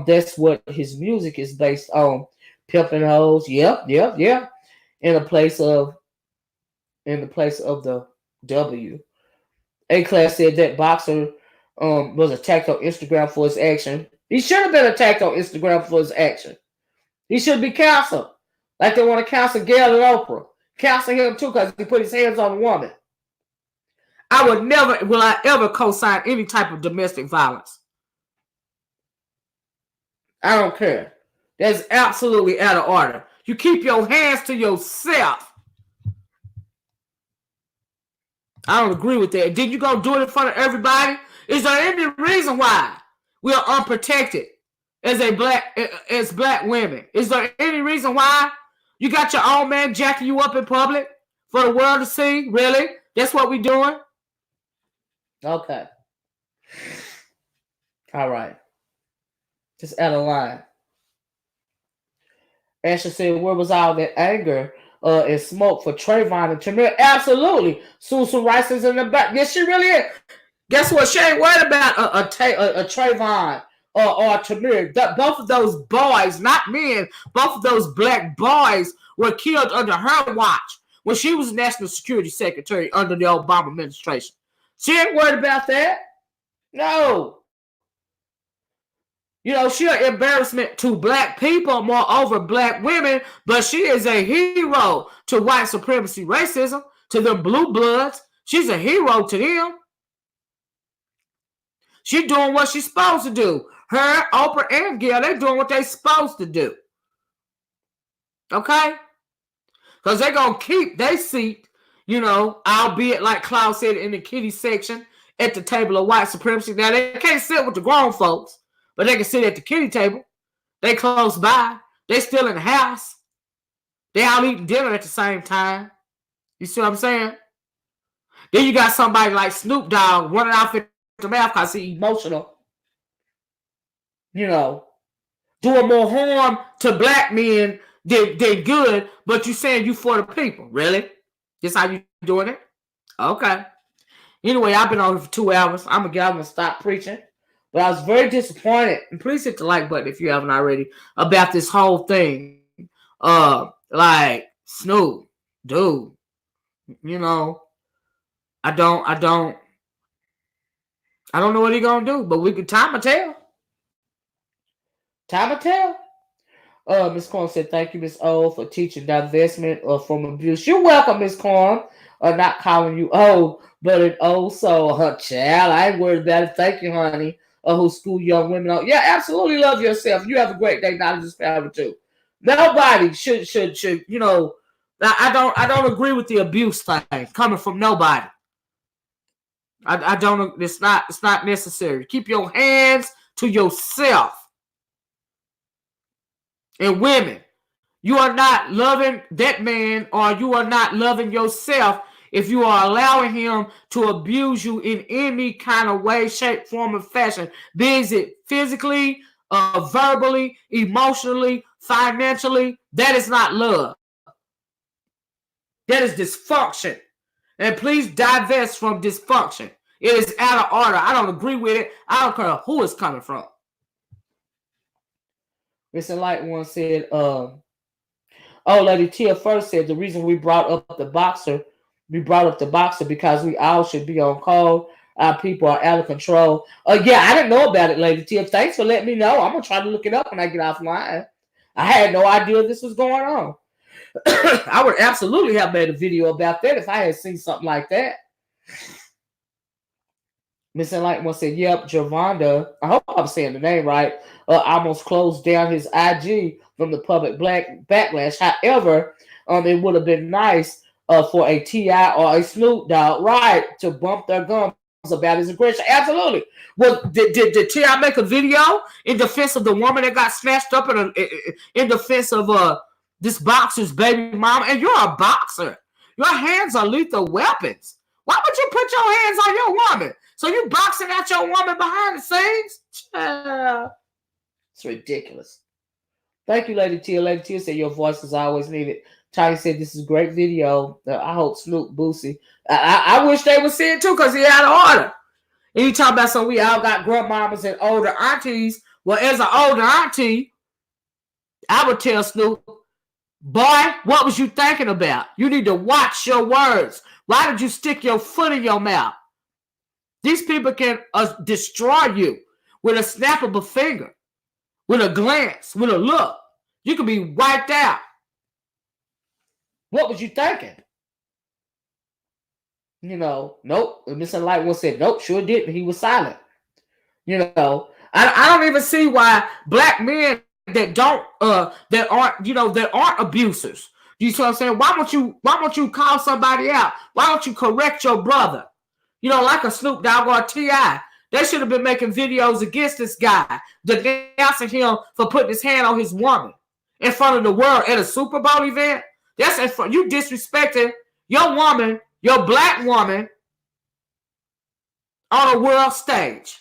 that's what his music is based on. Pimping hoes. Yep. In the place of the W. A-Class said that boxer was attacked on Instagram for his action. He should have been attacked on Instagram for his action. He should be counseled. Like they want to counsel Gayle and Oprah. Counsel him too because he put his hands on a woman. Will I ever co-sign any type of domestic violence. I don't care. That's absolutely out of order. You keep your hands to yourself. I don't agree with that. Did you go do it in front of everybody? Is there any reason why we are unprotected as black women? Is there any reason why you got your own man jacking you up in public for the world to see? Really? That's what we doing? Okay. All right. Just out of line. Ashley said, where was all that anger and smoke for Trayvon and Tamir? Absolutely. Susan Rice is in the back. Yes, she really is. Guess what? She ain't worried about a Trayvon or Tamir. Both of those boys, not men, both of those black boys were killed under her watch when she was National Security Secretary under the Obama administration. She ain't worried about that. No. She an embarrassment to black people, moreover black women, but she is a hero to white supremacy racism, to them blue bloods. She's a hero to them. She's doing what she's supposed to do. Her, Oprah, and Gayle, they're doing what they're supposed to do. Okay? Because they're going to keep their seat, albeit like Klaus said in the kiddie section at the table of white supremacy. Now, they can't sit with the grown folks. But they can sit at the kiddie table. They close by. They still in the house. They all eating dinner at the same time. You see what I'm saying? Then you got somebody like Snoop Dogg running off at the mouth because he's emotional. Doing more harm to black men than good, but you saying you for the people. Really? This how you doing it? Okay. Anyway, I've been on here for 2 hours. I'm going to stop preaching. But I was very disappointed, and please hit the like button if you haven't already, about this whole thing. Like, Snoop, dude, I don't know what he's gonna do, but time will tell. Time will tell. Miss Corn said, thank you, Miss O, for teaching divestment from abuse. You're welcome, Miss Corn. Not calling you old, but an old soul. Child, I ain't worried about it. Thank you, honey. Who school young women on. Yeah, absolutely love yourself. You have a great day. Knowledge is power too. Nobody should, you know, I don't agree with the abuse thing coming from nobody. I don't, it's not necessary. Keep your hands to yourself. And women, you are not loving that man, or you are not loving yourself if you are allowing him to abuse you in any kind of way, shape, form, or fashion. Be it physically, verbally, emotionally, financially. That is not love. That is dysfunction. And please divest from dysfunction. It is out of order. I don't agree with it. I don't care who it's coming from. Mr. Light one said, Lady Tia first said the reason we brought up the boxer because we all should be on call. Our people are out of control. Yeah, I didn't know about it, Lady Tia. Thanks for letting me know. I'm going to try to look it up when I get offline. I had no idea this was going on. I would absolutely have made a video about that if I had seen something like that. Miss Enlightenment one said, yep, Javonda, I hope I'm saying the name right, almost closed down his IG from the public backlash. However, it would have been nice for a T.I. or a Snoop Dogg, right, to bump their gums about his aggression. Absolutely. Well, did T.I. make a video in defense of the woman that got snatched up in defense of this boxer's baby mama? And you're a boxer. Your hands are lethal weapons. Why would you put your hands on your woman? So you boxing out your woman behind the scenes? It's ridiculous. Thank you, Lady Tia. Lady Tia said your voice is always needed. Charlie said this is a great video. I hope Snoop Boosie. I wish they would see it too, because he out of order. And you talk about so we all got grandmamas and older aunties. Well, as an older auntie, I would tell Snoop, boy, what was you thinking about? You need to watch your words. Why did you stick your foot in your mouth? These people can destroy you with a snap of a finger, with a glance, with a look. You can be wiped out. What was you thinking? You know, nope. Miss Enlightenment one said, nope, sure didn't. He was silent. You know, I don't even see why black men that aren't abusers. You see what I'm saying? Why don't you call somebody out? Why don't you correct your brother? You know, like a Snoop Dogg or a T.I. They should have been making videos against this guy, denouncing him for putting his hand on his woman in front of the world at a Super Bowl event. That's in front. You disrespecting your woman, your black woman, on a world stage.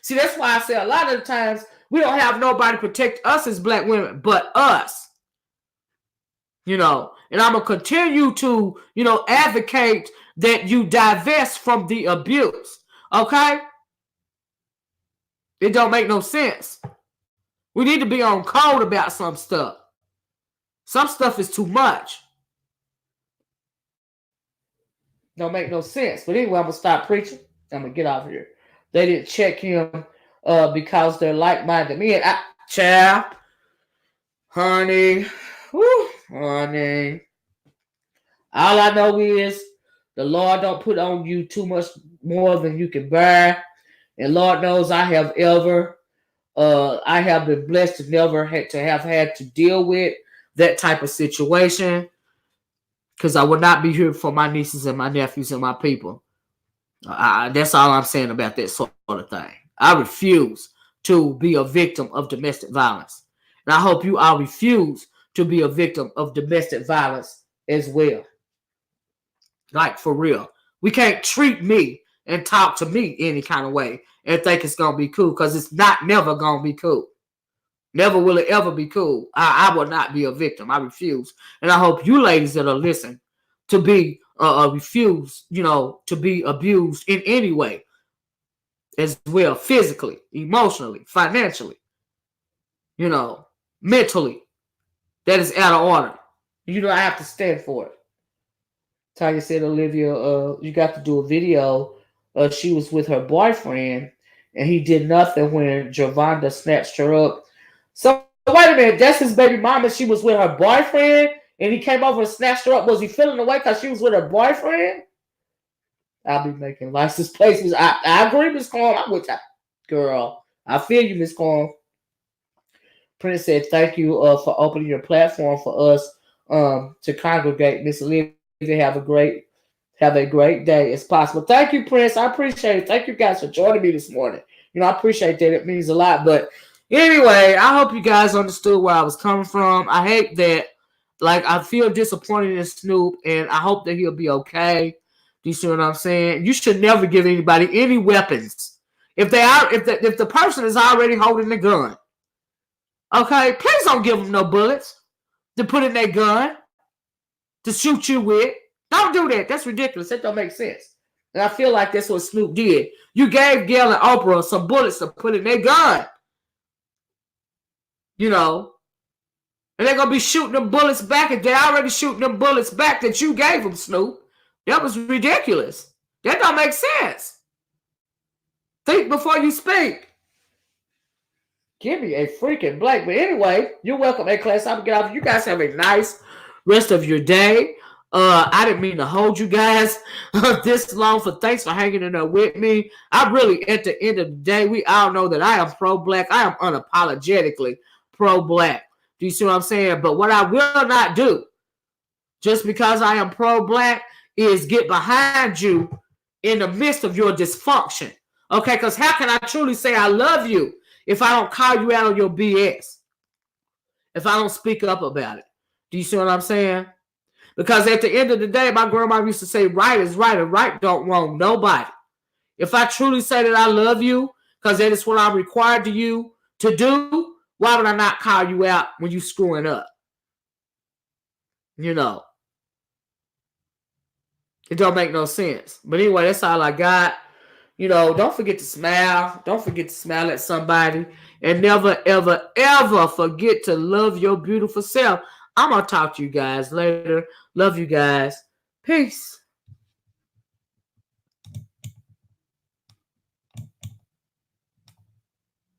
See, that's why I say a lot of the times we don't have nobody protect us as black women but us. You know, and I'm going to continue to, advocate that you divest from the abuse. Okay? It don't make no sense. We need to be on code about some stuff. Some stuff is too much. Don't make no sense. But anyway, I'm going to stop preaching. I'm going to get off here. They didn't check him because they're like-minded men. Child, honey, honey. All I know is the Lord don't put on you too much more than you can bear. And Lord knows I have been blessed to never had to deal with that type of situation, because I would not be here for my nieces and my nephews and my people. That's all I'm saying about that sort of thing. I refuse to be a victim of domestic violence. And I hope you all refuse to be a victim of domestic violence as well. Like, for real. We can't treat me and talk to me any kind of way and think it's going to be cool, because it's never going to be cool. Never will it ever be cool. I will not be a victim. I refuse. And I hope you ladies that are listening to be refuse, to be abused in any way as well, physically, emotionally, financially, mentally. That is out of order. I have to stand for it. Tanya said, Olivia, you got to do a video. She was with her boyfriend, and he did nothing when Javonda snatched her up. Some wait a minute. That's his baby mama. She was with her boyfriend, and he came over and snatched her up. Was he feeling away because she was with her boyfriend? I'll be making license places. I agree, Miss Corn. I'm with that. Girl, I feel you, Miss Corn. Prince said, thank you for opening your platform for us to congregate. Miss Olivia, have a great day as possible. Thank you, Prince. I appreciate it. Thank you guys for joining me this morning. You know, I appreciate that. It means a lot. But anyway, I hope you guys understood where I was coming from. I hate that. Like, I feel disappointed in Snoop, and I hope that he'll be okay. Do you see what I'm saying? You should never give anybody any weapons. If the person is already holding the gun, okay, please don't give them no bullets to put in their gun to shoot you with. Don't do that. That's ridiculous. That don't make sense. And I feel like that's what Snoop did. You gave Gayle and Oprah some bullets to put in their gun. You know. And they're going to be shooting them bullets back, and they're already shooting them bullets back that you gave them, Snoop. That was ridiculous. That don't make sense. Think before you speak. Give me a freaking break. But anyway, you're welcome, A-Class. I'm going to get off. You guys have a nice rest of your day. I didn't mean to hold you guys this long. Thanks for hanging in there with me. I really, at the end of the day, we all know that I am pro-black. I am unapologetically pro-black. Do you see what I'm saying? But what I will not do, just because I am pro-black, is get behind you in the midst of your dysfunction. Okay, because how can I truly say I love you if I don't call you out on your BS? If I don't speak up about it. Do you see what I'm saying? Because at the end of the day, my grandma used to say right is right and right don't wrong nobody. If I truly say that I love you, because that is what I'm required to you to do, why would I not call you out when you screwing up? You know. It don't make no sense. But anyway, that's all I got. You know, don't forget to smile. Don't forget to smile at somebody. And never, ever, ever forget to love your beautiful self. I'm going to talk to you guys later. Love you guys. Peace.